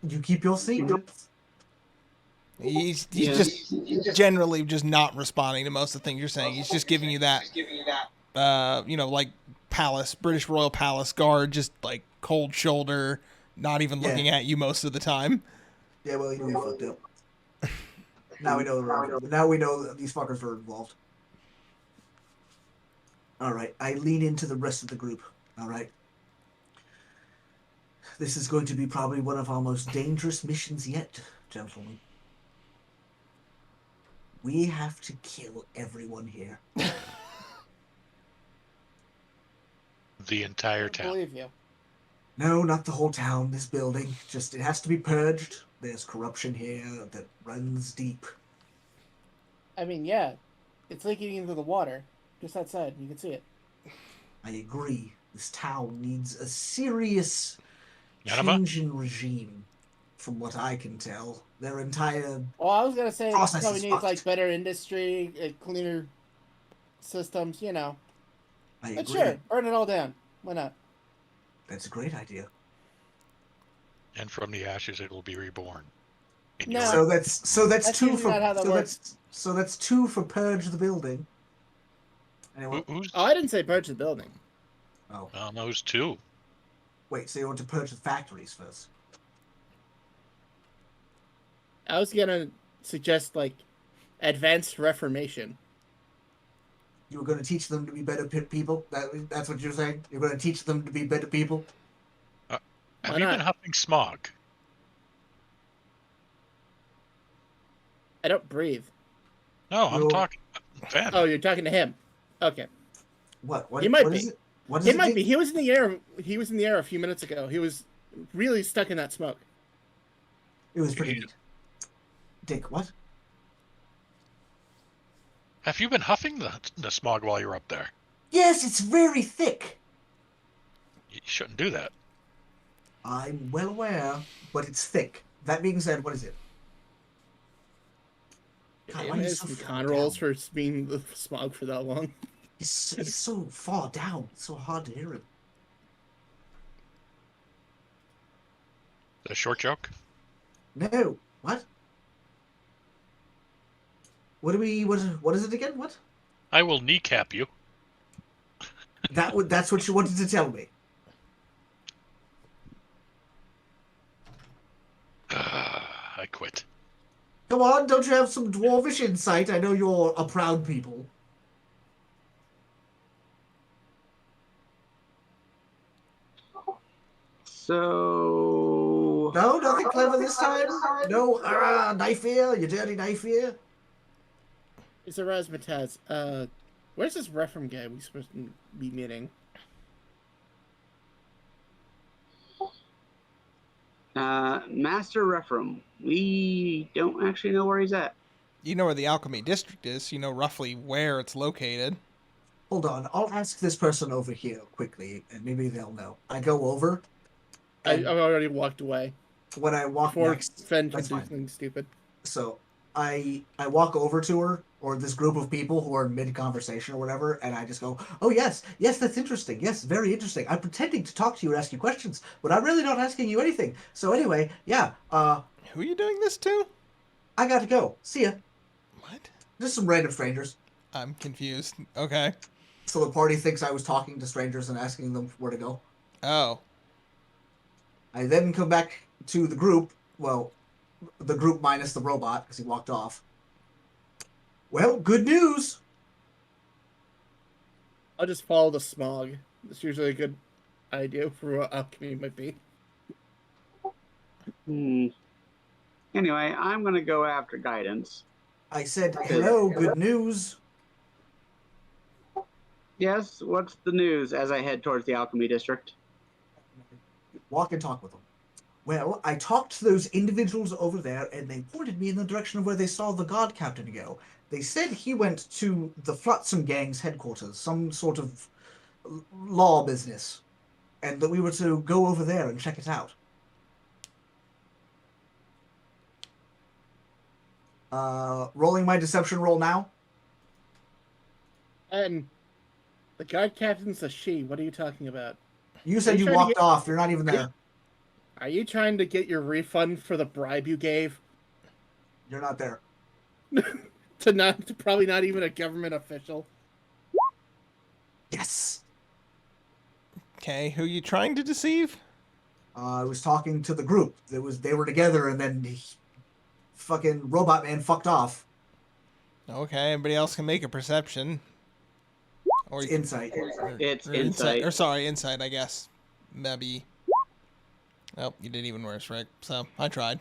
You keep your secrets. He's just generally just not responding to most of the things you're saying. He's just giving you that, like British Royal Palace guard, just like cold shoulder, not even looking at you most of the time. Yeah, well, you fucked up. Now we know that these fuckers were involved. All right, I lean into the rest of the group. All right. This is going to be probably one of our most dangerous missions yet, gentlemen. We have to kill everyone here. The entire I town. believe you. No, not the whole town, this building. Just, it has to be purged. There's corruption here that runs deep. I mean, yeah, it's leaking into the water just outside. You can see it. I agree. This town needs a serious Nineveh? change in regime, from what I can tell. Their entire... Well, I was gonna say it Process probably is needs fucked. like better industry, cleaner systems. You know, I but agree. sure, burn it all down. Why not? That's a great idea. And from the ashes it will be reborn. In No. your- So that's That's two usually for not how that works. that's two for purge the building. Anyway, Who's Oh, I didn't say purge the building. oh on those two? wait, so you want to purge the factories first? I was gonna suggest like advanced reformation. You were going to teach them to be better people. That's what you're saying. You're going to teach them to be better people. Have Why you not? been huffing smog? I don't breathe. No, I'm You're- talking. Van. Oh, you're talking to him. Okay, What? He might what be. is it? What is it it? might Dick? be. He was in the air. He was in the air a few minutes ago. He was really stuck in that smoke. It was pretty He- neat. Dick, what? Have you been huffing the smog while you're up there? Yes, it's very thick. You shouldn't do that. I'm well aware, but it's thick. That being said, what is it? God, why are you There's so some far con rolls down? for being the smog for that long. He's so far down. It's so hard to hear him. A short joke? No. What? What is it again? What? I will kneecap you. That's what you wanted to tell me. I quit. Come on, don't you have some dwarvish insight? I know you're a proud people. So No, nothing clever this time? No, knife here, you dirty knife here. It's a razzmatazz. Where's this Rephraim guy we supposed to be meeting? Master Referum. We don't actually know where he's at. You know where the alchemy district is. You know roughly where it's located. Hold on, I'll ask this person over here quickly, and maybe they'll know. I go over. I've already walked away. When I walk Before next, Fen can that's do fine. something stupid. So I walk over to her, or this group of people who are mid conversation or whatever, and I just go, "Oh yes, that's interesting. Yes, very interesting. I'm pretending to talk to you and ask you questions, but I'm really not asking you anything. So anyway, yeah. Who are you doing this to? I got to go. See ya. What? Just some random strangers. I'm confused. Okay. So the party thinks I was talking to strangers and asking them where to go. Oh. I then come back to the group. Well, the group minus the robot because he walked off. Well, good news. I'll just follow the smog. That's usually a good idea for what alchemy might be. Anyway, I'm gonna go after guidance. I said, hello, good news. Yes, what's the news as I head towards the alchemy district? Walk and talk with them. Well, I talked to those individuals over there, and they pointed me in the direction of where they saw the guard captain go. They said he went to the Flotsam Gang's headquarters, some sort of law business, and that we were to go over there and check it out. Rolling my deception roll now. And the guard captain's a she. What are you talking about? You said you trying to walked get- off. You're not even there. Are you trying to get your refund for the bribe you gave You're not there. to probably not even a government official? Yes. Okay, who are you trying to deceive? I was talking to the group. They were together, and then fucking robot man fucked off. Okay, everybody else can make a perception. Or It's you- insight. It's or insight. Or sorry, insight, I guess. Maybe. Oh, you did even worse, Rick. So, I tried.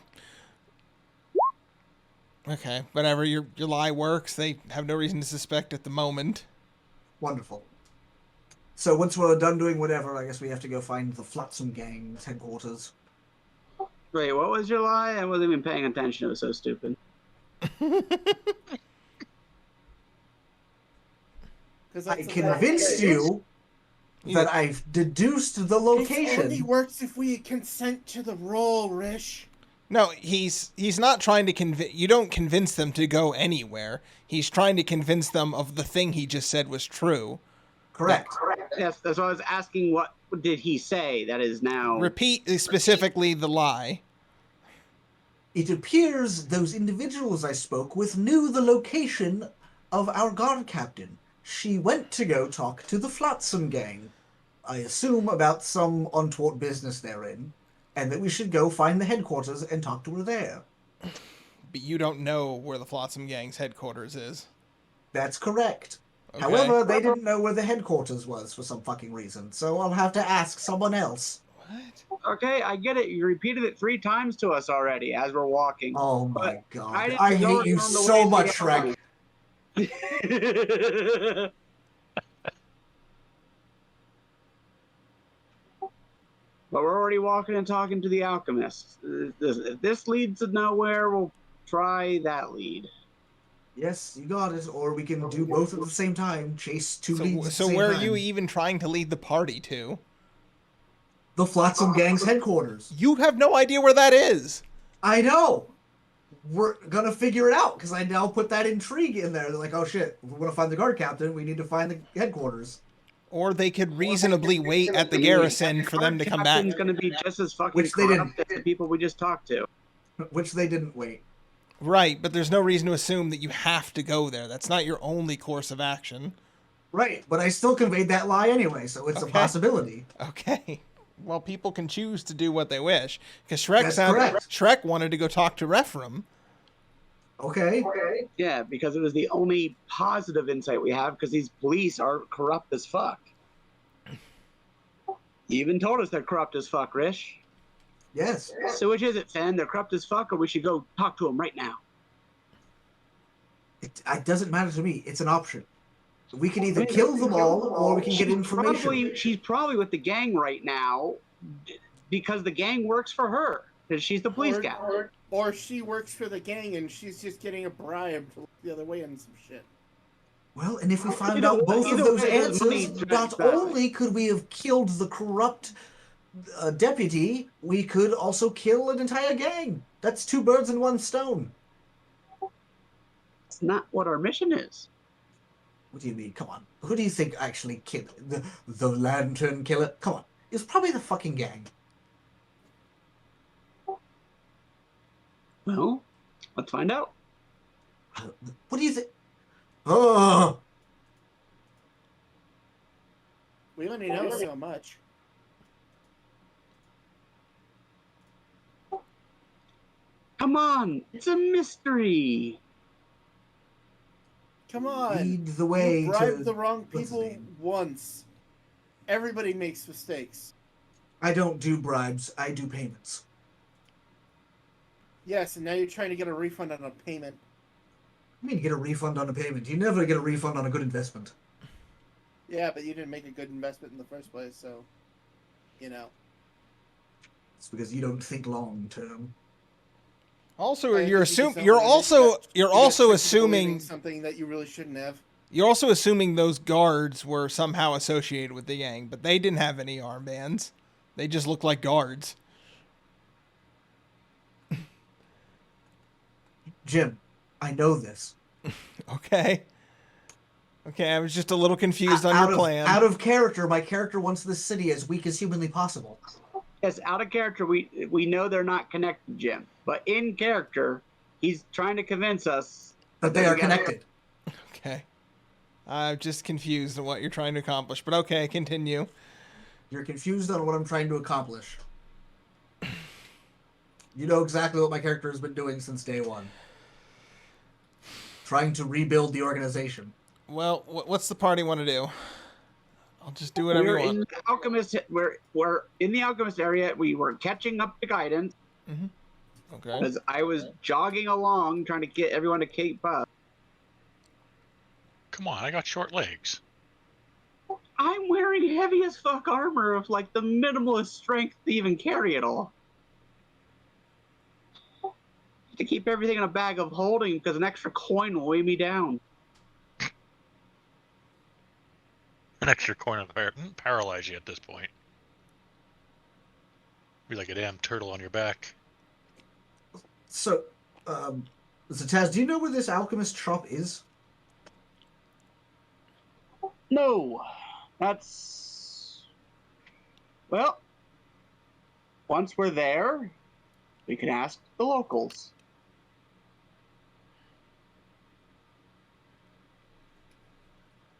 Okay, whatever. Your lie works. They have no reason to suspect at the moment. Wonderful. So once we're done doing whatever, I guess we have to go find the Flotsam Gang's headquarters. Wait, what was your lie? I wasn't even paying attention. It was so stupid. I convinced you that I've deduced the It only location. works if we consent to the roll, Rish. No, he's not trying to convince... You don't convince them to go anywhere. He's trying to convince them of the thing he just said was true. Correct. Yes, that's why I was asking. What did he say? That is now. Repeat specifically the lie. It appears those individuals I spoke with knew the location of our guard captain. She went to go talk to the Flotsam Gang. I assume about some untoward business they're in, and that we should go find the headquarters and talk to her there. But you don't know where the Flotsam Gang's headquarters is. That's correct. Okay. However, they didn't know where the headquarters was for some fucking reason, so I'll have to ask someone else. What? Okay, I get it. You repeated it 3 times to us already as we're walking. Oh my But god. I didn't I go hate you on the so way to much, the Shrek. But we're already walking and talking to the alchemist. If this leads to nowhere, we'll try that lead. Yes, you got it. Or we can do both at the same time. Chase two leads at the So same where time. are you even trying to lead the party to? The Flotsam Gang's headquarters. You have no idea where that is. I know. We're gonna figure it out because I now put that intrigue in there. They're like, oh shit, if we want to find the guard captain, we need to find the headquarters. Or they could reasonably wait at the garrison for them to come back. Captain's going to be just as fucking Which they corrupt as the people we just talked to. Which they didn't wait. Right, but there's no reason to assume that you have to go there. That's not your only course of action. Right, but I still conveyed that lie anyway, so it's a Okay. possibility. Okay. Well, people can choose to do what they wish. Because Shrek, That's correct. Shrek wanted to go talk to Rephram. Okay. Yeah, because it was the only positive insight we have, because these police are corrupt as fuck. You even told us they're corrupt as fuck, Rish. Yes. So which is it, Fen? They're corrupt as fuck, or we should go talk to them right now? It doesn't matter to me. It's an option. We can either kill them all, or we can get information. She's probably with the gang right now, because the gang works for her. because she's the police gal. Or she works for the gang and she's just getting a bribe to look the other way and some shit. Well, and if we find Either out both of either those way, there's money answers, to not back. only could we have killed the corrupt deputy, we could also kill an entire gang. That's 2 birds in 1 stone. It's not what our mission is. What do you mean? Come on. Who do you think actually killed the lantern killer? Come on. It's probably the fucking gang. Well, let's find out. What do you think? Oh, We only know so much. Come on, it's a mystery. Come on. lead the way You bribed to the wrong what's his people name? once. Everybody makes mistakes. I don't do bribes. I do payments. Yes, and now you're trying to get a refund on a payment. I mean, you get a refund on a payment. You never get a refund on a good investment. Yeah, but you didn't make a good investment in the first place, so you know. It's because you don't think long term. Also, I you're think you assuming you're got also tricked into assuming believing something that you really shouldn't have. you're also assuming those guards were somehow associated with the gang, but they didn't have any armbands. They just looked like guards. Jim, I know this. Okay. Okay, I was just a little confused on your plan. Out of character, my character wants this city as weak as humanly possible. Yes, out of character, we know they're not connected, Jim. But in character, he's trying to convince us That they are connected. Okay. I'm just confused on what you're trying to accomplish, but okay, continue. You're confused on what I'm trying to accomplish. You know exactly what my character has been doing since day one. Trying to rebuild the organization. Well, what's the party want to do? I'll just do whatever we're you want. in the alchemist. We're in the alchemist area. We were catching up to guidance Okay. as I was jogging along, trying to get everyone to keep up. Come on, I got short legs. I'm wearing heavy as fuck armor of like the minimalist strength to even carry it all. To keep everything in a bag of holding because an extra coin will weigh me down. An extra coin of the paralyze you at this point. Be like a damn turtle on your back. So, Taz, do you know where this alchemist shop is? No, that's... Well, once we're there, we can ask the locals.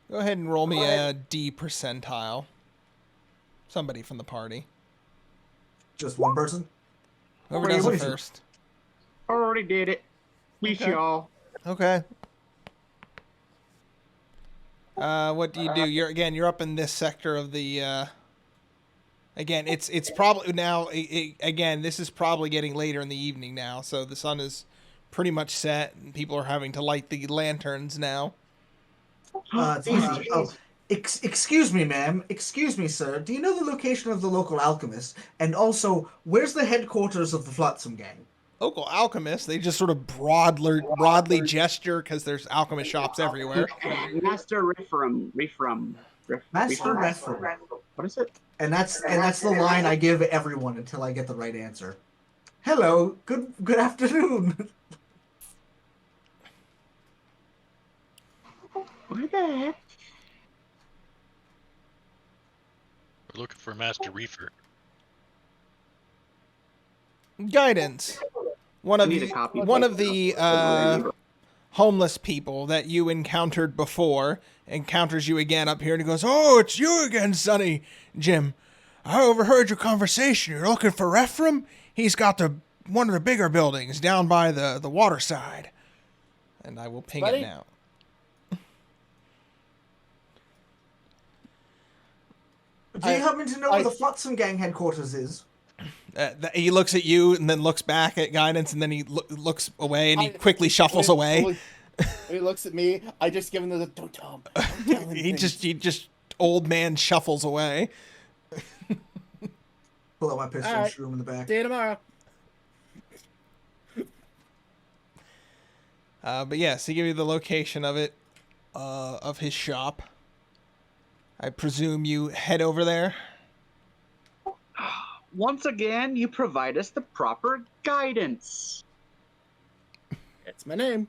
Go ahead and roll me a D percentile. Somebody from the party. Just one person? Whoever Wait, does what it is it? first. Already did it. Peace, Okay. y'all. Okay. What do? You're up in this sector of the. Again, it's probably now. Again, this is probably getting later in the evening now, so the sun is pretty much set, and people are having to light the lanterns now. It's easy. Oh, excuse me, ma'am. Excuse me, sir. Do you know the location of the local alchemist? And also, where's the headquarters of the Flotsam gang? Local alchemists, they just sort of broadly gesture because there's alchemist shops everywhere. Master Rifram. Master Refram. What is it? And that's the line I give everyone until I get the right answer. Hello, good afternoon. Where the heck? We're looking for Master Reefer. Guidance. One I of need a the copy. homeless people that you encountered before encounters you again up here and he goes, "Oh, it's you again, Sonny. Jim, I overheard your conversation. You're looking for Ephraim? He's got one of the bigger buildings down by the water side." And I will ping Buddy? it now. Do you happen to know where the Flotsam gang headquarters is? He looks at you and then looks back at Guidance and then he looks away and he quickly shuffles away. When he looks at me, I just give him the don't tell him. Don't tell him he things." just old man shuffles away. Pull out my pistol All right. and shoot him in the back. See you tomorrow. But yes, he gave you the location of it, of his shop. I presume you head over there. Once again, you provide us the proper guidance. It's my name.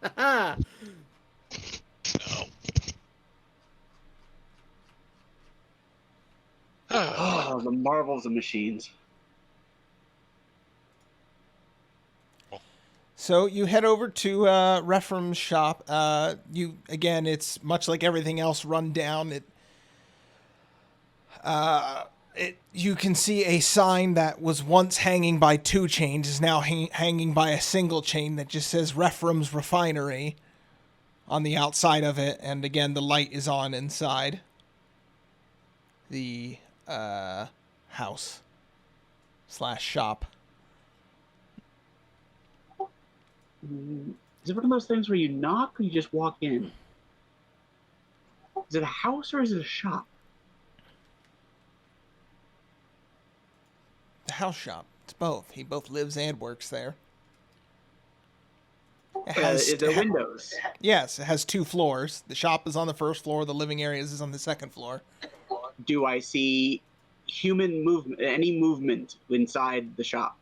Haha. No. Oh, the marvels of machines. So you head over to Rephrom's shop. Again, it's much like everything else run down. You can see a sign that was once hanging by 2 chains is now hanging by a single chain that just says Rephrom's Refinery on the outside of it, and again the light is on inside the house / shop. Is it one of those things where you knock or you just walk in? Is it a house or is it a shop? The house shop. It's both. He both lives and works there. Is there windows? Yes, it has 2 floors. The shop is on the first floor. The living areas is on the second floor. Do I see human movement, any movement inside the shop?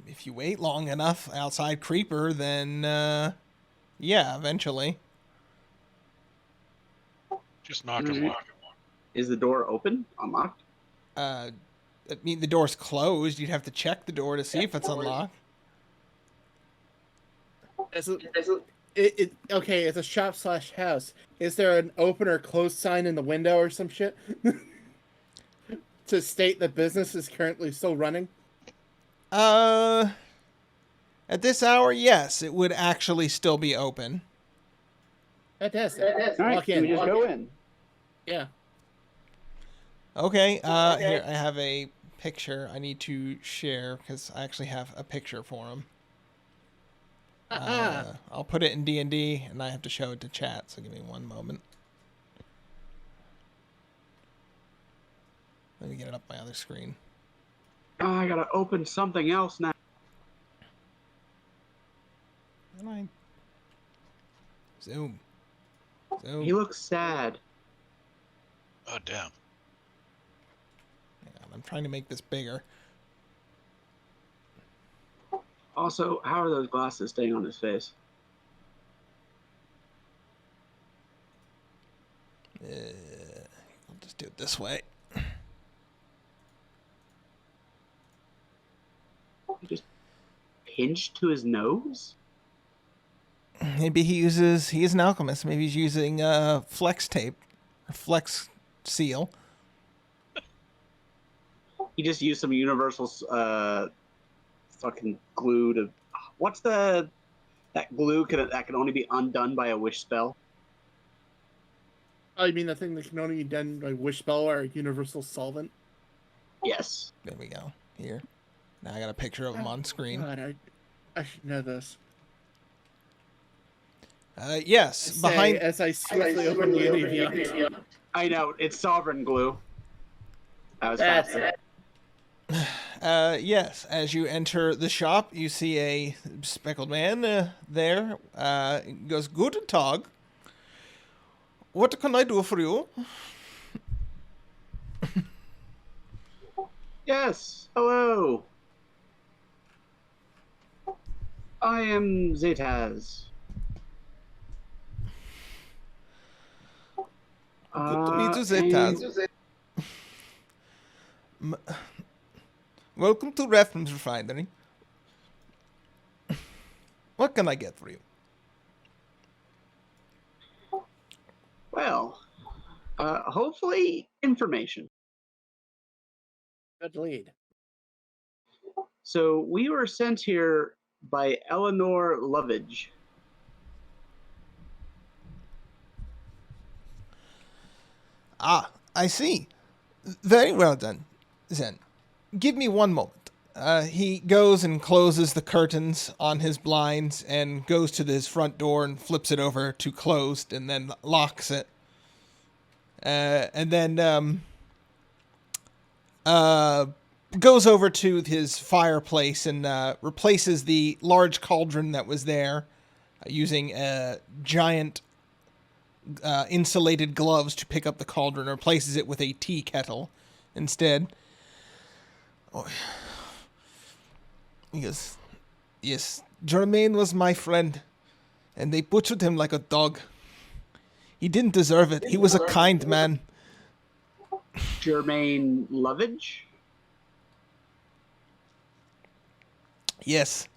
If you wait long enough outside Creeper, then yeah, eventually. Just knock and walk. Is the door open? Unlocked? I mean, the door's closed. You'd have to check the door to see if it's unlocked. Okay, it's a shop / house. Is there an open or closed sign in the window or some shit to state the business is currently still running? At this hour, yes, it would actually still be open. Fantastic. All right, Walk can we in. just go in? Yeah. Okay, here, I have a picture I need to share because I actually have a picture for him. I'll put it in D&D, and I have to show it to chat, so give me one moment. Let me get it up my other screen. Oh, I gotta open something else now. Zoom. He looks sad. Oh, damn. Hang on, I'm trying to make this bigger. Also, how are those glasses staying on his face? I'll just do it this way. He just pinched to his nose? Maybe he is an alchemist. Maybe he's using flex tape or flex seal. He just used some universal fucking glue to. What's that glue that can only be undone by a wish spell? Oh, you mean the thing that can only be done by wish spell or universal solvent? Yes. There we go. Here. Now I got a picture of him on screen. God, I should know this. Yes, behind. As I swiftly open the ADV. I know, it's sovereign glue. That was That's faster. it. Yes, as you enter the shop, you see a speckled man there. He goes, "Guten Tag. What can I do for you?" Yes, hello. I am Zetaz. Good to meet you, Zetaz. Welcome to Rephrom's Refinery. What can I get for you? Well, hopefully information. Good lead. So we were sent here by Eleanor Lovage. Ah, I see. Very well done, Zen. Give me one moment. He goes and closes the curtains on his blinds and goes to his front door and flips it over to closed and then locks it. And then goes over to his fireplace and replaces the large cauldron that was there using giant insulated gloves to pick up the cauldron, or replaces it with a tea kettle instead. Oh. He goes, yes, Germain was my friend, and they butchered him like a dog. He didn't deserve it. He was a kind man. Germain Lovage? Yes.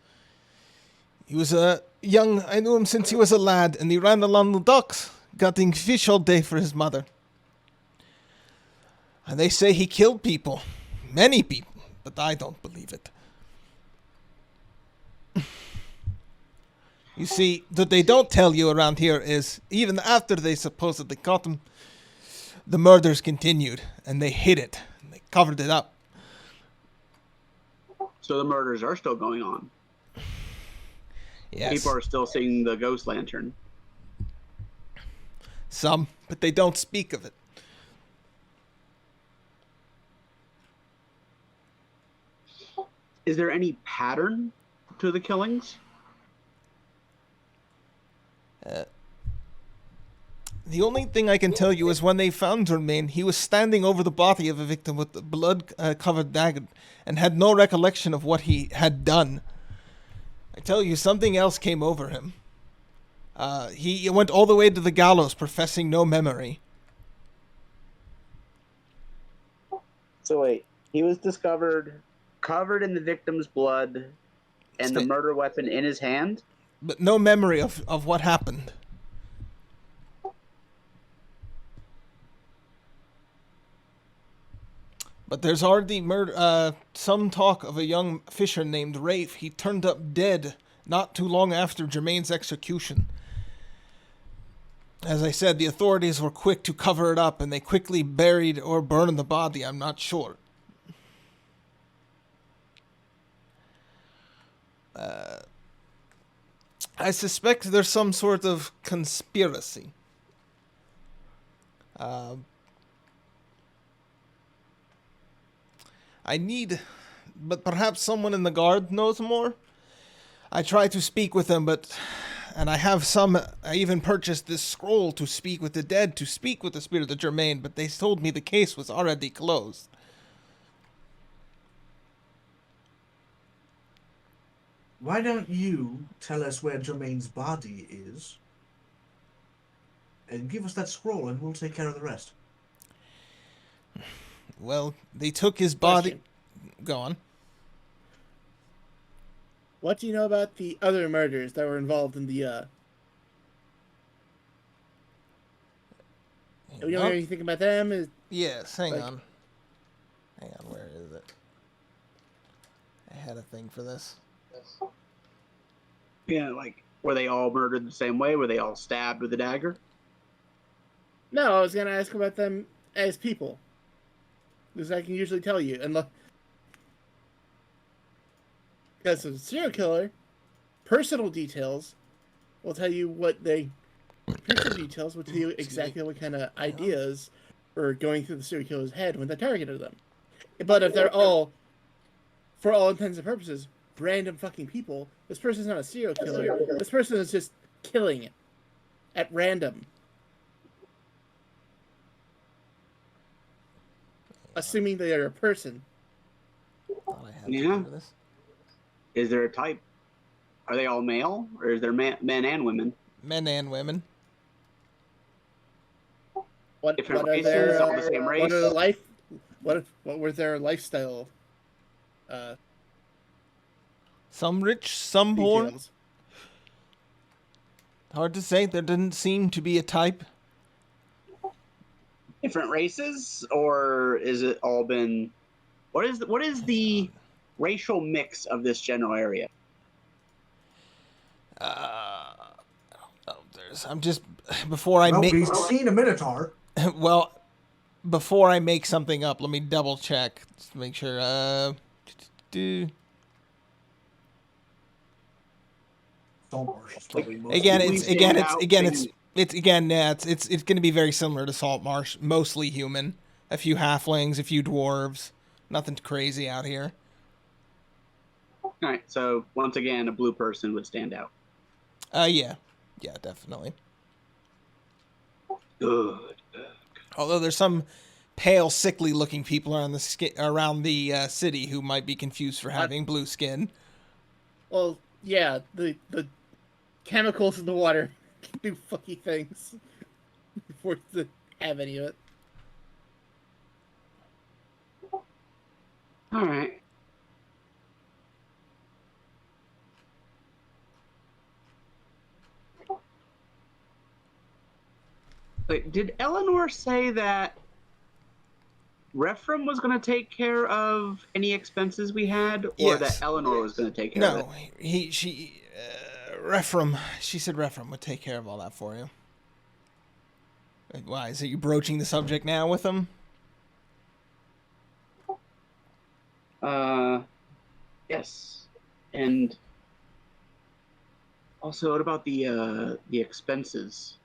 He was young. I knew him since he was a lad, and he ran along the docks, gutting fish all day for his mother. And they say he killed people. Many people. But I don't believe it. You see, what they don't tell you around here is, even after they supposedly caught him, the murders continued, and they hid it. And they covered it up. So the murders are still going on. Yes. People are still seeing the ghost lantern. Some, but they don't speak of it. Is there any pattern to the killings? The only thing I can tell you is when they found Germain, he was standing over the body of a victim with the blood-covered dagger and had no recollection of what he had done. I tell you, something else came over him. He went all the way to the gallows, professing no memory. So wait, he was discovered covered in the victim's blood and the murder weapon in his hand? But no memory of what happened. But there's already some talk of a young fisher named Rafe. He turned up dead not too long after Germain's execution. As I said, the authorities were quick to cover it up, and they quickly buried or burned the body. I'm not sure. I suspect there's some sort of conspiracy. But perhaps someone in the guard knows more. I try to speak with them, and I even purchased this scroll to speak with the dead, to speak with the spirit of Germain, but they told me the case was already closed. Why don't you tell us where Germain's body is, and give us that scroll, and we'll take care of the rest. Well, they took his body... Question. Go on. What do you know about the other murders that were involved in the, You know anything about them? Yes, hang on. Hang on, where is it? I had a thing for this. Yeah, like, were they all murdered the same way? Were they all stabbed with a dagger? No, I was going to ask about them as people. Because I can usually tell you. Because of serial killer, personal details will tell you what they... Personal details will tell you exactly what kind of ideas are going through the serial killer's head when they targeted them. But if they're all, for all intents and purposes, random fucking people, this person's not a serial killer. This person is just killing at random. Assuming they are a person. Thought I had Yeah. to do this. Is there a type? Are they all male, or is there men and women? Men and women. What Different are races, their all the same race? what are the life? What were their lifestyle? Some rich, some poor. Details? Hard to say. There didn't seem to be a type. Different races, or is it all been? What is the racial mix of this general area? I don't know. I'm just before I make. We've seen a Minotaur. Well, before I make something up, let me double check just to make sure. Saltmarsh is probably most It's going to be very similar to Saltmarsh. Mostly human, a few halflings, a few dwarves, Nothing crazy out here. All right. So once again, a blue person would stand out. Yeah, definitely. Good. Although there's some pale, sickly-looking people around the city who might be confused for having blue skin. Well, yeah, the chemicals in the water can do funky things before to have any of it. All right. Wait, did Eleanor say that Rephram was going to take care of any expenses we had, or Yes. that Eleanor was going to take care of it? No, Rephram. She said Rephram would take care of all that for you. Why, is it you broaching the subject now with him? Yes. And also, what about the expenses?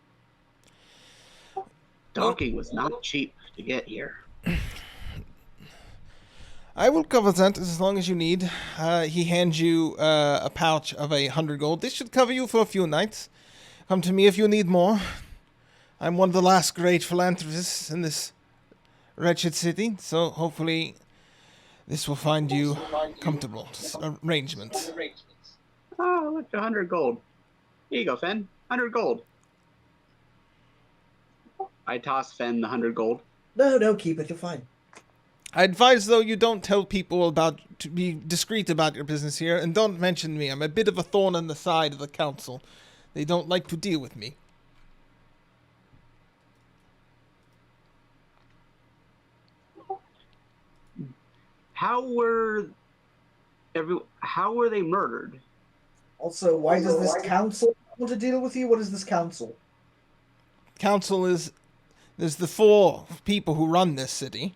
Docking was not cheap to get here. I will cover that as long as you need. He hands you a pouch of 100 gold. This should cover you for a few nights. Come to me if you need more. I'm one of the last great philanthropists in this wretched city, so hopefully this will find you comfortable arrangements. Oh, look, 100 gold. Here you go, Fen. 100 gold. I toss Fen the 100 gold. No, keep it. You're fine. I advise, though, you don't tell people to be discreet about your business here, and don't mention me. I'm a bit of a thorn in the side of the council. They don't like to deal with me. How were they murdered? Also, why does this council want to deal with you? What is this council? There's the 4 people who run this city.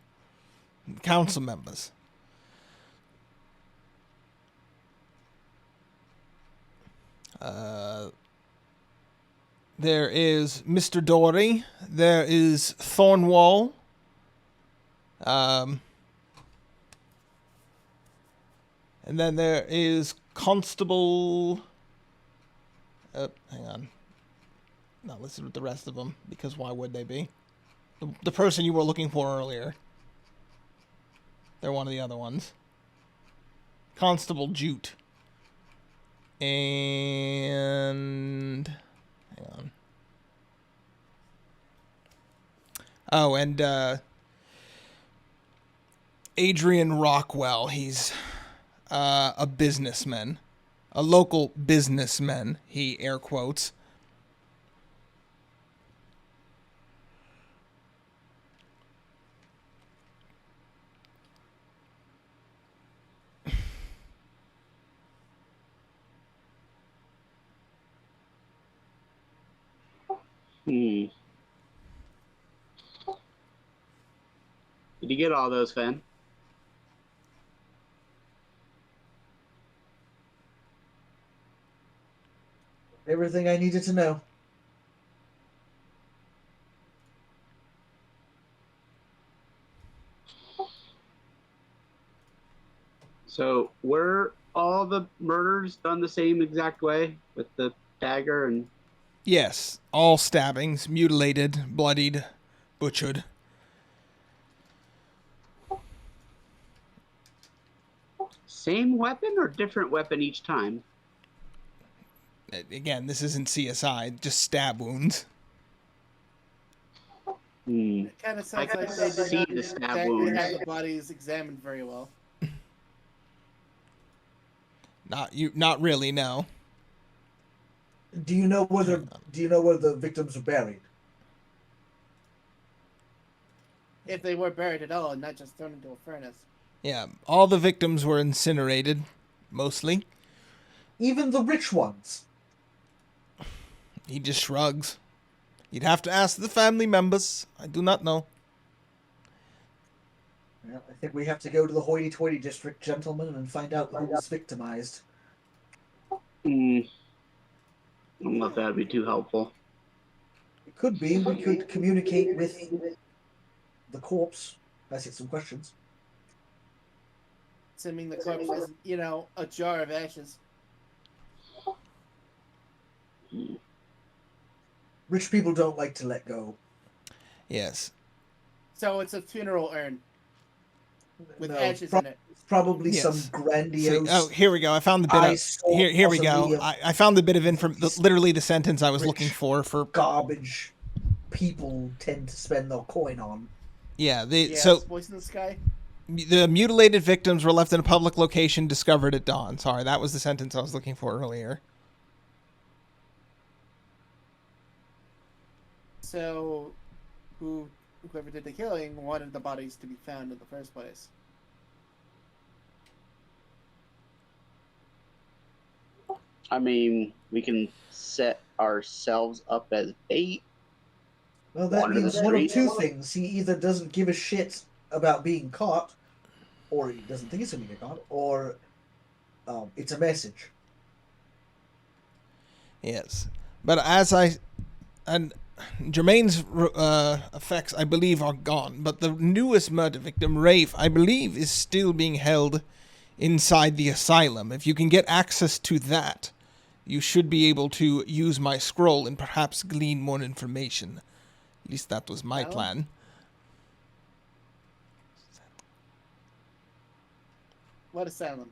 Council members. There is Mr. Dory. There is Thornwall. And then there is Constable... hang on. Not listed with the rest of them, because why would they be? The person you were looking for earlier. They're one of the other ones. Constable Jute. And... hang on. Oh, and Adrian Rockwell. He's a businessman. A local businessman, he air quotes. Did you get all those, Fen? Everything I needed to know. So, were all the murders done the same exact way with the dagger and... Yes, all stabbings, mutilated, bloodied, butchered. Same weapon or different weapon each time? Again, this isn't CSI, just stab wounds. It kind of sounds like they see did the not stab exactly wounds. have the bodies examined very well. Not really, no. Do you know where the victims are buried? If they were buried at all and not just thrown into a furnace. Yeah, all the victims were incinerated, mostly. Even the rich ones. He just shrugs. You'd have to ask the family members. I do not know. Well, I think we have to go to the hoity-toity district, gentlemen, and find out who was victimized. I don't know if that would be too helpful. It could be. We could communicate with the corpse. Ask it some questions. assuming the corpse is, a jar of ashes. Rich people don't like to let go. Yes. So it's a funeral urn with No, ashes in it. It's probably Yes. some grandiose. Oh, here we go. I found the bit of here we go. I found the bit of literally the sentence I was looking for garbage people tend to spend their coin on. Yeah, Voice in the Sky. The mutilated victims were left in a public location discovered at dawn. Sorry, that was the sentence I was looking for earlier. So, whoever did the killing wanted the bodies to be found in the first place. I mean, we can set ourselves up as bait. Well, that means one of two things. He either doesn't give a shit about being caught, or he doesn't think he's going to get caught, or it's a message. Yes. But Jermaine's effects, I believe, are gone. But the newest murder victim, Rafe, I believe, is still being held inside the asylum. If you can get access to that, you should be able to use my scroll and perhaps glean more information. At least that was my plan. What asylum?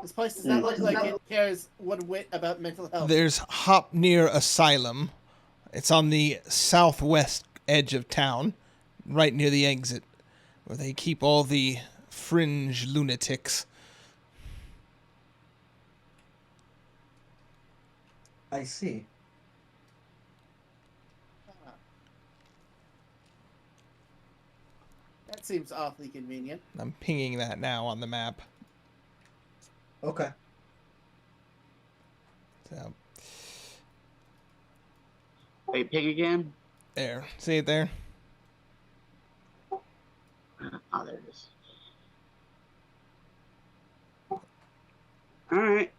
This place does not look like it cares one whit about mental health. There's Hopnear Asylum. It's on the southwest edge of town, right near the exit, where they keep all the fringe lunatics. I see. That seems awfully convenient. I'm pinging that now on the map. Okay. So, Wait, pig again? there. See it there? Oh, there it is. All right.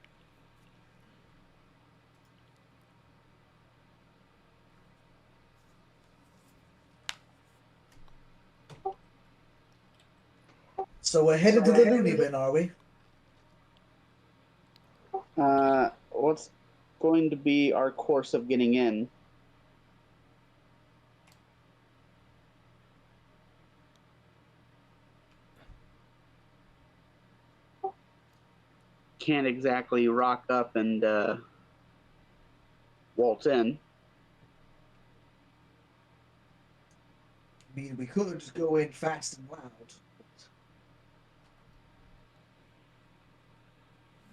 So we're headed to the loony bin, are we? What's going to be our course of getting in? Can't exactly rock up and waltz in. I mean, we could just go in fast and loud.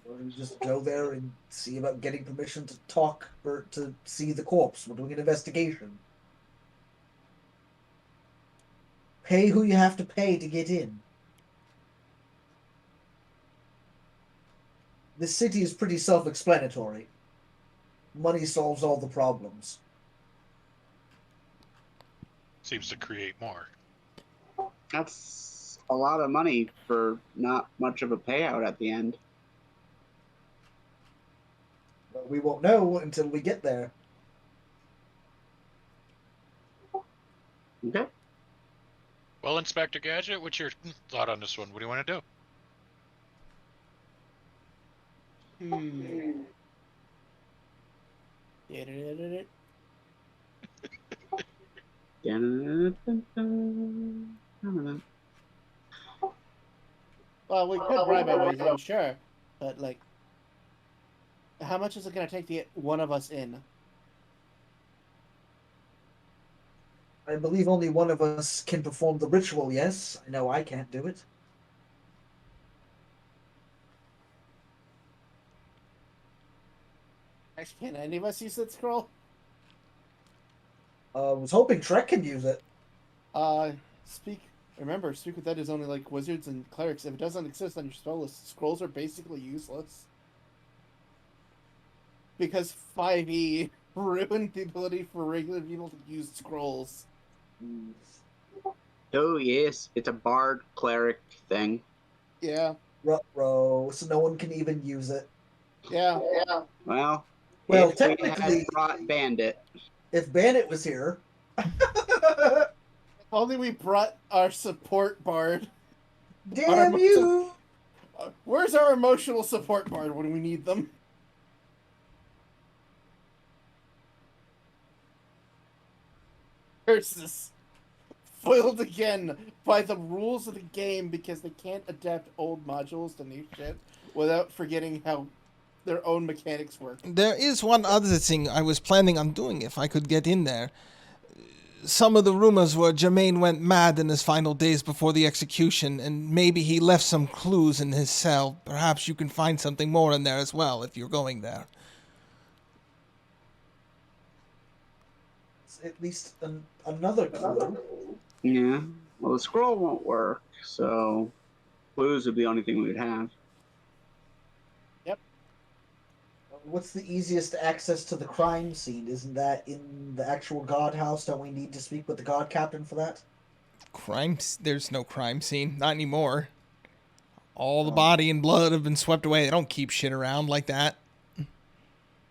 Or we just go there and see about getting permission to talk or to see the corpse. We're doing an investigation. Pay who you have to pay to get in. This city is pretty self-explanatory. Money solves all the problems. Seems to create more. That's a lot of money for not much of a payout at the end. But we won't know until we get there. Okay. Well, Inspector Gadget, what's your thought on this one? What do you want to do? Well, we could bribe our ways in, sure. But, like, how much is it going to take to get one of us in? I believe only one of us can perform the ritual, yes. I know I can't do it. Actually, can any of us use that scroll? I was hoping Trek can use it. Remember, speak with that is only like wizards and clerics. If it doesn't exist on your spell list, scrolls are basically useless. Because 5e ruined the ability for regular people to use scrolls. Oh, yes. It's a bard cleric thing. Yeah. Ruh-roh, so no one can even use it. Yeah. Well, if technically, we had brought Bandit. If Bandit was here... If only we brought our support bard. Damn you! Where's our emotional support board when we need them? Curses. Foiled again by the rules of the game because they can't adapt old modules to new shit without forgetting how their own mechanics work. There is one other thing I was planning on doing if I could get in there. Some of the rumors were Jermaine went mad in his final days before the execution, and maybe he left some clues in his cell. Perhaps you can find something more in there as well if you're going there. It's at least another clue. Yeah. Well, the scroll won't work, so clues would be the only thing we would have. What's the easiest access to the crime scene? Isn't that in the actual god house? Don't we need to speak with the god captain for that? There's no crime scene. Not anymore. All the body and blood have been swept away. They don't keep shit around like that.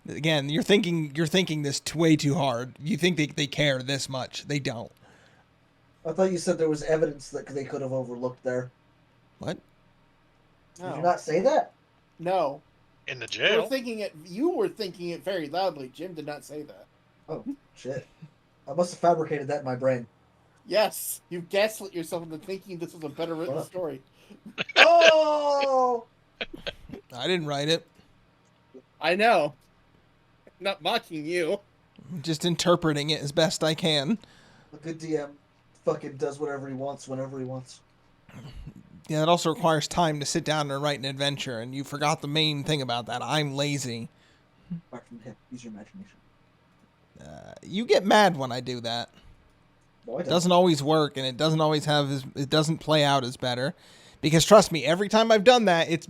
Again, you're thinking this way too hard. You think they care this much. They don't. I thought you said there was evidence that they could have overlooked there. What? Did you not say that? No. In the You were jail. thinking it very loudly. Jim did not say that. Oh, shit. I must have fabricated that in my brain. Yes, you gaslit yourself into thinking this was a better written What? story. Oh! I didn't write it. I know. I'm not mocking you. I'm just interpreting it as best I can. A good DM fucking does whatever he wants whenever he wants. Yeah, it also requires time to sit down and write an adventure, and you forgot the main thing about that. I'm lazy. Apart from him, use your imagination. You get mad when I do that. No, I It don't. doesn't always work, and it doesn't always it doesn't play out as better. Because trust me, every time I've done that, it's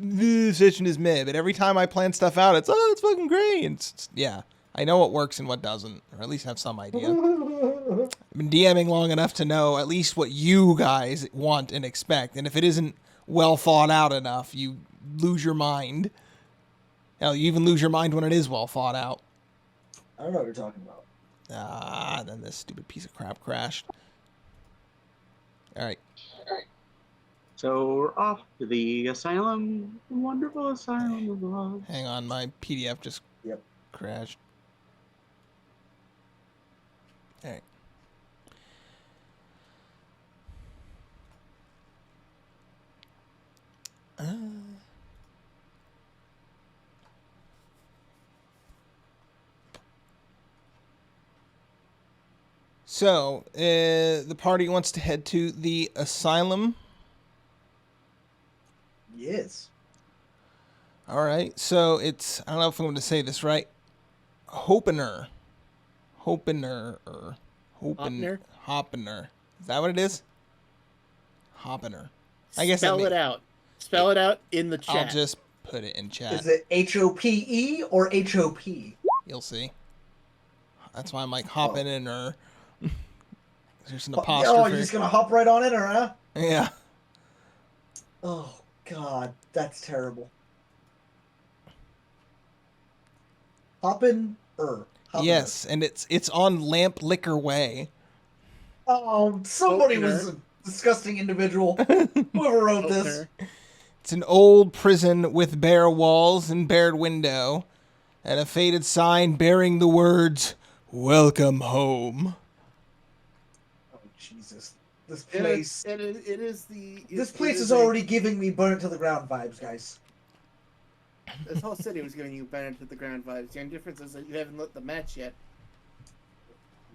session is mid. But every time I plan stuff out, it's fucking great. And yeah, I know what works and what doesn't, or at least have some idea. I've been DMing long enough to know at least what you guys want and expect. And if it isn't well thought out enough, you lose your mind. Hell, you even lose your mind when it is well thought out. I don't know what you're talking about. Then this stupid piece of crap crashed. All right. So we're off to the asylum, the wonderful asylum of love. Hang on, my PDF just Yep. crashed. All right. So, the party wants to head to the asylum. Yes. All right. So it's, I don't know if I'm going to say this right. Hopener. Hopener. Is that what it is? Hopener. I guess Spell it out. Spell it out in the chat. I'll just put it in chat. Is it HOPE or HOP? You'll see. That's why I'm like hopping in or there's an Oh, apostrophe. you're just gonna hop right on it, or huh? Yeah. Oh God, that's terrible. Hoppin' Yes, and it's on Lamp Liquor Way. Oh, somebody was a disgusting individual. Whoever wrote this. It's an old prison with bare walls and bared window, and a faded sign bearing the words "Welcome home." Oh Jesus, this place. This place is a- already giving me burn it to the ground vibes, guys. This whole city was giving you burn to the ground vibes. The only difference is that you haven't lit the match yet.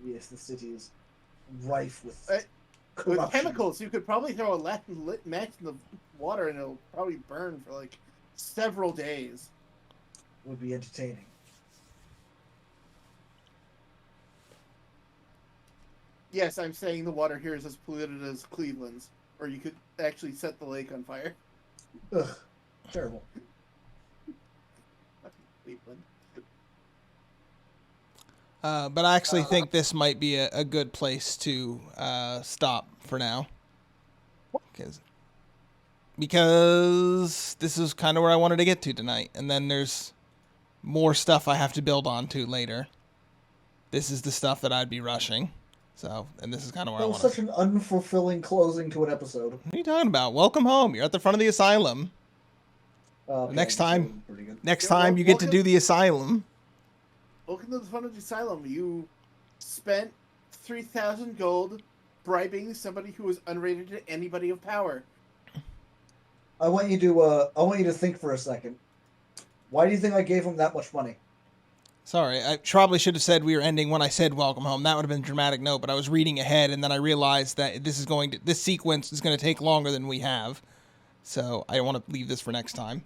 Yes, the city is rife with With corruption. chemicals, you could probably throw a lit match in the water and it'll probably burn for like several days. Would be entertaining. Yes, I'm saying the water here is as polluted as Cleveland's. Or you could actually set the lake on fire. Ugh, terrible. Cleveland. But I actually think this might be a good place to stop for now. Because this is kind of where I wanted to get to tonight. And then there's more stuff I have to build on to later. This is the stuff that I'd be rushing. So, and this is kind of where That I was want such an unfulfilling closing to an episode. What are you talking about? Welcome home. You're at the front of the asylum. Okay, Next that time- was pretty good. Next Yeah, time you get to welcome- do the asylum. Welcome to the front of the asylum. You spent 3,000 gold bribing somebody who was unrated to anybody of power. I want you to think for a second. Why do you think I gave him that much money? Sorry, I probably should have said we were ending when I said welcome home. That would have been a dramatic note, but I was reading ahead and then I realized that this sequence is going to take longer than we have. So I want to leave this for next time.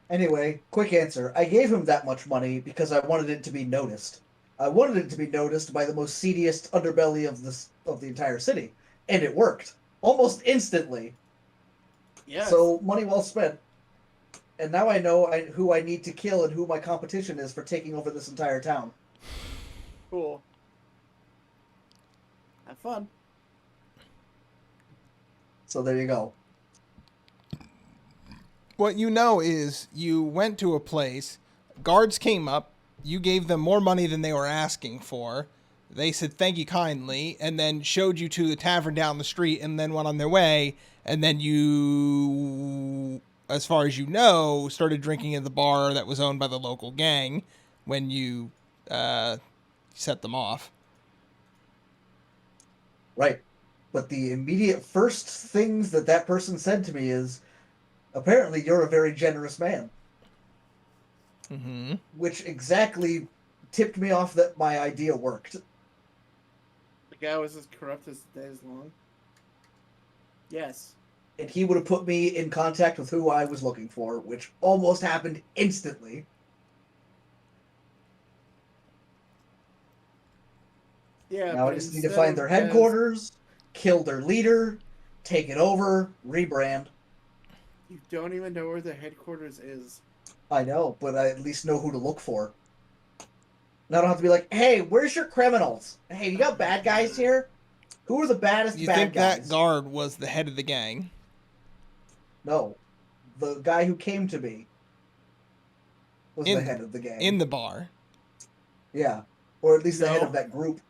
Anyway, quick answer. I gave him that much money because I wanted it to be noticed. I wanted it to be noticed by the most seediest underbelly of the entire city, and it worked almost instantly. Yes. So money well spent. And now I know who I need to kill and who my competition is for taking over this entire town. Cool. Have fun. So there you go. What you know is you went to a place, guards came up, you gave them more money than they were asking for. They said thank you kindly, and then showed you to the tavern down the street, and then went on their way. And then you, as far as you know, started drinking at the bar that was owned by the local gang when you set them off. Right. But the immediate first things that person said to me is, apparently you're a very generous man. Mm-hmm. Which exactly tipped me off that my idea worked. The guy was as corrupt as the day is long. Yes. And he would have put me in contact with who I was looking for, which almost happened instantly. Yeah. Now I but just need to instead find of their guys- headquarters, kill their leader, take it over, rebrand. You don't even know where their headquarters is. I know, but I at least know who to look for. And I don't have to be like, hey, where's your criminals? Hey, you got bad guys here? Who are the baddest You bad think guys? that guard was the head of the gang? No. The guy who came to me was the head of the gang. In the bar. Yeah. Or at least the head No. of that group.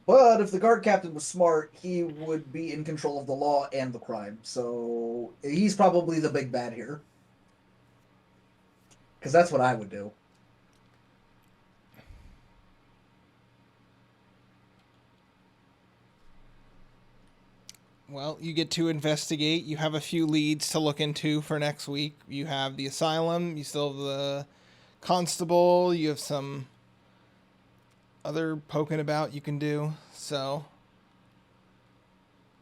But if the guard captain was smart, he would be in control of the law and the crime. So he's probably the big bad here. Because that's what I would do. Well, you get to investigate. You have a few leads to look into for next week. You have the asylum. You still have the constable. You have some other poking about you can do. So,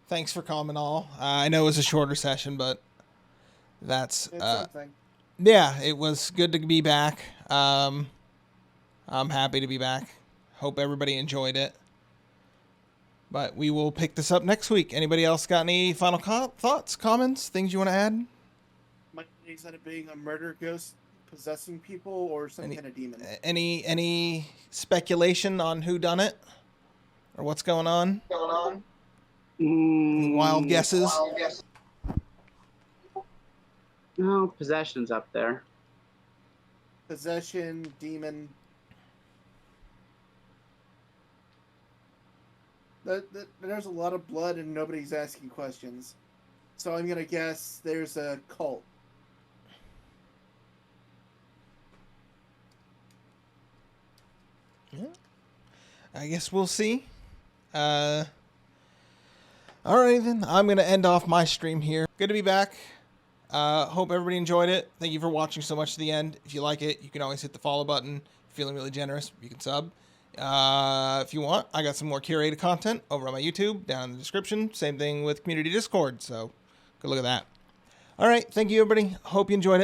thanks for coming all. I know it was a shorter session, but that's... It's something. yeah, it was good to be back. I'm happy to be back. Hope everybody enjoyed it. But we will pick this up next week. Anybody else got any final thoughts, comments, things you want to add? Might is that it being a murder ghost possessing people or some kind of demon? Any speculation on who done it or what's going on? Any wild guesses? No, possession's up there. Possession, demon. There's a lot of blood and nobody's asking questions. So I'm going to guess there's a cult. Yeah. I guess we'll see. Alright then, I'm going to end off my stream here. Good to be back. Hope everybody enjoyed it. Thank you for watching so much to the end. If you like it, you can always hit the follow button. If you're feeling really generous, you can sub. If you want, I got some more curated content over on my YouTube, down in the description. Same thing with Community Discord, so go look at that. Alright, thank you everybody. Hope you enjoyed it.